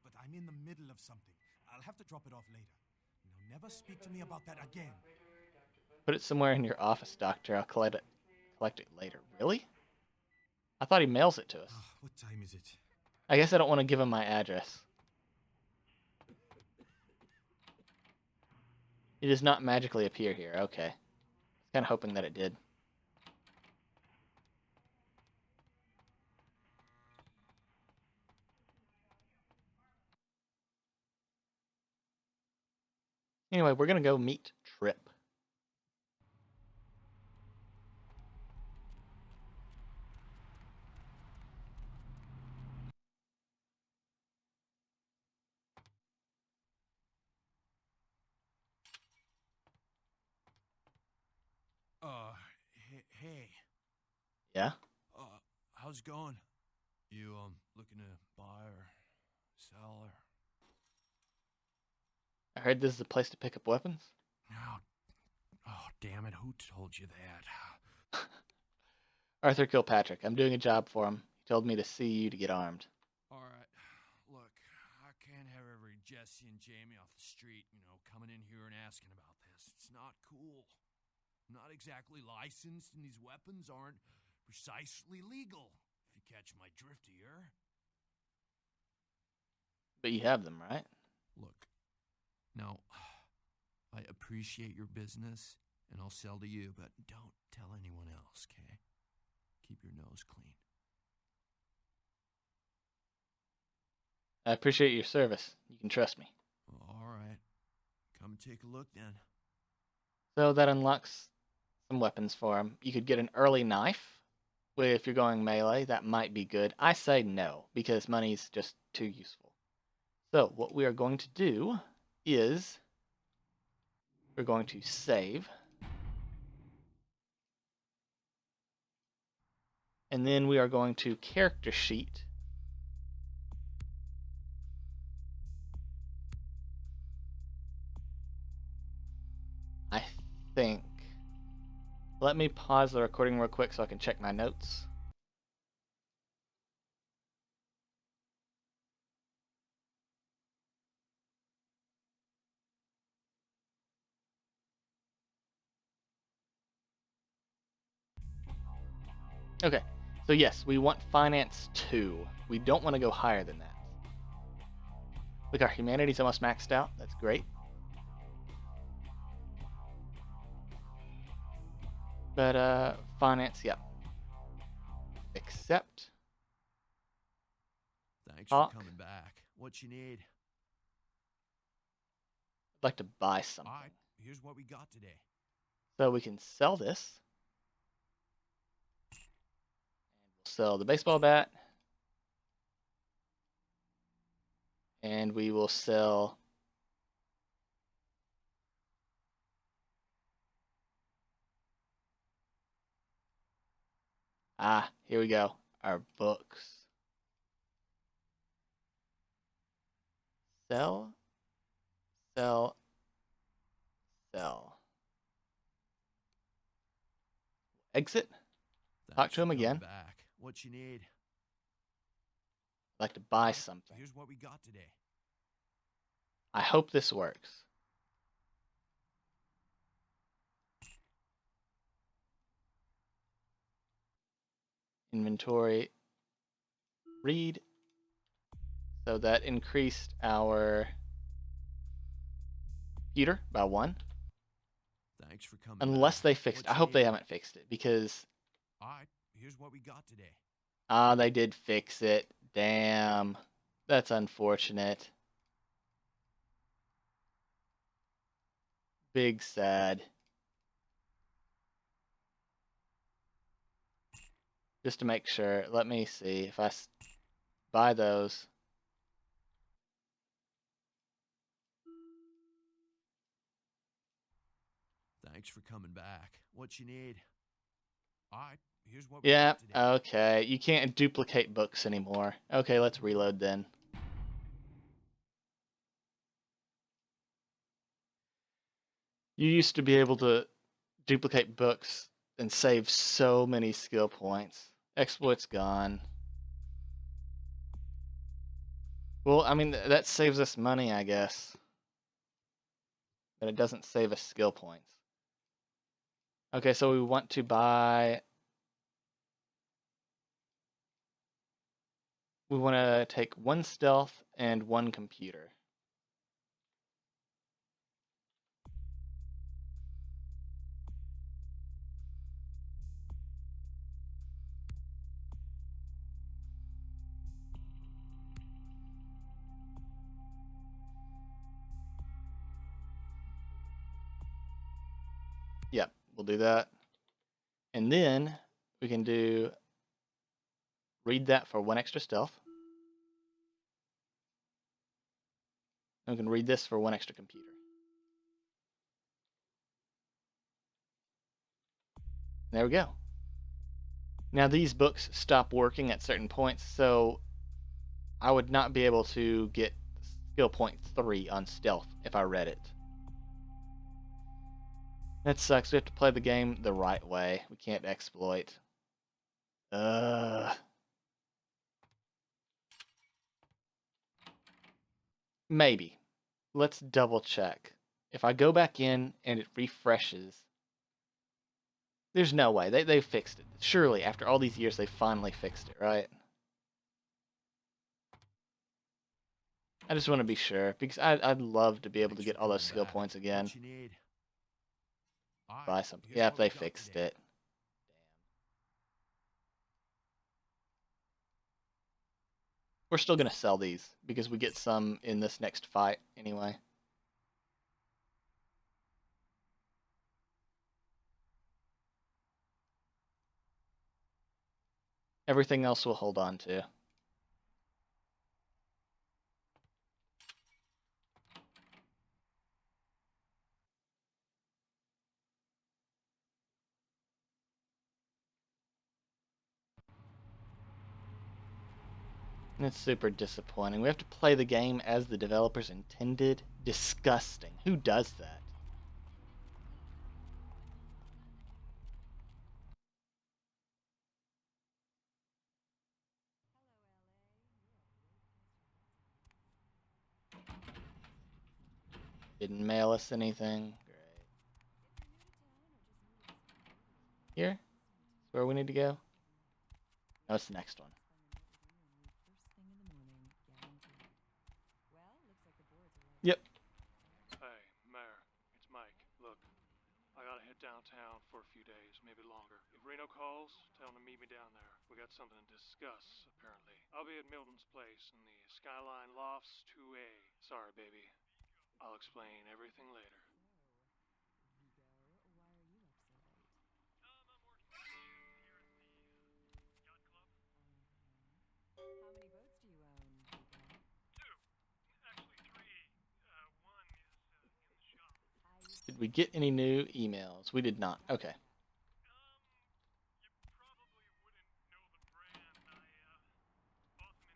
But I'm in the middle of something. I'll have to drop it off later. Now never speak to me about that again. Put it somewhere in your office, Doctor. I'll collect it later. Really? I thought he mails it to us. What time is it? I guess I don't want to give him my address. It does not magically appear here. Okay. I was kind of hoping that it did. Anyway, we're going to go meet Trip. Hey. Yeah? How's it going? You, looking to buy or sell or... I heard this is the place to pick up weapons. Oh, damn it, who told you that? Arthur Kilpatrick. I'm doing a job for him. He told me to see you to get armed. Alright, look, I can't have every Jesse and Jamie off the street, coming in here and asking about this. It's not cool. I'm not exactly licensed, and these weapons aren't precisely legal, if you catch my drift here. But you have them, right? Look, now, I appreciate your business, and I'll sell to you, but don't tell anyone else, okay? Keep your nose clean. I appreciate your service. You can trust me. All right. Come take a look, then. So that unlocks some weapons for him. You could get an early knife. If you're going melee, that might be good. I say no, because money's just too useful. So what we are going to do is we're going to save. And then we are going to character sheet. I think. Let me pause the recording real quick so I can check my notes. Okay, so yes, we want finance 2. We don't want to go higher than that. Look, our humanity's almost maxed out. That's great. But finance, yep. Accept. Thanks Talk. for coming back. What you need? I'd like to buy something. All right, here's what we got today. So we can sell this. And we'll sell the baseball bat. And we will sell here we go. Our books. Sell. Sell. Sell. Exit. Talk to him again. Back. What you need? I'd like to buy something. Here's what we got today. I hope this works. Inventory. Read. So that increased our computer by 1. Thanks for coming. Unless back. they fixed it. I hope they haven't fixed it because All right, here's what we got today. Ah, they did fix it. Damn. That's unfortunate. Big sad. Just to make sure, let me see if I buy those. Thanks for coming back. What you need? All right, here's what we Yeah, got today. okay. You can't duplicate books anymore. Okay, let's reload then. You used to be able to duplicate books and save so many skill points. Exploit's gone. Well, I mean, that saves us money, I guess. But it doesn't save us skill points. Okay, so we want to buy... We want to take 1 stealth and 1 computer. Yep, we'll do that. And then we can do read that for 1 extra stealth. And we can read this for 1 extra computer. There we go. Now these books stop working at certain points, so I would not be able to get skill point 3 on stealth if I read it. That sucks. We have to play the game the right way. We can't exploit. Maybe. Let's double check. If I go back in and it refreshes, there's no way. They fixed it. Surely, after all these years, they finally fixed it, right? I just want to be sure, because I'd love to be able to get all those skill points again. What you need? All right, Buy something. here's Yeah, what they we got fixed today. it. We're still going to sell these, because we get some in this next fight anyway. Everything else we'll hold on to. And it's super disappointing. We have to play the game as the developers intended. Disgusting. Who does that? Didn't mail us anything. Great. Here? Is where we need to go? No, it's the next one. Yep. Hey, Mayor, it's Mike. Look, I gotta head downtown for a few days, maybe longer. If Reno calls, tell him to meet me down there. We got something to discuss, apparently. I'll be at Milton's place in the Skyline Lofts 2A. Sorry, baby. I'll explain everything later. How many boats do you own, Hugo? 2. Actually 3. One is in the shop. Did we get any new emails? We did not. Okay. You probably wouldn't know the brand. I bought them in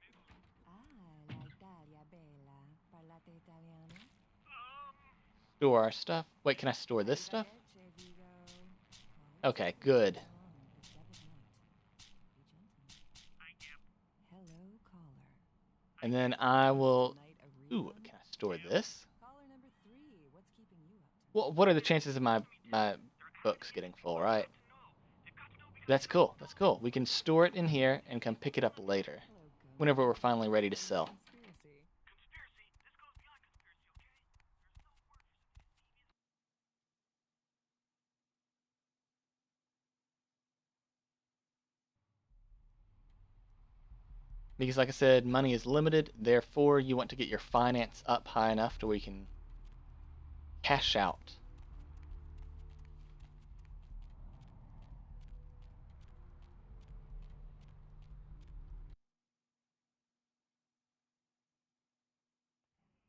Italy. Ah, la Italia bella. Parlate italiano? Store our stuff. Wait, can I store this stuff? Okay, good. Hello, caller. And then I will... Ooh, can I store this? Caller number 3, what's keeping you up? Well, what are the chances of my books getting full, right? That's cool. That's cool. We can store it in here and come pick it up later, whenever we're finally ready to sell. Because like I said, money is limited, therefore you want to get your finance up high enough to where you can cash out.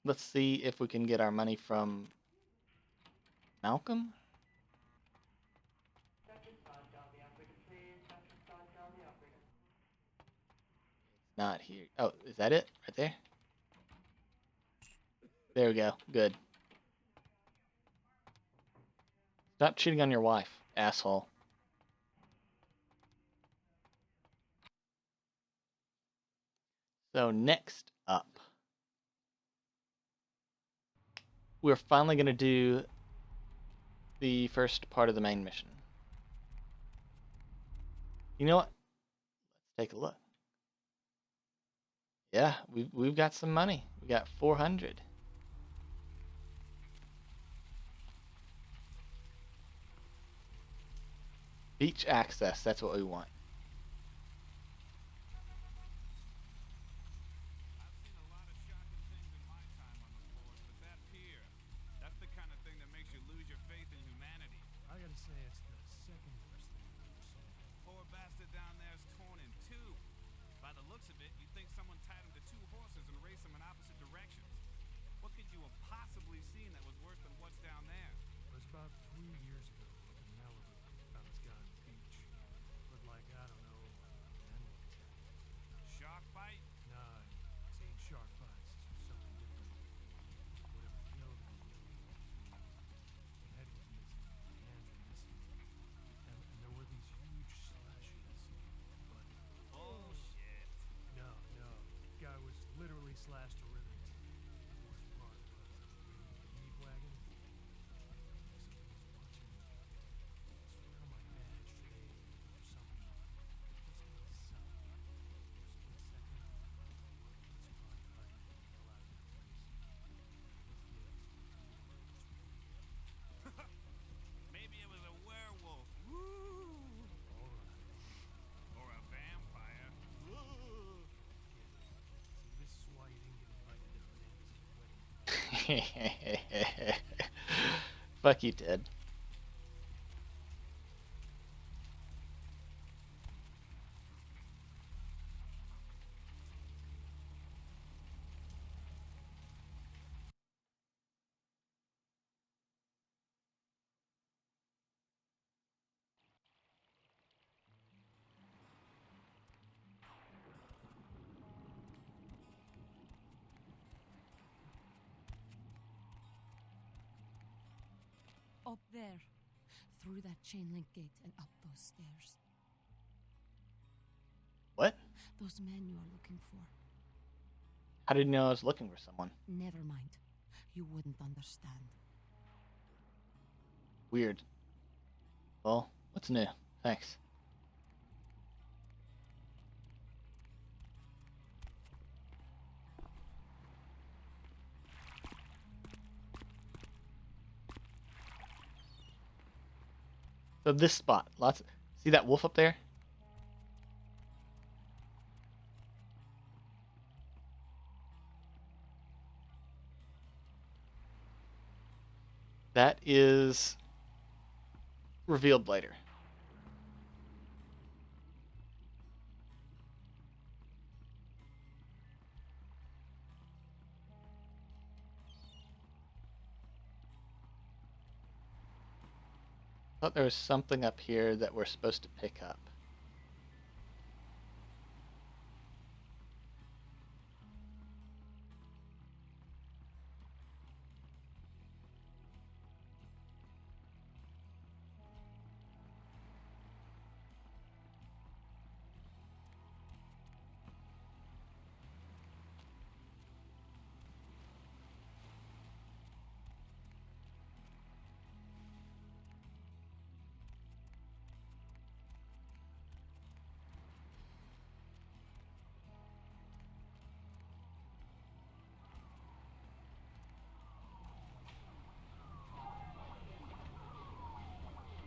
Let's see if we can get our money from Malcolm. Not here. Oh, is that it? Right there? There we go. Good. Stop cheating on your wife, asshole. So next up, we're finally going to do the first part of the main mission. You know what? Let's take a look. Yeah, we've got some money. We got 400. Beach access, that's what we want. That's the kind of thing that makes you lose your faith in humanity. I gotta say, it's the second worst thing I've ever seen. Poor bastard down there is torn in two. By the looks of it, you'd think someone tied him to two horses and raced them in opposite directions. What could you have possibly seen that was worse than what's down there? It was about 3 years ago up in Malibu. Found this guy on the beach. Looked like, I don't know, an animal attack. Shark bite? Nah, seen shark bites. This was something different. Whatever killed him, the head was missing, the hands were missing. And there were these huge slashes. But Bullshit. no. Guy was literally slashed to ribbons. The worst part was the meat wagon. Something was punching me. I swear my badge today or something. This guy sucked. For a split second, it's probably hard to get the hell out of that place. Maybe it was a werewolf. Woo! Alright. Or a vampire. Woo! See, this is why you didn't get invited to Hernandez's wedding. Fuck you, Ted. Up there. Through that chain link gate and up those stairs. What? Those men you are looking for. How did you know I was looking for someone? Never mind. You wouldn't understand. Weird. Well, what's new? Thanks. So this spot, see that wolf up there? That is revealed later. I thought there was something up here that we're supposed to pick up.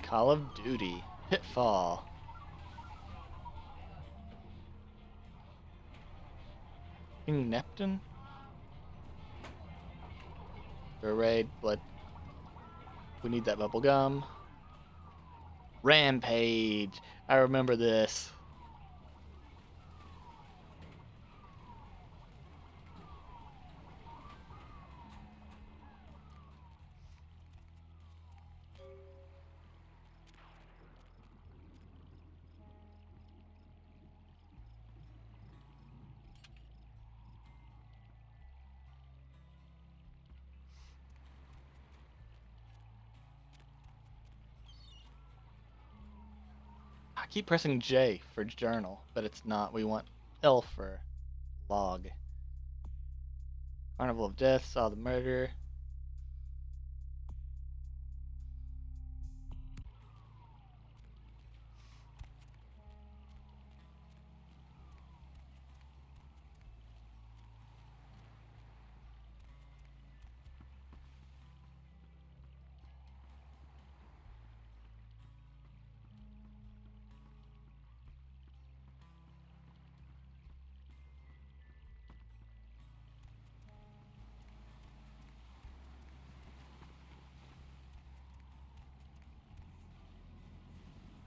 Call of Duty. Pitfall. King Neptune? Raid, blood. We need that bubble gum. Rampage. I remember this. I keep pressing J for journal, but it's not. We want L for log. Carnival of Death, saw the murder.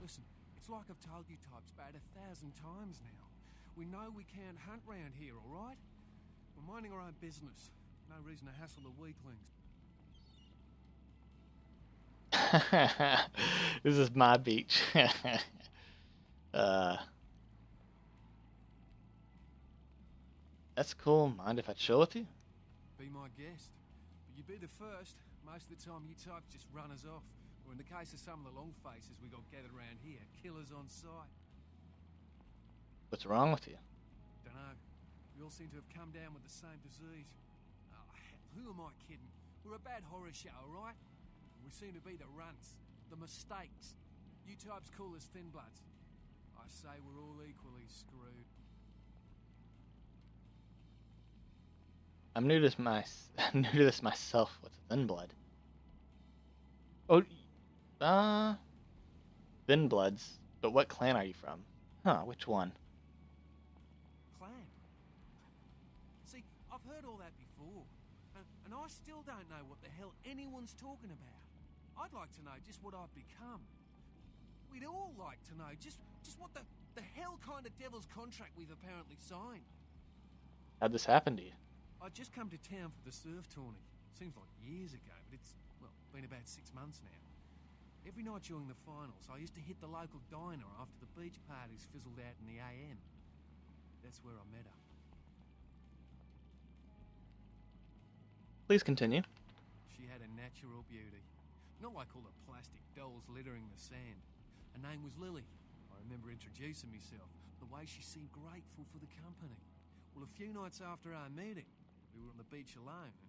Listen, it's like I've told you types about 1,000 times now. We know we can't hunt round here, alright? We're minding our own business. No reason to hassle the weaklings. This is my beach. That's cool. Mind if I chill with you? Be my guest. But you be the first. Most of the time you types just run us off. Or in the case of some of the long faces we got gathered around here, killers on sight. What's wrong with you? Dunno. We all seem to have come down with the same disease. Oh, hell, who am I kidding? We're a bad horror show, alright? We seem to be the runts, the mistakes. You types call us thin bloods. I say we're all equally screwed. I'm new to this myself. What's thin blood? Oh, thin bloods. But what clan are you from? Huh? Which one? Clan? See, I've heard all that before, and I still don't know what the hell anyone's talking about. I'd like to know just what I've become. We'd all like to know just what the hell kind of devil's contract we've apparently signed. How'd this happen to you? I'd just come to town for the surf tourney. Seems like years ago, but it's, well, been about 6 months now. Every night during the finals, I used to hit the local diner after the beach parties fizzled out in the AM. That's where I met her. Please continue. She had a natural beauty. Not like all the plastic dolls littering the sand. Her name was Lily. I remember introducing myself, the way she seemed grateful for the company. Well, a few nights after our meeting, we were on the beach alone and...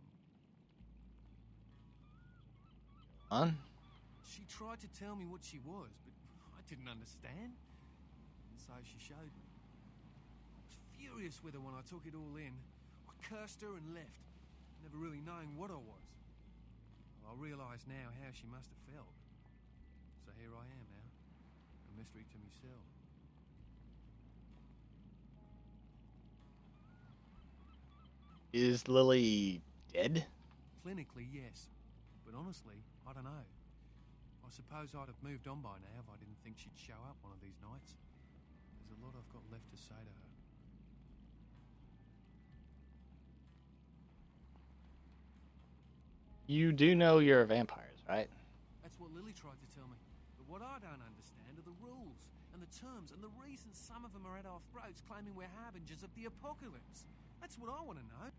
She tried to tell me what she was, but I didn't understand. And so she showed me. I was furious with her when I took it all in. I cursed her and left, never really knowing what I was. Well, I realise now how she must have felt. So here I am now, a mystery to myself. Is Lily dead? Clinically, yes. But honestly, I don't know. I suppose I'd have moved on by now if I didn't think she'd show up one of these nights. There's a lot I've got left to say to her. You do know you're vampires, right? That's what Lily tried to tell me. But what I don't understand are the rules and the terms and the reasons some of them are at our throats claiming we're harbingers of the apocalypse. That's what I want to know.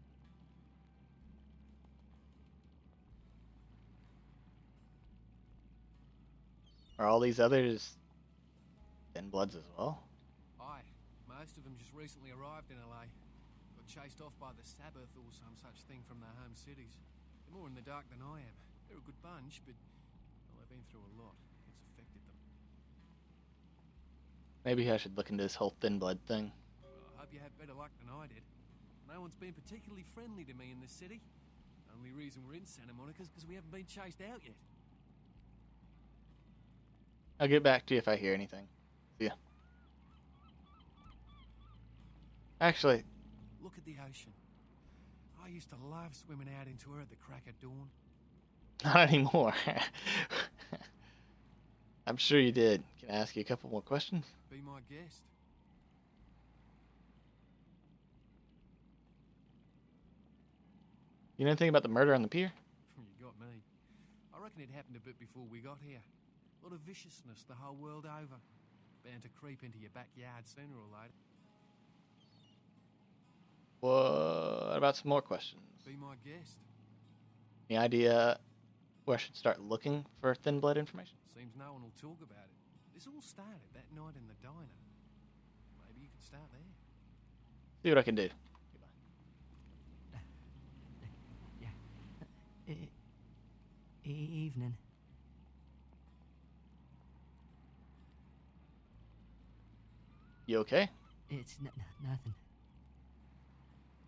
Are all these others thin bloods as well? Aye. Most of them just recently arrived in LA. Got chased off by the Sabbath or some such thing from their home cities. They're more in the dark than I am. They're a good bunch, but well, they've been through a lot. It's affected them. Maybe I should look into this whole thin blood thing. Well, I hope you have better luck than I did. No one's been particularly friendly to me in this city. Only reason we're in Santa Monica is because we haven't been chased out yet. I'll get back to you if I hear anything. See ya. Actually, Look at the ocean. I used to love swimming out into her at the crack of dawn. Not anymore. I'm sure you did. Can I ask you a couple more questions? Be my guest. You know anything about the murder on the pier? You got me. I reckon it happened a bit before we got here. A lot of viciousness the whole world over. Bound to creep into your backyard sooner or later. What about some more questions? Be my guest. Any idea where I should start looking for thin blood information? Seems no one will talk about it. This all started that night in the diner. Maybe you could start there. See what I can do. Evening. You okay? It's nothing.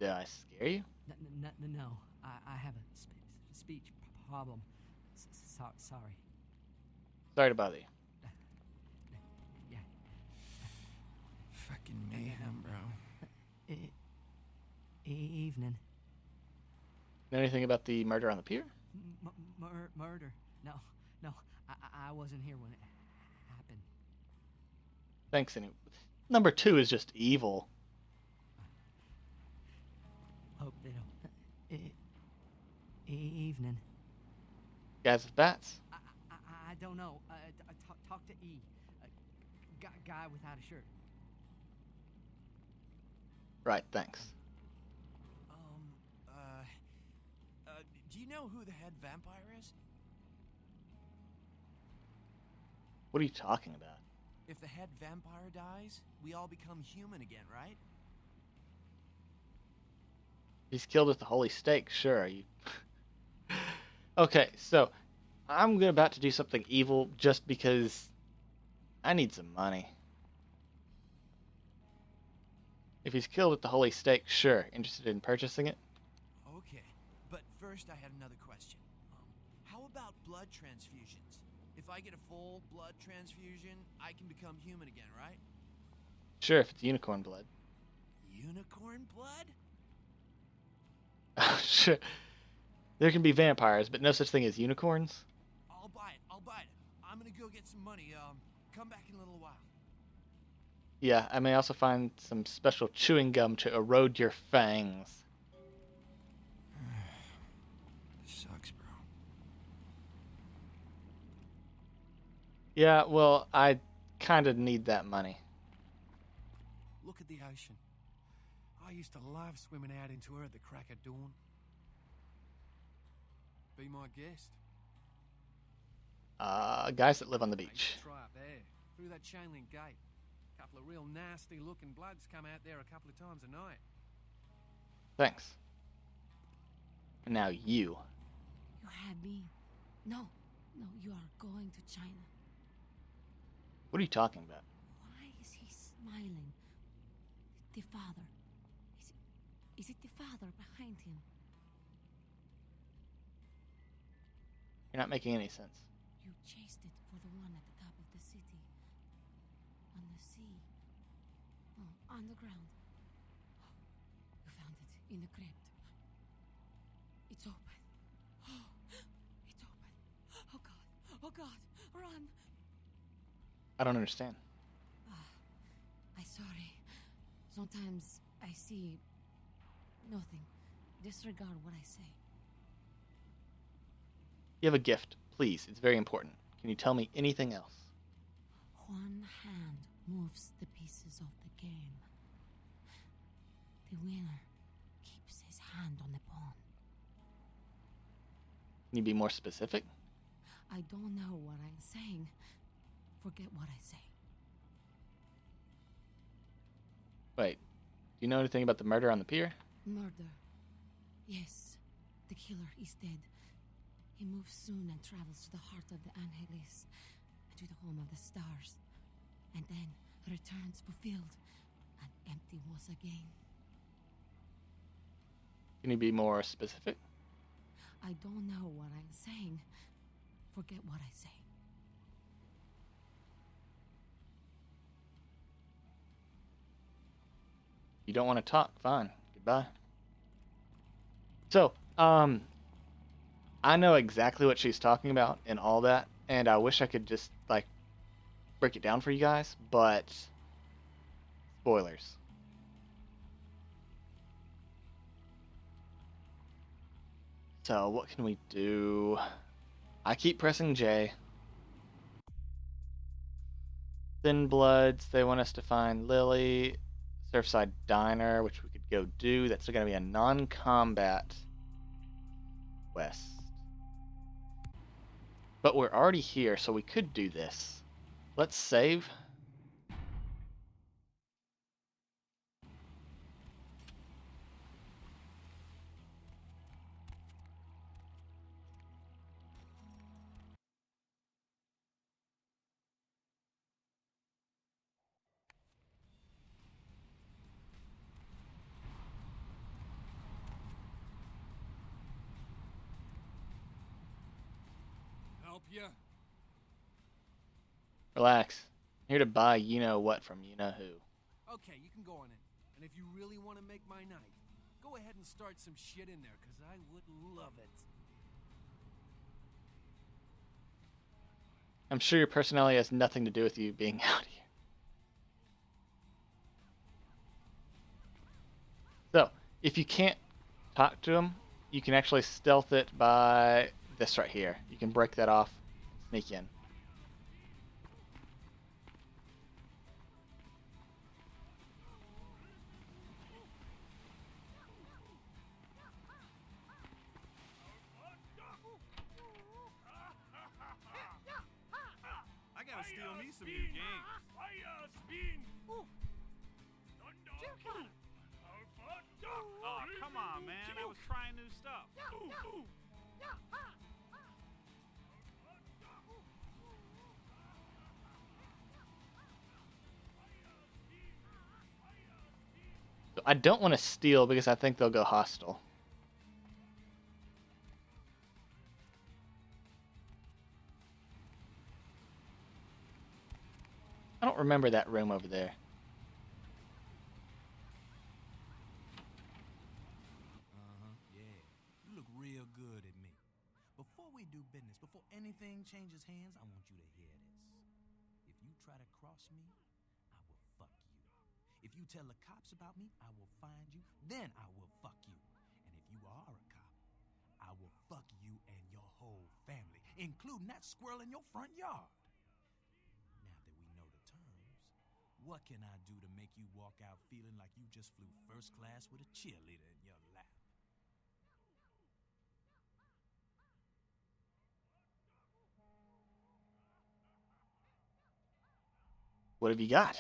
Did I scare you? No. I have a speech problem. Sorry. Sorry to bother you. Yeah. Fucking mayhem, bro. Evening. Know anything about the murder on the pier? Murder? No. I wasn't here when it happened. Thanks anyway. Number 2 is just evil. Hope they don't. Evening. Guys with bats? I don't know. Talk to E. Guy without a shirt. Right, thanks. Do you know who the head vampire is? What are you talking about? If the head vampire dies, we all become human again, right? He's killed with the holy stake, sure. Are you? Okay, so I'm about to do something evil just because I need some money. If he's killed with the holy stake, sure. Interested in purchasing it? Okay, but first I had another question. How about blood transfusions? If I get a full blood transfusion, I can become human again, right? Sure, if it's unicorn blood. Unicorn blood? Sure. There can be vampires, but no such thing as unicorns. I'll buy it. I'm gonna go get some money. Come back in a little while. Yeah, I may also find some special chewing gum to erode your fangs. This sucks, bro. Yeah, well, I kind of need that money. Look at the ocean. I used to love swimming out into her at the crack of dawn. Be my guest. Guys that live on the beach. Try up there, through that chain link gate. A couple of real nasty looking bloods come out there a couple of times a night. Thanks. And now you. You had me. No, you are going to China. What are you talking about? Why is he smiling? The father. Is it the father behind him? You're not making any sense. You chased it for the one at the top of the city. On the sea. Oh, on the ground. You found it in the crypt. It's open. Oh, it's open. Oh God. Oh God. Run. I don't understand. I'm sorry. Sometimes I see nothing. Disregard what I say. You have a gift. Please, it's very important. Can you tell me anything else? One hand moves the pieces of the game. The winner keeps his hand on the pawn. Can you be more specific? I don't know what I'm saying. Forget what I say. Wait, do you know anything about the murder on the pier? Murder. Yes, the killer is dead. He moves soon and travels to the heart of the Angeles, and to the home of the stars, and then returns fulfilled and empty once again. Can you be more specific? I don't know what I'm saying. Forget what I say. You don't want to talk? Fine. Goodbye. So, I know exactly what she's talking about and all that, and I wish I could just, like, break it down for you guys, but spoilers. So, what can we do? I keep pressing J. Thin Bloods, they want us to find Lily. Surfside Diner, which we could go do. That's going to be a non-combat quest. But we're already here, so we could do this. Let's save. Help ya? Relax. I'm here to buy you-know-what from you-know-who. Okay, you can go on it. And if you really want to make my night, go ahead and start some shit in there, because I would love it. I'm sure your personality has nothing to do with you being out here. So, if you can't talk to him, you can actually stealth it by this right here. You can break that off, sneak in. I gotta steal me some new games. Oh, come on, man. I was trying new stuff. So I don't want to steal because I think they'll go hostile. I don't remember that room over there. Yeah. You look real good at me. Before we do business, before anything changes hands, I want you to hear this. If you try to cross me, I will fuck you. If you tell the cops about me, I will find you, then I will fuck you. And if you are a cop, I will fuck you and your whole family, including that squirrel in your front yard. Now that we know the terms, what can I do to make you walk out feeling like you just flew first class with a cheerleader in your lap? What have you got?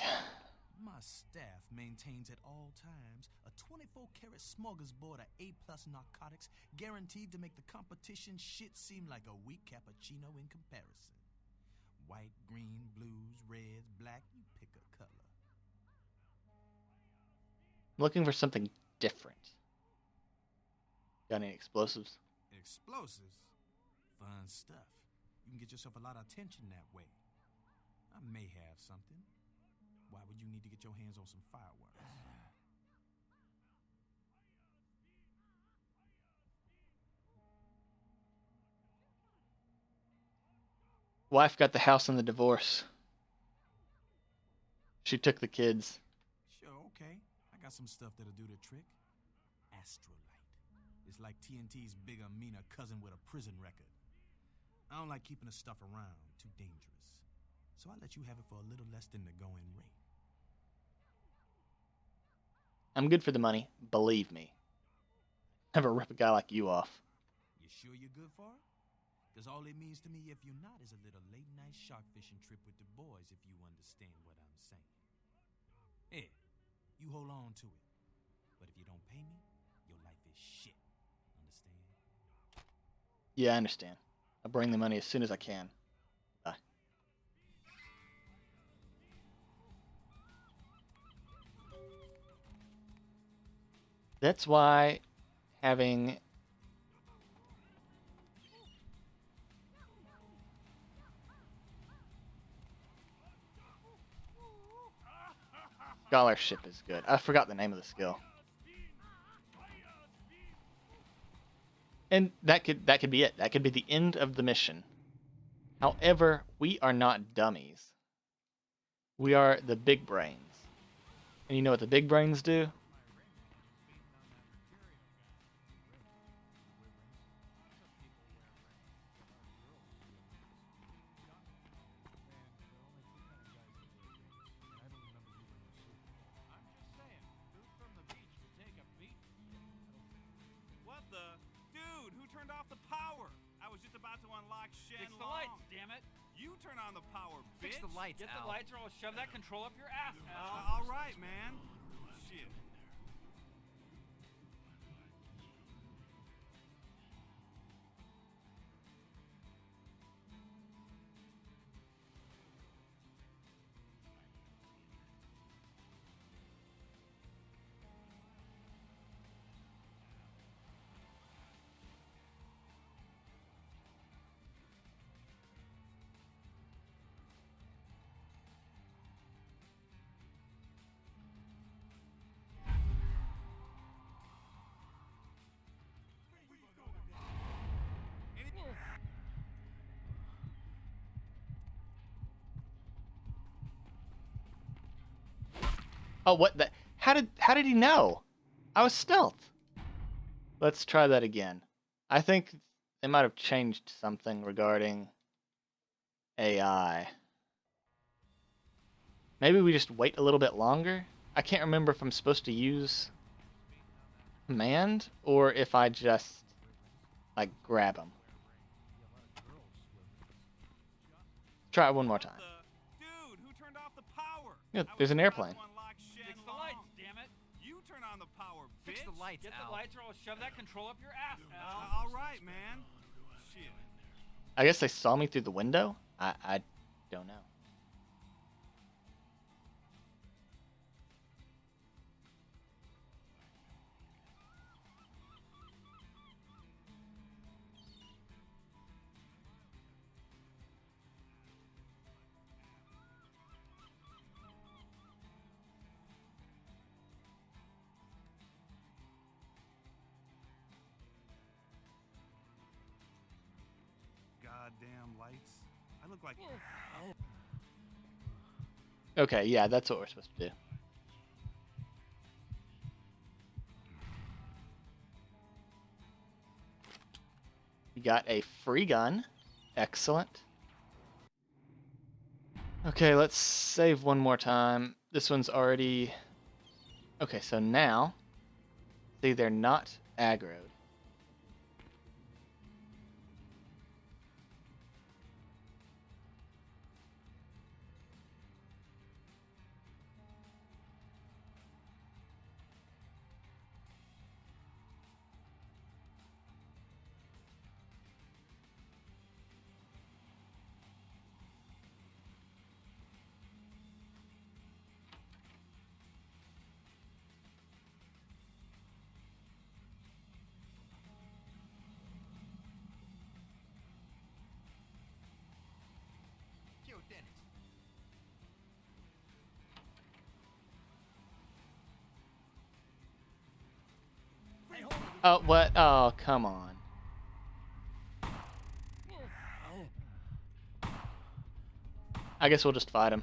My staff maintains at all times a 24-karat smorgasbord of A-plus narcotics guaranteed to make the competition shit seem like a weak cappuccino in comparison. White, green, blues, reds, black, you pick a color. I'm looking for something different. Got any explosives? Explosives? Fun stuff. You can get yourself a lot of attention that way. I may have something. Why would you need to get your hands on some fireworks? Wife got the house in the divorce. She took the kids. Sure, okay. I got some stuff that'll do the trick. Astrolite. It's like TNT's bigger, meaner cousin with a prison record. I don't like keeping the stuff around. Too dangerous. So I let you have it for a little less than the going rate. I'm good for the money, believe me. Never rip a guy like you off. You sure you're good for it? Because all it means to me if you're not is a little late-night shark fishing trip with the boys, if you understand what I'm saying. Here, you hold on to it. But if you don't pay me, your life is shit. Understand? Yeah, I understand. I'll bring the money as soon as I can. Bye. That's why having scholarship is good. I forgot the name of the skill. And that could be it. That could be the end of the mission. However, we are not dummies. We are the big brains. And you know what the big brains do? What the? Dude, who turned off the power? I was just about to unlock Shen Fix the lights, damn it! You turn on the power, bitch! Fix the lights, Get the lights or I'll shove that control up your ass, Al. All right, man. Shit. Oh, what the? How did he know? I was stealth. Let's try that again. I think they might have changed something regarding AI. Maybe we just wait a little bit longer? I can't remember if I'm supposed to use command or if I just like grab him. Try it one more time. Dude, who turned off the power? Yeah, there's an airplane. Fix the lights, damn it! You turn on the power, bitch! Fix the lights, Get Al. the lights or I'll shove that control up your ass, Al. All right, man. Shit. I guess they saw me through the window? I don't know. Goddamn lights. I look like... Okay, yeah, that's what we're supposed to do. We got a free gun. Excellent. Okay, let's save one more time. This one's already... Okay, so now, see, they're not aggroed. Oh, what? Oh, come on. I guess we'll just fight him.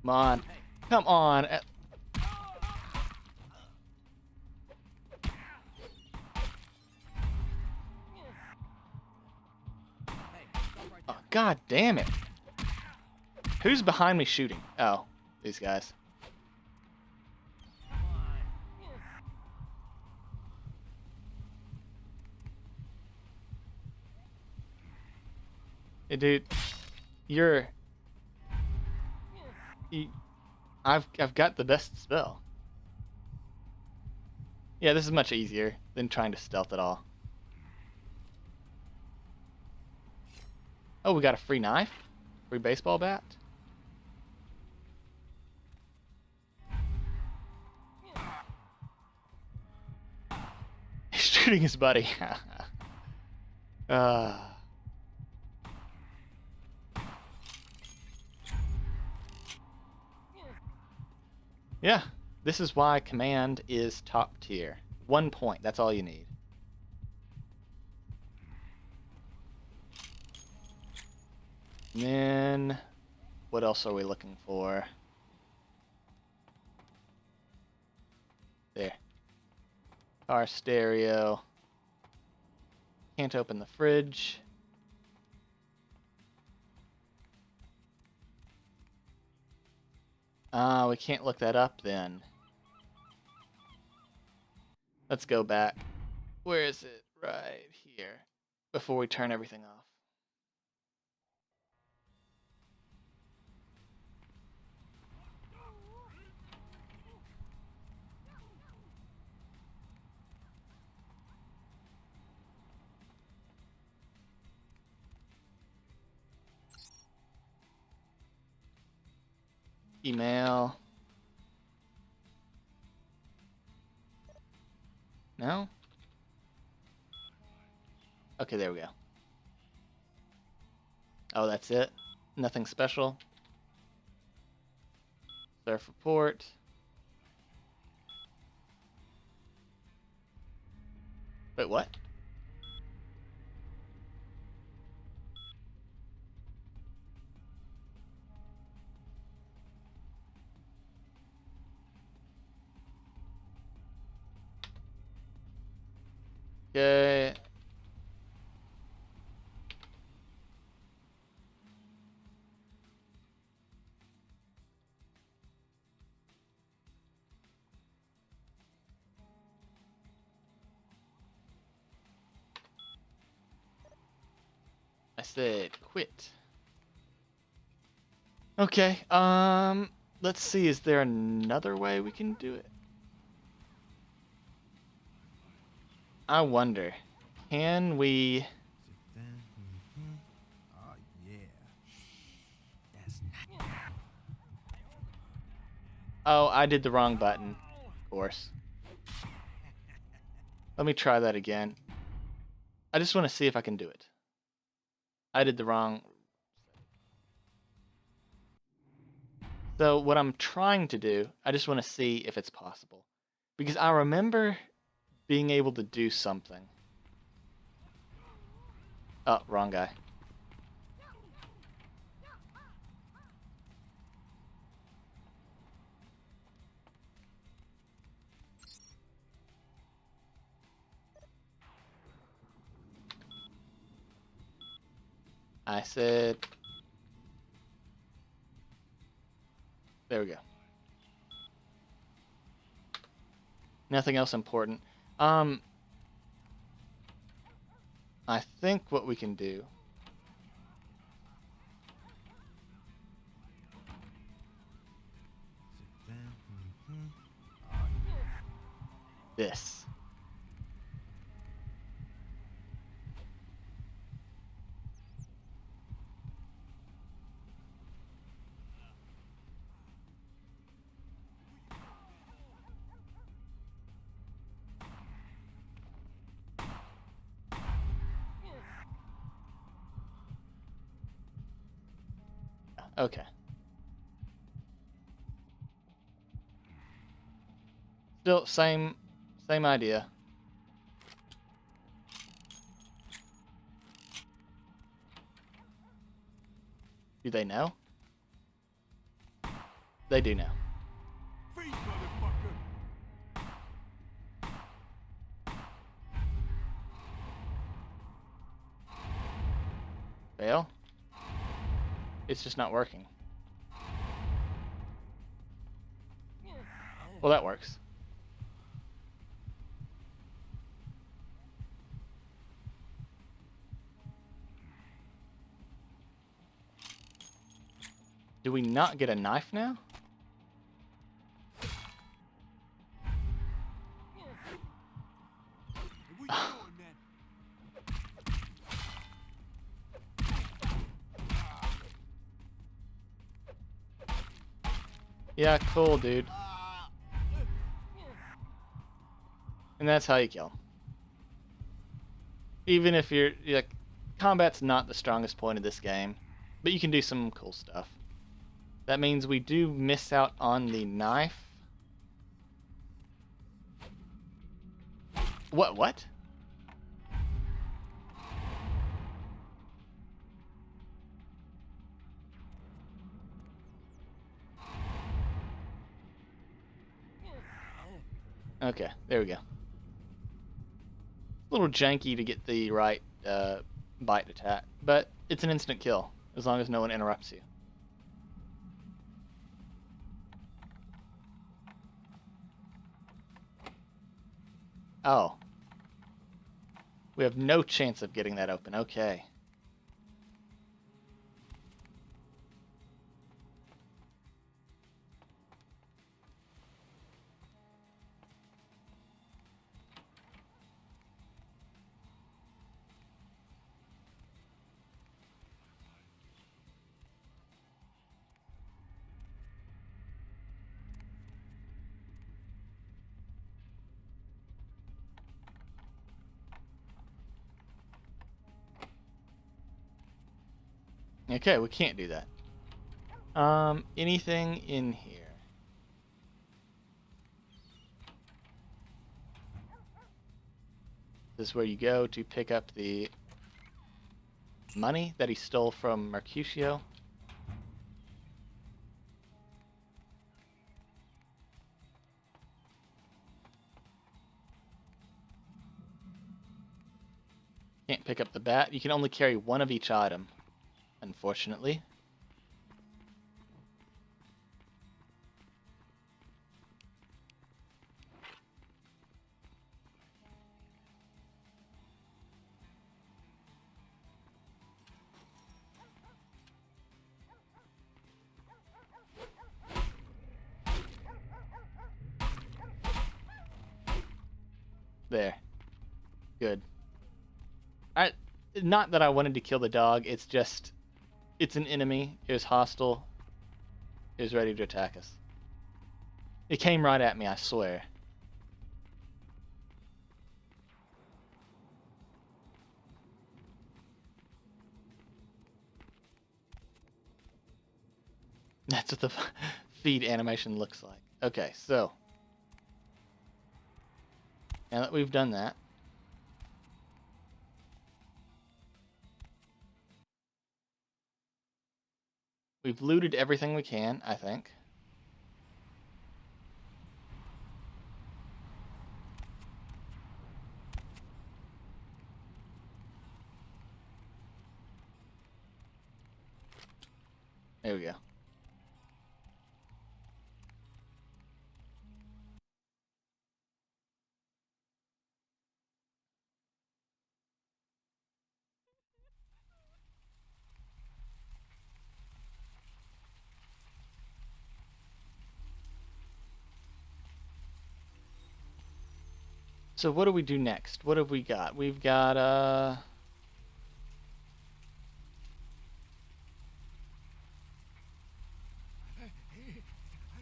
Come on. Come on. Oh, God damn it. Who's behind me shooting? Oh, these guys. Hey, dude, I've got the best spell. Yeah, this is much easier than trying to stealth at all. Oh, we got a free knife, free baseball bat. He's shooting his buddy. Yeah, this is why command is top tier. 1 point, that's all you need. And then, what else are we looking for? There. Car stereo. Can't open the fridge. We can't look that up then. Let's go back. Where is it? Right here. Before we turn everything off. Email. No? Okay, there we go. Oh, that's it? Nothing special? Surf report. Wait, what? Okay. I said quit. Okay, let's see, is there another way we can do it? I wonder, can we... Oh, yeah. That's not... Oh, I did the wrong button, of course. Let me try that again. I just want to see if I can do it. I did the wrong... So what I'm trying to do, I just want to see if it's possible. Because I remember being able to do something. Oh, wrong guy. I said... There we go. Nothing else important. I think what we can do... This. Okay. Still same idea. Do they know? They do know. Fail? It's just not working. Well, that works. Do we not get a knife now? Yeah, cool, dude. And that's how you kill him. Even if you're like, combat's not the strongest point of this game, but you can do some cool stuff. That means we do miss out on the knife, What? Okay, there we go. A little janky to get the right bite attack, but it's an instant kill as long as no one interrupts you. Oh. We have no chance of getting that open. Okay. Okay, we can't do that. Anything in here? This is where you go to pick up the money that he stole from Mercutio. Can't pick up the bat. You can only carry one of each item, unfortunately. There. Good. Not that I wanted to kill the dog, it's just, it's an enemy, it was hostile, it was ready to attack us. It came right at me, I swear. That's what the feed animation looks like. Okay, so. Now that we've done that. We've looted everything we can, I think. There we go. So what do we do next? What have we got? We've got,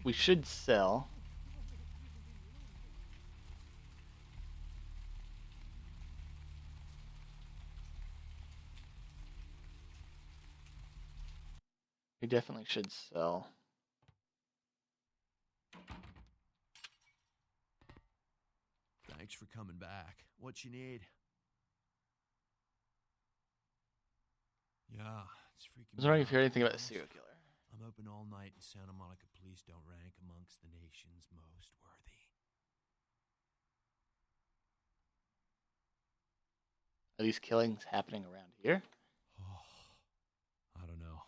we should sell. We definitely should sell. Thanks for coming back. What you need? Yeah, it's freaking I was wondering me if you heard out, anything to about be the serial honest. killer. I'm open all night, and Santa Monica police don't rank amongst the nation's most worthy. Are these killings happening around here? I don't know.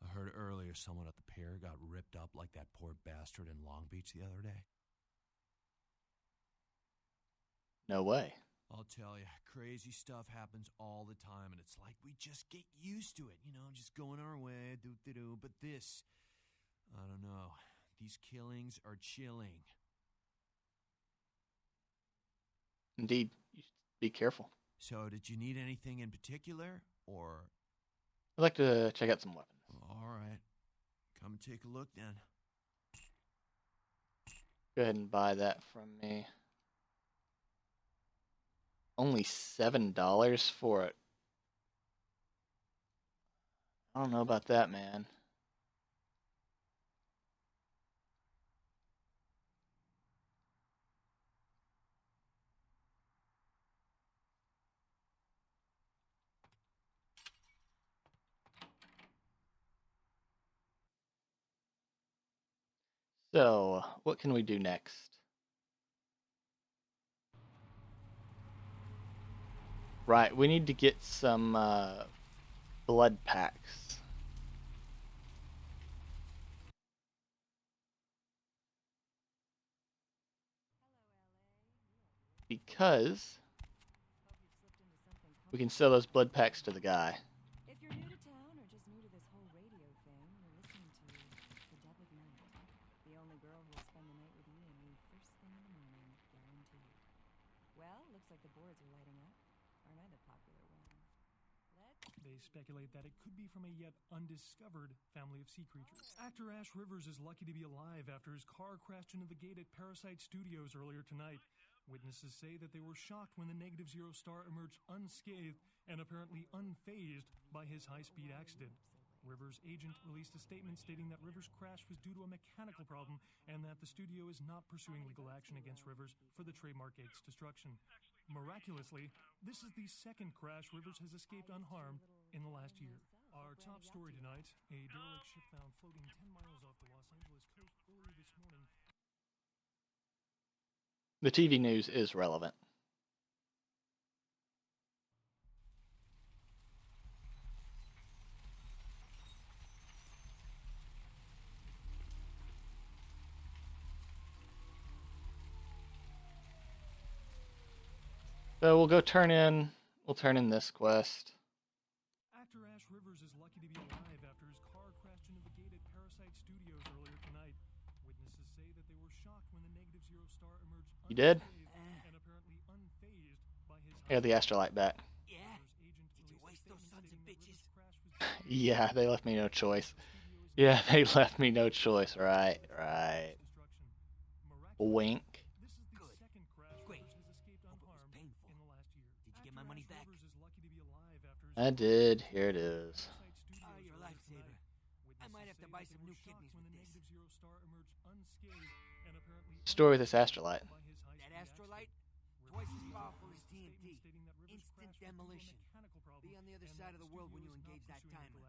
I heard earlier someone at the pier got ripped up like that poor bastard in Long Beach the other day. No way. I'll tell you, crazy stuff happens all the time, and it's like we just get used to it, you know, just going our way, do-do-do. But this, I don't know. These killings are chilling. Indeed. You should be careful. So, did you need anything in particular, or? I'd like to check out some weapons. All right. Come and take a look, then. Go ahead and buy that from me. Only $7 for it. I don't know about that, man. So, what can we do next? Right, we need to get some blood packs. Because we can sell those blood packs to the guy. If you're new to town or just new to this whole radio thing, you're listening to The Dead of Night. The only girl who will spend the night with you and me first thing in the morning, guaranteed. Well, looks like the boards are lighting up. Aren't I the popular one? They speculate that it could be from a yet undiscovered family of sea creatures. Actor Ash Rivers is lucky to be alive after his car crashed into the gate at Parasite Studios earlier tonight. Witnesses say that they were shocked when the Negative Zero star emerged unscathed and apparently unfazed by his high-speed accident. Rivers' agent released a statement stating that Rivers' crash was due to a mechanical problem and that the studio is not pursuing legal action against Rivers for the trademark gate's destruction. Miraculously, this is the second crash Rivers has escaped unharmed in the last year. Our top story tonight, a derelict ship found floating 10 miles off the Los Angeles coast earlier this morning. The TV news is relevant. So we'll turn in this quest. Actor Ash Rivers is lucky to be alive after his car crashed into the gate at Parasite Studios earlier tonight. Witnesses say that they were shocked when the Negative Zero star emerged You did? and apparently unfazed by his I got the astrolight back. Yeah? Did you waste those sons of bitches? Yeah, they left me no choice. Yeah, they left me no choice. Right. Wink. Great. Hope it was painful. Did you get my money back? I did. Here it is. Oh, you're a lifesaver. I might have to buy some new kidneys with this. Story with this astrolight. That astrolight? Twice as powerful as TNT. Instant demolition. Be on the other side of the world when you engage that timer.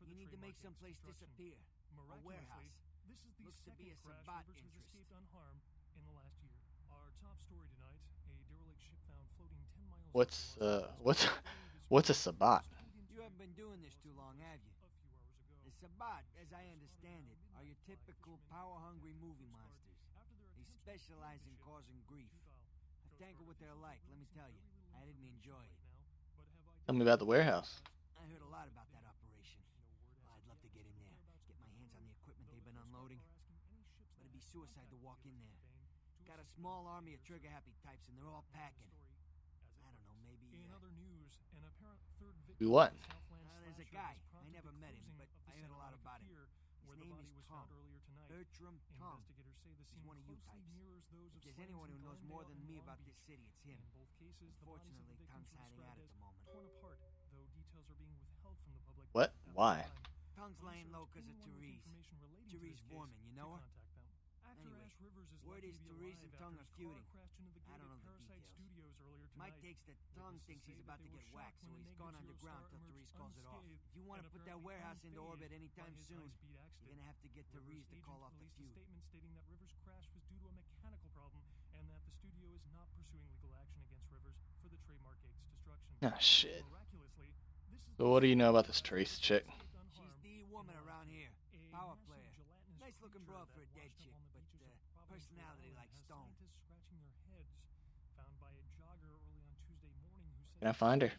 You need to make some place disappear. A warehouse. Looks to be a Sabat interest. What's a Sabat? You haven't been doing this too long, have you? The Sabat, as I understand it, are your typical power-hungry movie monsters. They specialize in causing grief. I've tangled with their like, let me tell you. I didn't enjoy it. Tell me about the warehouse. I heard a lot about that operation. Well, I'd love to get in there, get my hands on the equipment they've been unloading. But it'd be suicide to walk in there. Got a small army of trigger-happy types, and they're all packing. I don't know, maybe... We what? There's a guy. I never met him, but I heard a lot about him. His name is Tung. Bertram Tung. He's one of you types. If there's anyone who knows more than me about this city, it's him. Unfortunately, Tung's hiding out at the moment. What? Why? Tung's laying low because of Therese. Therese Foreman, you know her? Anyway, word is Therese and Tung are feuding. I don't know the details. My take's that Tung thinks he's about to get whacked, so he's gone underground till Therese calls it off. If you want to put that warehouse into orbit anytime soon, you're gonna have to get Therese to call off the feud. Ah, shit. So what do you know about this Therese chick? She's the woman around here. Power player. Nice looking broad for a dead chick, but personality like stone. Can I find her?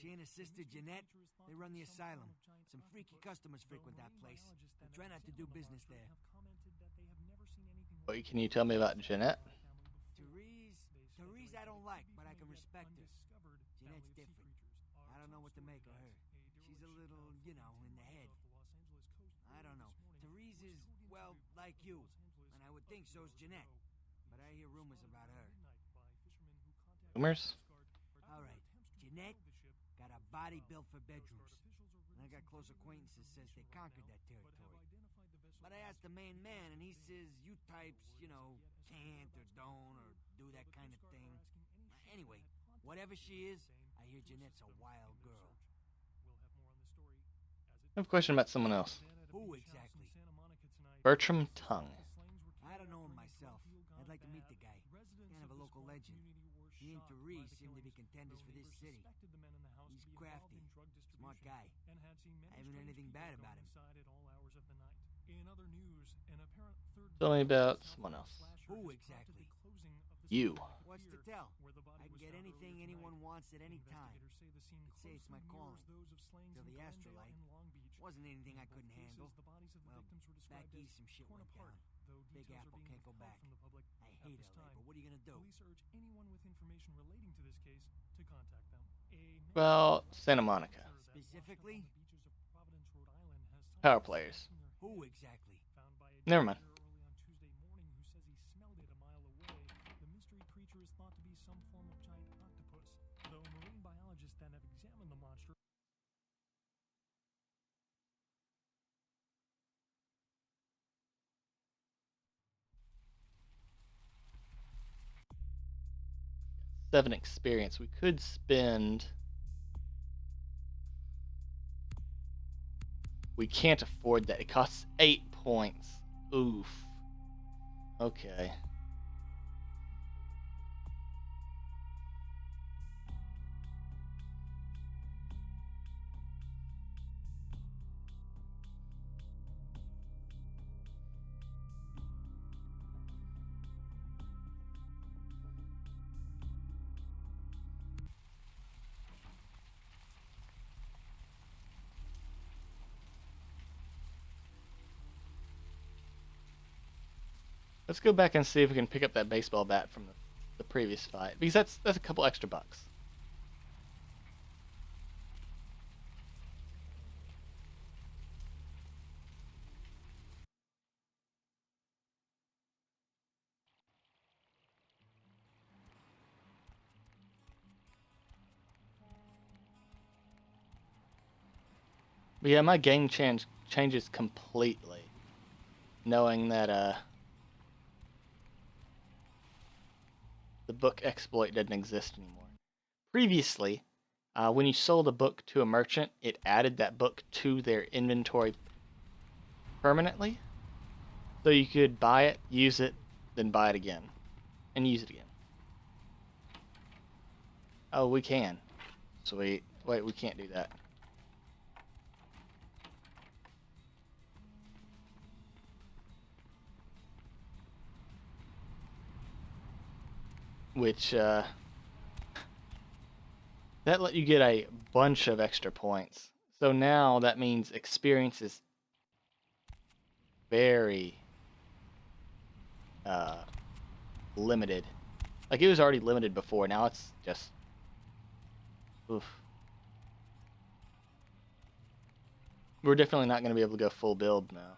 She and her sister Jeanette, they run the asylum. Some freaky customers frequent that place. I try not to do business there. What can you tell me about Jeanette? Therese I don't like, but I can respect her. Jeanette's different. I don't know what to make of her. She's a little, you know, in the head. I don't know. Therese is, well, like you. And I would think so's Jeanette. But I hear rumors about her. Rumors? Alright, Jeanette got a body built for bedrooms. And I got close acquaintances says they conquered that territory. But I asked the main man and he says you types, you know, can't or don't or do that kind of thing. Anyway, whatever she is, I hear Jeanette's a wild girl. I have a question about someone else. Who exactly? Bertram Tongue. I don't know him myself. I'd like to meet the guy. Kind of a local legend. He and Therese seem to be contenders for this city. He's crafty, smart guy. I haven't heard anything bad about him. Tell me about someone else. Who exactly? You. What's to tell? I can get anything anyone wants at any time. Could say it's my calling. Till the astrolite. Wasn't anything I couldn't handle. Well, back east some shit went down. Big Apple can't go back. I hate LA, but what are you gonna do? Well, Santa Monica. Specifically? Power players. Who exactly? Never mind. Seven experience. We could spend. We can't afford that. It costs 8 points. Oof. Okay. Let's go back and see if we can pick up that baseball bat from the previous fight, because that's a couple extra bucks. But yeah, my game changes completely, knowing that the book exploit doesn't exist anymore. Previously, when you sold a book to a merchant, it added that book to their inventory permanently. So you could buy it, use it, then buy it again, and use it again. Oh, we can. Sweet. Wait, we can't do that. Which, that let you get a bunch of extra points. So now that means experience is very limited. Like, it was already limited before, now it's just oof. We're definitely not going to be able to go full build now.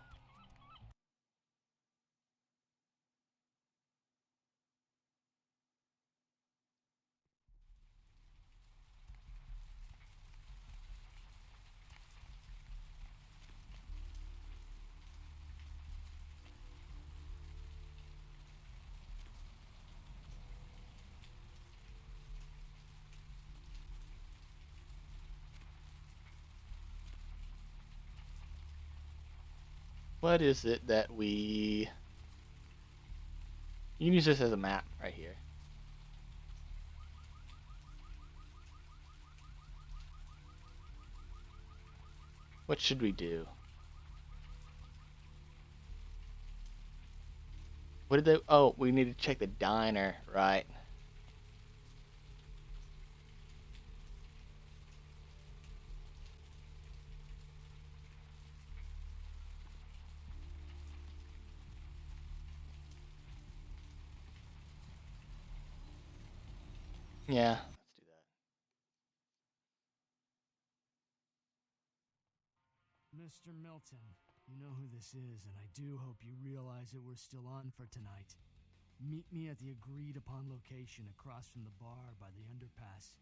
What is it that we... You can use this as a map right here. What should we do? What did they... Oh, we need to check the diner, right. Yeah, let's do that. Mr. Milton, you know who this is, and I do hope you realize that we're still on for tonight. Meet me at the agreed upon location across from the bar by the underpass.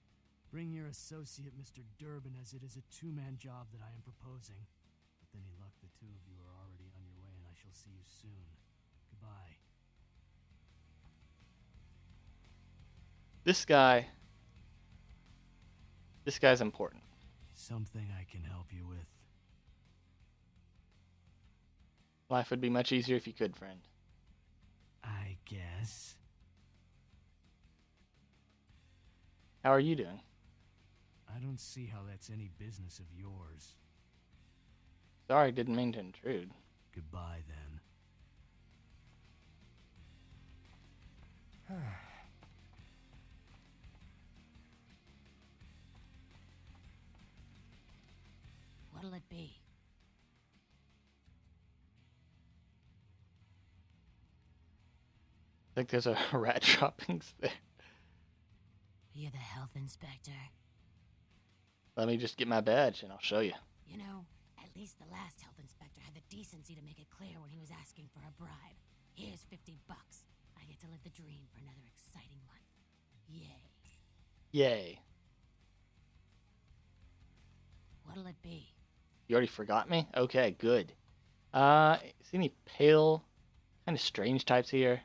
Bring your associate, Mr. Durbin, as it is a two-man job that I am proposing. With any luck, the two of you are already on your way, and I shall see you soon. Goodbye. This guy's important. Something I can help you with. Life would be much easier if you could, friend. I guess. How are you doing? I don't see how that's any business of yours. Sorry, didn't mean to intrude. Goodbye, then. What'll it be? I think there's a rat droppings there. You're the health inspector. Let me just get my badge and I'll show you. You know, at least the last health inspector had the decency to make it clear when he was asking for a bribe. Here's $50. I get to live the dream for another exciting month. Yay. Yay. What'll it be? You already forgot me? Okay, good. See any pale, kind of strange types here?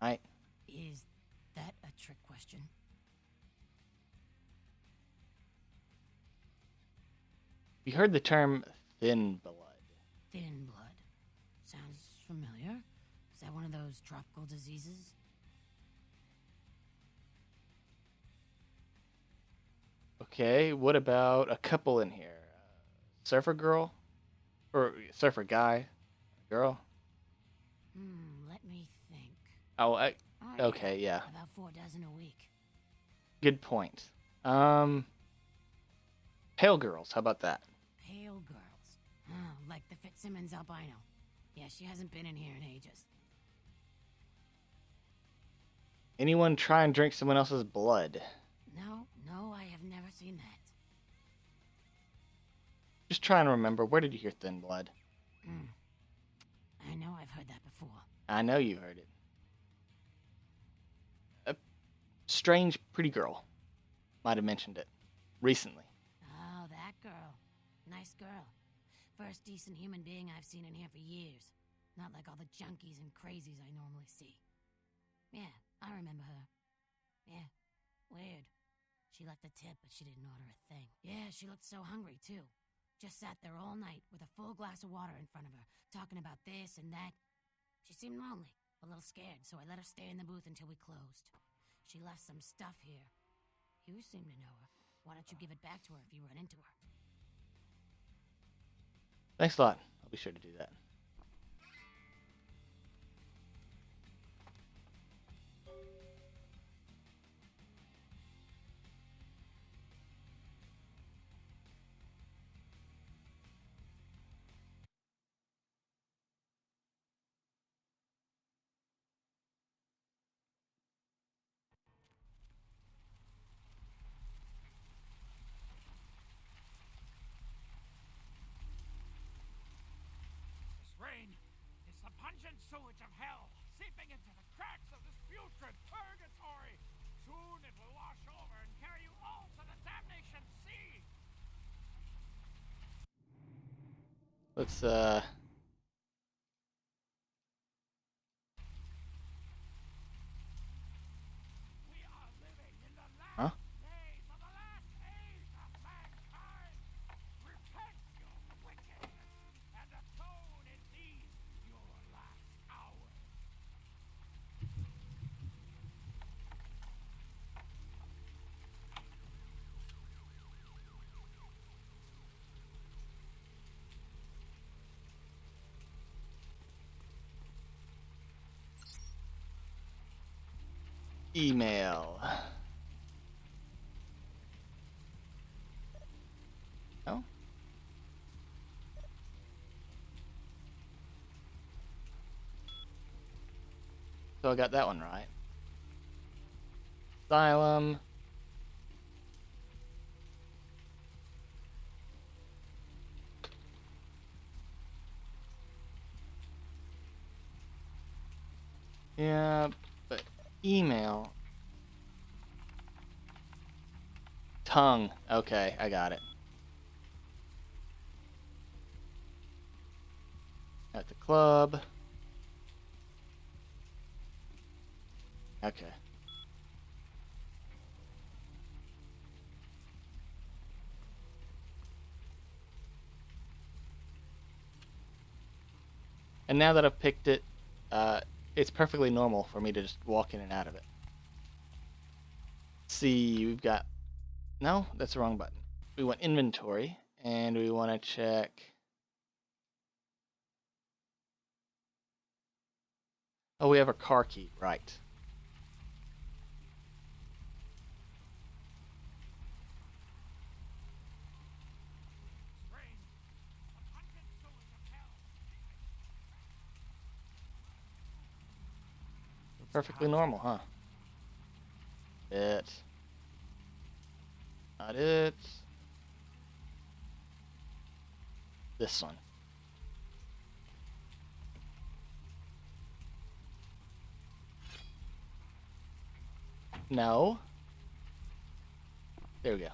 Right? Is that a trick question? You heard the term thin blood. Thin blood. Sounds familiar. Is that one of those tropical diseases? Okay, what about a couple in here? Surfer girl? Or surfer guy? Girl? Let me think. Oh, Oh, okay, yeah. About 4 dozen a week. Good point. Pale girls, how about that? Pale girls. Oh, like the Fitzsimmons albino. Yeah, she hasn't been in here in ages. Anyone try and drink someone else's blood? No, I have never seen that. Just try and remember, where did you hear thin blood? I know I've heard that before. I know you heard it. A strange, pretty girl might have mentioned it recently. Oh, that girl. Nice girl. First decent human being I've seen in here for years. Not like all the junkies and crazies I normally see. Yeah, I remember her. Yeah, weird. She left a tip, but she didn't order a thing. Yeah, she looked so hungry, too. Just sat there all night with a full glass of water in front of her, talking about this and that. She seemed lonely, a little scared, so I let her stay in the booth until we closed. She left some stuff here. You seem to know her. Why don't you give it back to her if you run into her? Thanks a lot. I'll be sure to do that. Rain is the pungent sewage of hell, seeping into the cracks of this putrid purgatory. Soon it will wash over and carry you all to the damnation sea. Let's, We are living in the last Huh? days of the last age of mankind. Repent your wickedness and atone in these your last hours. email. No? So I got that one right. Asylum. Yeah, but email. Tongue. Okay, I got it. At the club. Okay. And now that I've picked it, it's perfectly normal for me to just walk in and out of it. See, we've got... No, that's the wrong button. We want inventory, and we want to check... Oh, we have our car key, right. Perfectly normal, huh? It. Not it. This one. No. There we go.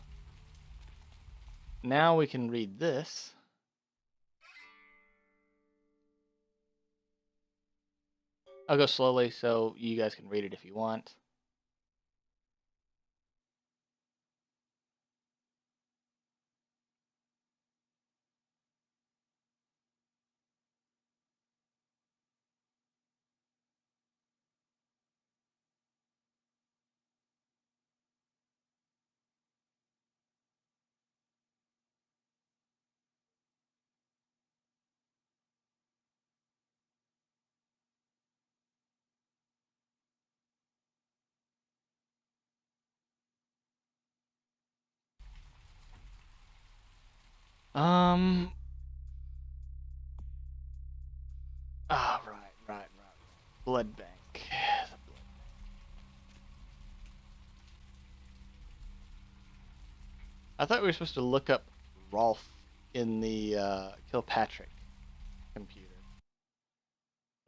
Now we can read this. I'll go slowly so you guys can read it if you want. Right. Blood bank. I thought we were supposed to look up Rolf in the Kilpatrick computer.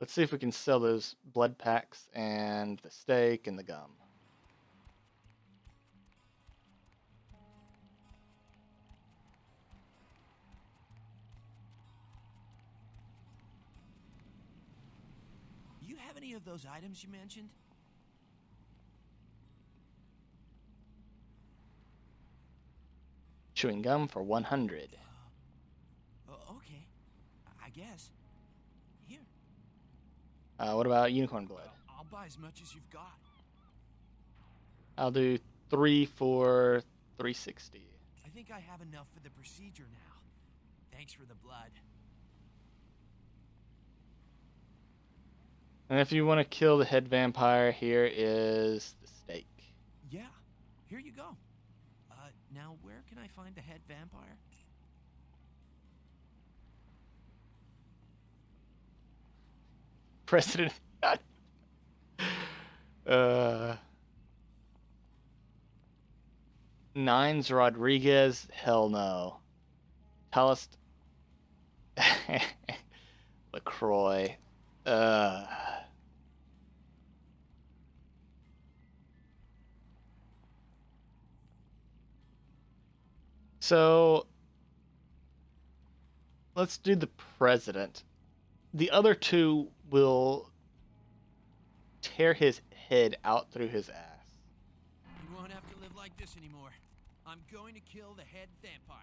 Let's see if we can sell those blood packs and the steak and the gum. You have any of those items you mentioned? Chewing gum for 100. Okay. I guess. Here. What about unicorn blood? I'll buy as much as you've got. I'll do 3 for 360. I think I have enough for the procedure now. Thanks for the blood. And if you want to kill the head vampire, here is the steak. Yeah, here you go. Now where can I find the head vampire? President. Nines Rodriguez. Hell no. Talist. LaCroix. So let's do the president. The other two will tear his head out through his ass. You won't have to live like this anymore. I'm going to kill the head vampire.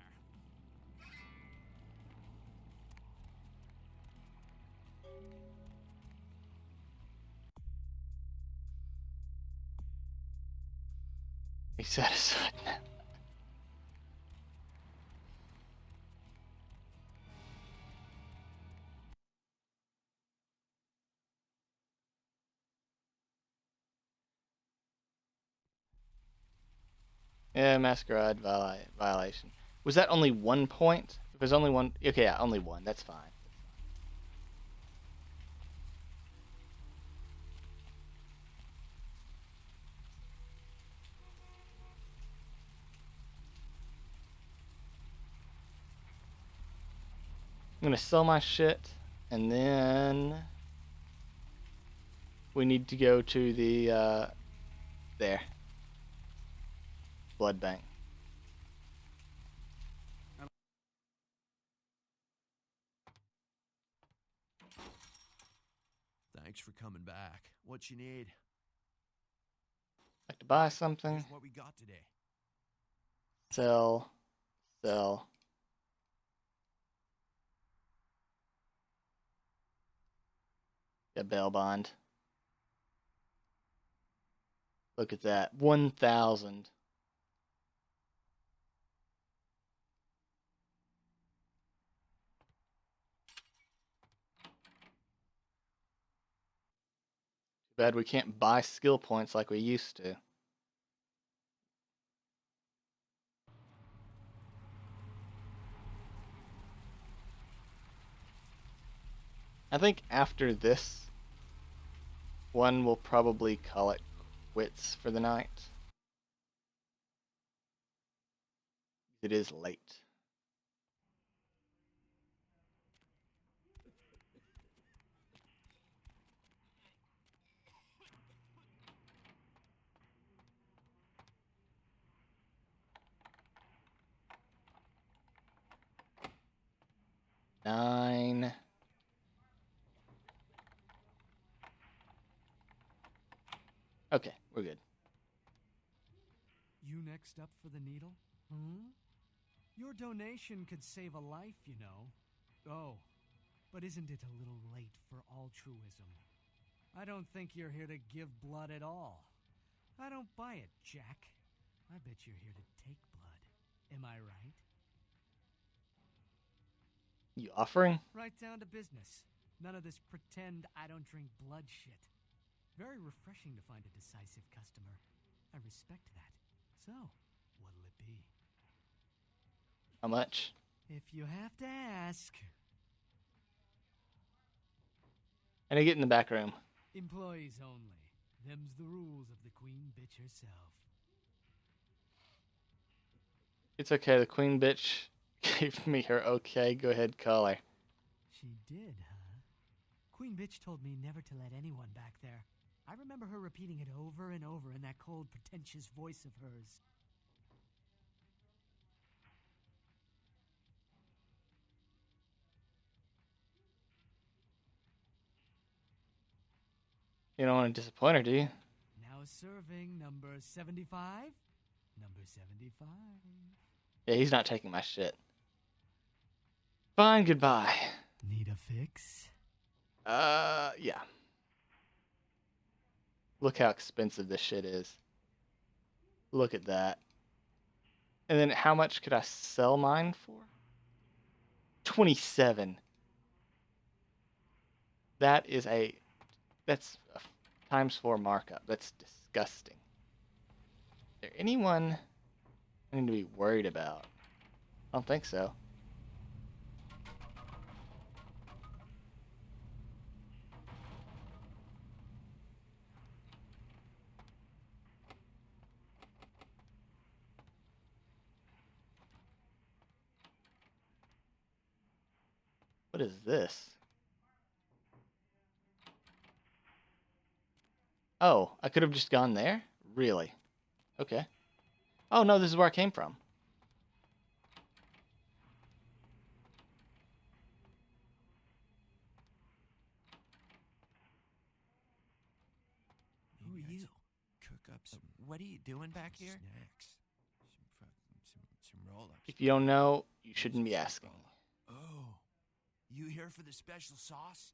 He's satisfied now. Yeah, Masquerade violation. Was that only 1 point? If there's only one... Okay, yeah, only one. That's fine. I'm gonna sell my shit, and then we need to go to the there, blood bank. Thanks for coming back. What you need? Like to buy something. Here's what we got today. Sell. a bail bond. Look at that. 1,000. Too bad we can't buy skill points like we used to. I think after this one, we'll probably call it quits for the night. It is late. Nine. Okay, we're good. You next up for the needle? Your donation could save a life, you know. Oh, but isn't it a little late for altruism? I don't think you're here to give blood at all. I don't buy it, Jack. I bet you're here to take blood. Am I right? You offering? Right down to business. None of this pretend I don't drink blood shit. Very refreshing to find a decisive customer. I respect that. So, what'll it be? How much? If you have to ask. And I get in the back room. Employees only. Them's the rules of the queen bitch herself. It's okay, the queen bitch gave me her okay. Go ahead, call her. She did, huh? Queen bitch told me never to let anyone back there. I remember her repeating it over and over in that cold, pretentious voice of hers. You don't want to disappoint her, do you? Now serving number 75. Number 75. Yeah, he's not taking my shit. Fine, goodbye. Need a fix? Yeah. Look how expensive this shit is. Look at that. And then how much could I sell mine for? 27. That's a times 4 markup. That's disgusting. Is there anyone I need to be worried about? I don't think so. What is this? Oh, I could have just gone there? Really? Okay. Oh, no, this is where I came from. Who are you? Cook up some. What are you doing back here? Snacks. Some roll-ups. If you don't know, you shouldn't be asking. Oh, you here for the special sauce?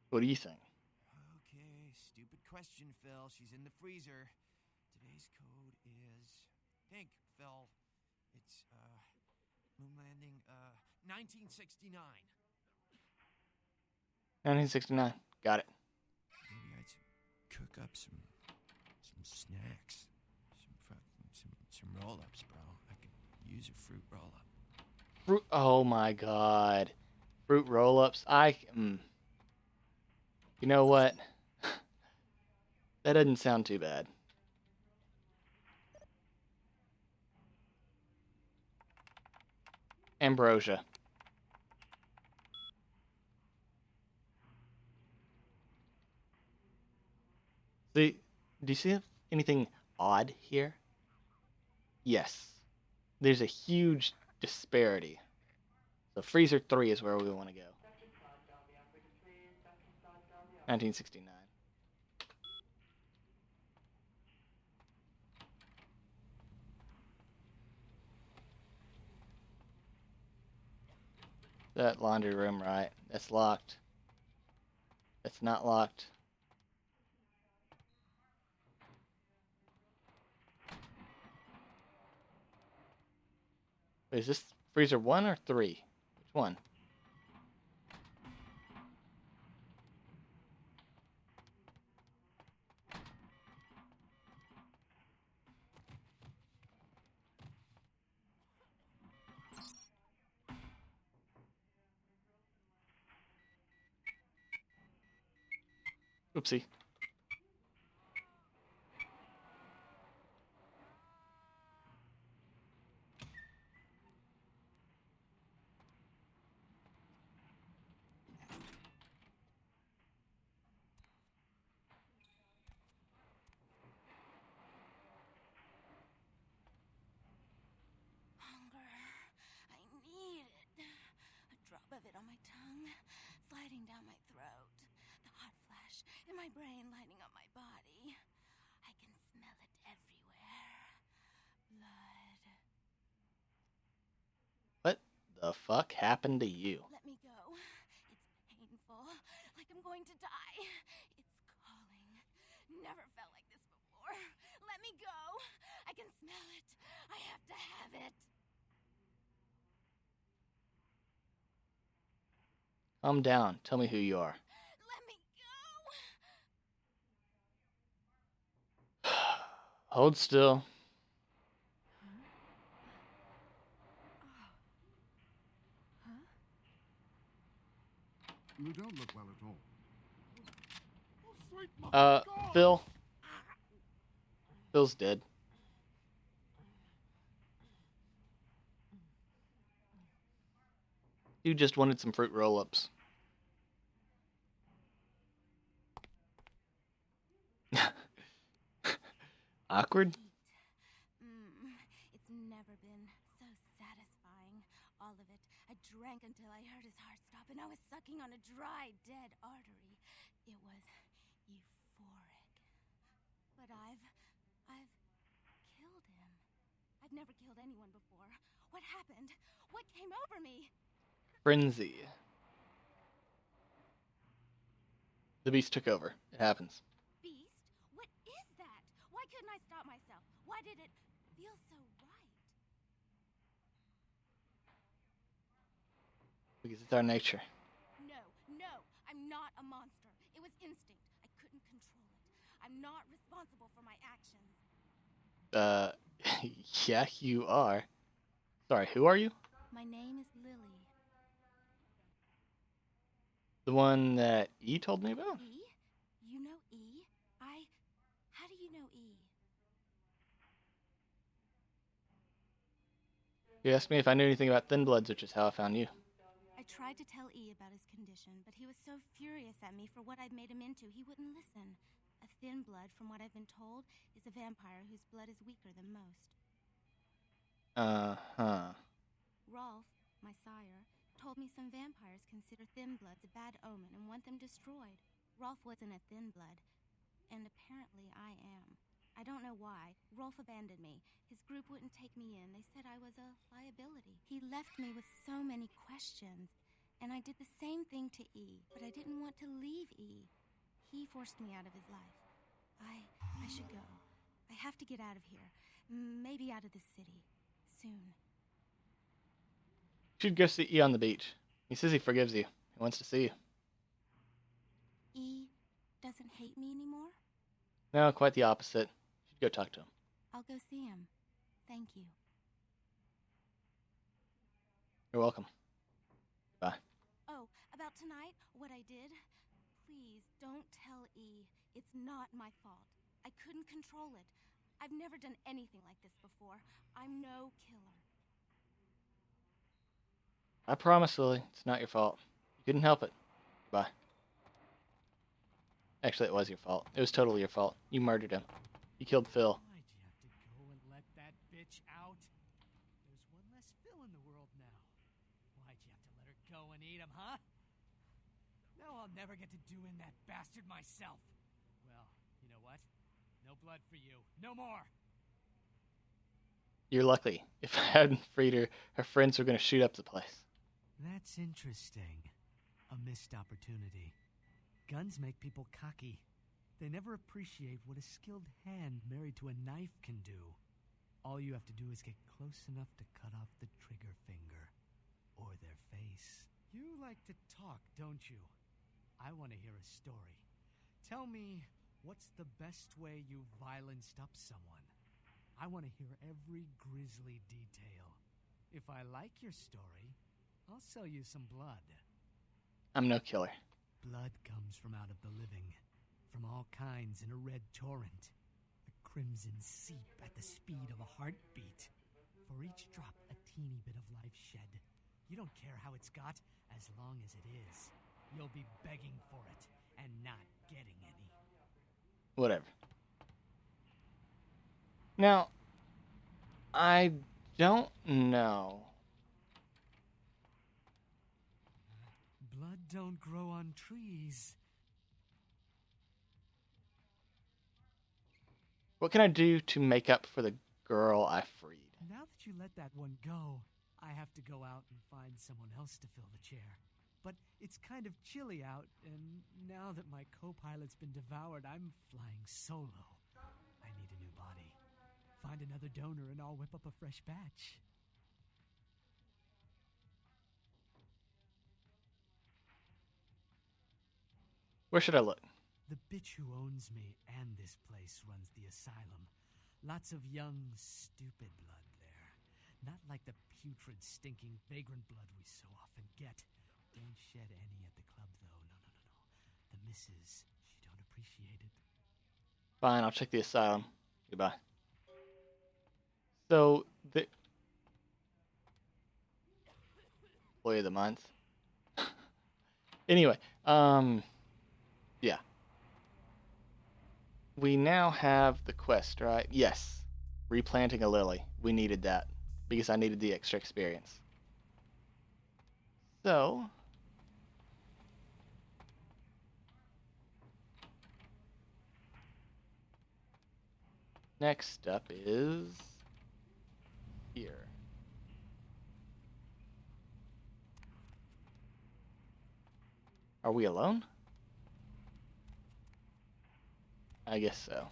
What do you think? Okay, stupid question, Phil. She's in the freezer. Today's code is pink, Phil. It's moon landing 1969. 1969. Got it. Maybe I'd cook up some snacks, some roll-ups, bro. I could use a fruit roll-up. Fruit. Oh my God. Fruit roll-ups. You know what? That doesn't sound too bad. Ambrosia. See, do you see anything odd here? Yes. There's a huge disparity. So freezer 3 is where we want to go. 1969. that laundry room right. That's locked. That's not locked. Wait, is this freezer 1 or 3? Which one? Oopsie. Hunger. I need it. A drop of it on my tongue, sliding down my throat. The hot flash in my brain lighting up my body. I can smell it everywhere. Blood. What the fuck happened to you? Let me go. It's painful, like I'm going to die. It's calling. Never felt like this before. Let me go. I can smell it. I have to have it. Calm down. Tell me who you are. Let me go. Hold still. You don't look well at all. Oh, sweet mother God. Phil. Phil's dead. You just wanted some fruit roll-ups. Awkward? It's never been so satisfying. All of it. I drank until I heard his heart stop, and I was sucking on a dry, dead artery. It was euphoric. But I've killed him. I've never killed anyone before. What happened? What came over me? Frenzy. The beast took over. It happens. Beast? What is that? Why couldn't I stop myself? Why did it feel so right? Because it's our nature. No, I'm not a monster. It was instinct. I couldn't control it. I'm not responsible for my actions. Yeah, you are. Sorry, who are you? My name is Lily. The one that E told me about? E? You know E? How do you know E? You asked me if I knew anything about Thin Bloods, which is how I found you. I tried to tell E about his condition, but he was so furious at me for what I'd made him into, he wouldn't listen. A thin blood, from what I've been told, is a vampire whose blood is weaker than most. Uh-huh. Rolf, my sire, told me some vampires consider thin bloods a bad omen and want them destroyed. Rolf wasn't a thin blood, and apparently I am. I don't know why. Rolf abandoned me. His group wouldn't take me in. They said I was a liability. He left me with so many questions, and I did the same thing to E, but I didn't want to leave E. He forced me out of his life. I should go. I have to get out of here. Maybe out of the city. Soon. You should go see E on the beach. He says he forgives you. He wants to see you. E doesn't hate me anymore? No, quite the opposite. You should go talk to him. I'll go see him. Thank you. You're welcome. Bye. Oh, about tonight, what I did? Please, don't tell E. It's not my fault. I couldn't control it. I've never done anything like this before. I'm no killer. I promise, Lily, it's not your fault. You couldn't help it. Bye. Actually, it was your fault. It was totally your fault. You murdered him. You killed Phil. Why'd you have to go and let that bitch out? There's one less Phil in the world now. Why'd you have to let her go and eat him, huh? Now I'll never get to do in that bastard myself. Well, you know what? No blood for you. No more! You're lucky. If I hadn't freed her, her friends were going to shoot up the place. That's interesting. A missed opportunity. Guns make people cocky. They never appreciate what a skilled hand married to a knife can do. All you have to do is get close enough to cut off the trigger finger. Or their face. You like to talk, don't you? I want to hear a story. Tell me, what's the best way you violenced up someone? I want to hear every grisly detail. If I like your story, I'll sell you some blood. I'm no killer. Blood comes from out of the living, from all kinds in a red torrent. A crimson seep at the speed of a heartbeat. For each drop, a teeny bit of life shed. You don't care how it's got, as long as it is. You'll be begging for it, and not getting any. Whatever. Now, I don't know. Blood don't grow on trees. What can I do to make up for the girl I freed? Now that you let that one go, I have to go out and find someone else to fill the chair. But it's kind of chilly out, and now that my co-pilot's been devoured, I'm flying solo. I need a new body. Find another donor and I'll whip up a fresh batch. Where should I look? The bitch who owns me and this place runs the asylum. Lots of young, stupid blood there. Not like the putrid, stinking, vagrant blood we so often get. Don't shed any at the club, though. No. The missus, she don't appreciate it. Fine, I'll check the asylum. Goodbye. So, the employee of the month. Anyway, yeah. We now have the quest, right? Yes. Replanting a lily. We needed that because I needed the extra experience. So, next up is here. Are we alone? I guess so.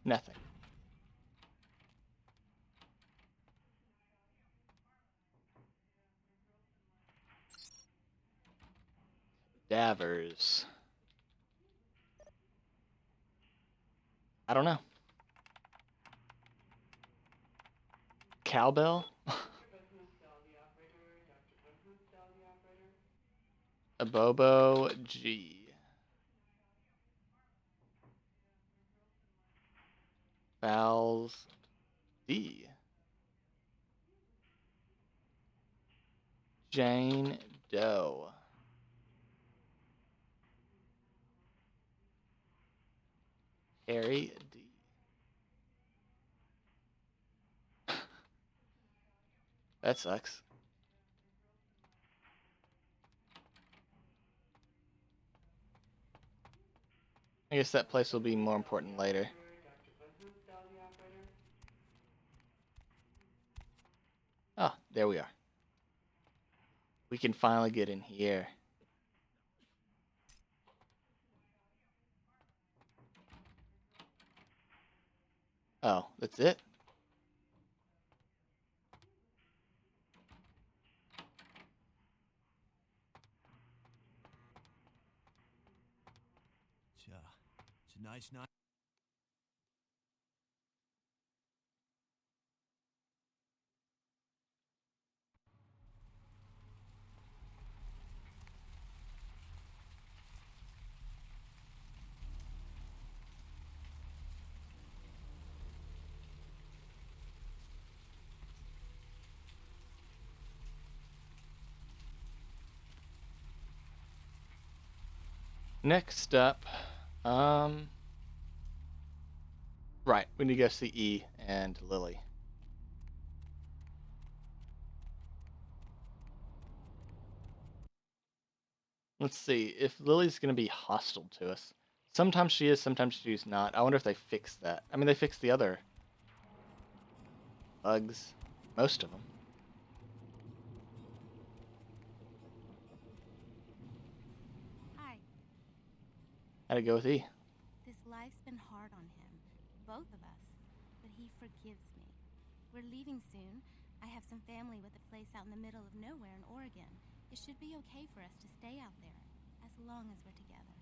Nothing. Davers. I don't know. Cowbell? A Bobo G. Fowls D. Jane Doe. Harry D. That sucks. I guess that place will be more important later. Ah, there we are. We can finally get in here. Oh, that's it? It's a nice night. Next up, Right. We need to go see E and Lily. Let's see if Lily's going to be hostile to us. Sometimes she is, sometimes she's not. I wonder if they fixed that. I mean, they fixed the other bugs. Most of them. Hi. How'd it go with E? This life's been hard on him, both of us, but he forgives me. We're leaving soon. I have some family with a place out in the middle of nowhere in Oregon. It should be okay for us to stay out there, as long as we're together.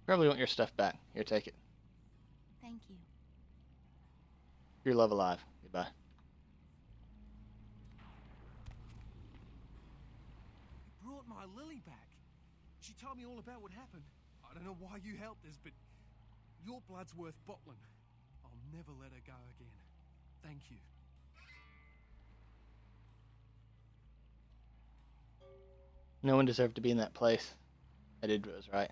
Probably want your stuff back. Here, take it. Thank you. Your love alive. Goodbye. You brought my Lily back. She told me all about what happened. I don't know why you helped us, but your blood's worth bottling. I'll never let her go again. Thank you. No one deserved to be in that place. I did what was right.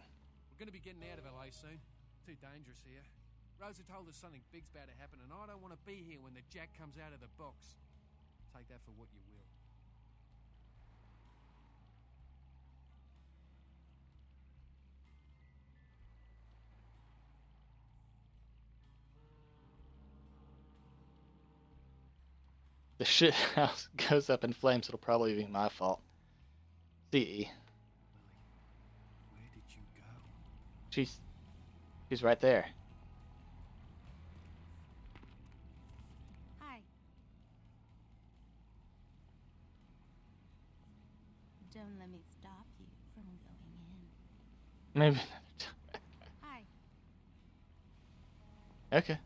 We're going to be getting out of LA soon. Too dangerous here. Rosa told us something big's about to happen, and I don't want to be here when the jack comes out of the box. Take that for what you will. The shit house goes up in flames. It'll probably be my fault. See. Where did you go? She's right there. Hi. Don't let me stop you from going in. Maybe another time. Hi. Okay.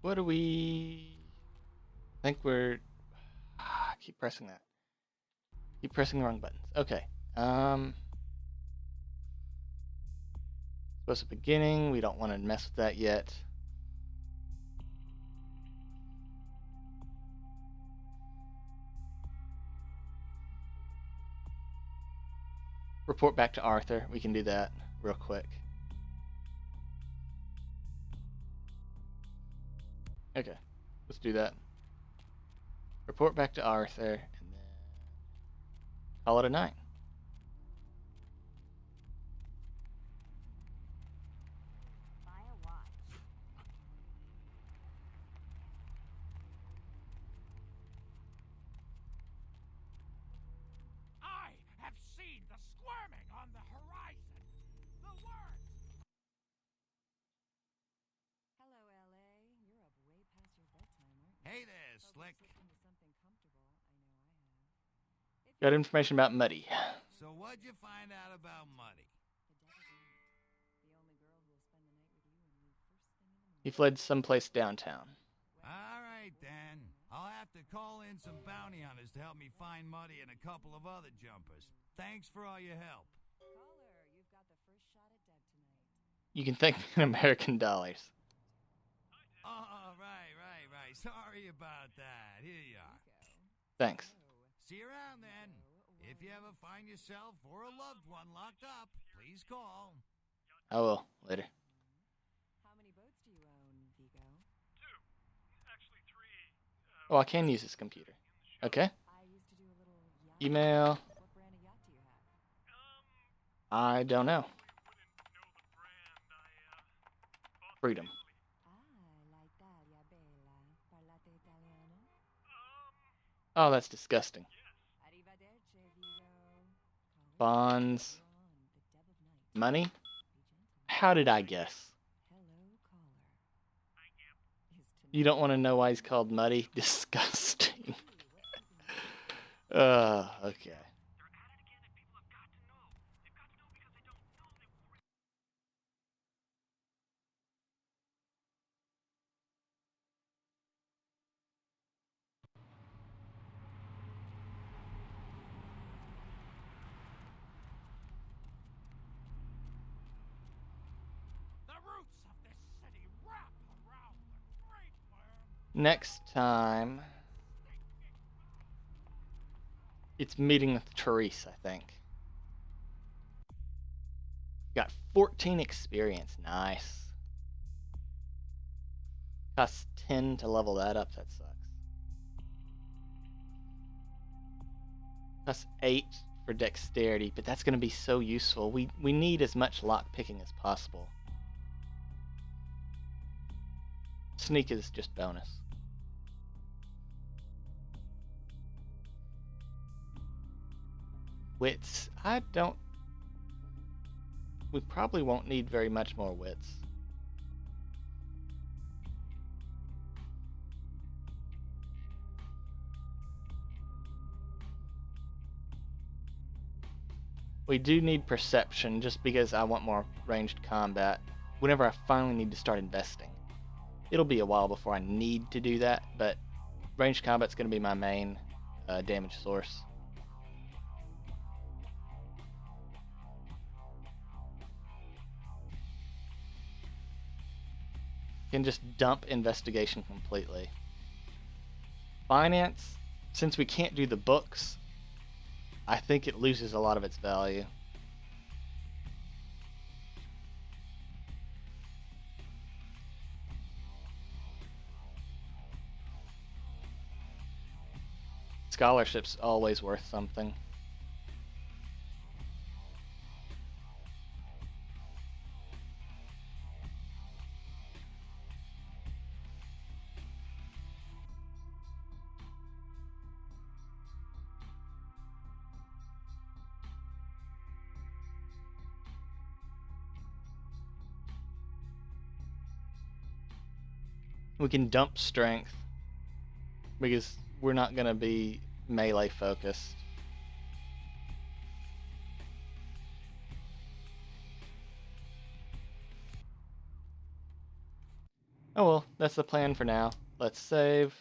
What do we think we're... keep pressing that. Keep pressing the wrong buttons. Okay. Supposed to beginning. We don't want to mess with that yet. Report back to Arthur. We can do that real quick. Okay, let's do that. Report back to Arthur, and then call it a night. I have seen the squirming on the horizon. The works. Hello, LA. You're up way past your bedtime, aren't you? Hey there, Slick. Into something comfortable. I know I have. Got information about Muddy. So what'd you find out about Muddy? The only girl who will spend the night with you and me first thing in the morning. He fled someplace downtown. All right, then. I'll have to call in some bounty hunters to help me find Muddy and a couple of other jumpers. Thanks for all your help. Caller, you've got the first shot at Deb tonight. You can thank me in American dollars. Oh, right. Sorry about that. Here you are. Thanks. See you around then. If you ever find yourself or a loved one locked up, please call. I will. Later. How many boats do you own, Vigo? 2. Actually 3. Oh, I can use this computer. Okay. I used to do a little yacht. Email. What brand of yacht do you have? I don't know. Freedom. Ah, l'Italia bella. Parlate italiano? Oh, that's disgusting. Arrivederci, Vigo. Bonds. You're on the Deb of Night. Money? Be gentle. How did I guess? Hello, caller. You don't want to know why he's called Muddy? Disgusting. Okay. next time it's meeting with Therese, I think. Got 14 experience. Nice. Costs 10 to level that up. That sucks. Costs 8 for dexterity, but that's going to be so useful. We need as much lock picking as possible. Sneak is just bonus. Wits. We probably won't need very much more wits. We do need perception just because I want more ranged combat whenever I finally need to start investing. It'll be a while before I need to do that, but ranged combat's going to be my main damage source. Can just dump investigation completely. Finance, since we can't do the books, I think it loses a lot of its value. Scholarship's always worth something. We can dump strength because we're not going to be melee focused. Oh well, that's the plan for now. Let's save.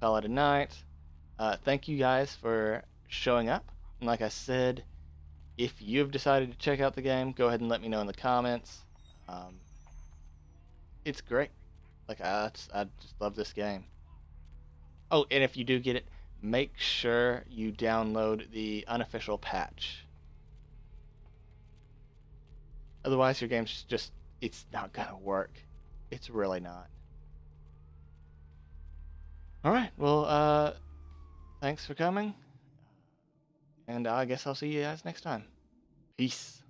Call it a night. Thank you guys for showing up. And like I said, if you've decided to check out the game, go ahead and let me know in the comments. It's great. Like I just love this game. Oh, and if you do get it, make sure you download the unofficial patch. Otherwise, your game's just, it's not gonna work. It's really not. Alright, well, thanks for coming. And I guess I'll see you guys next time. Peace.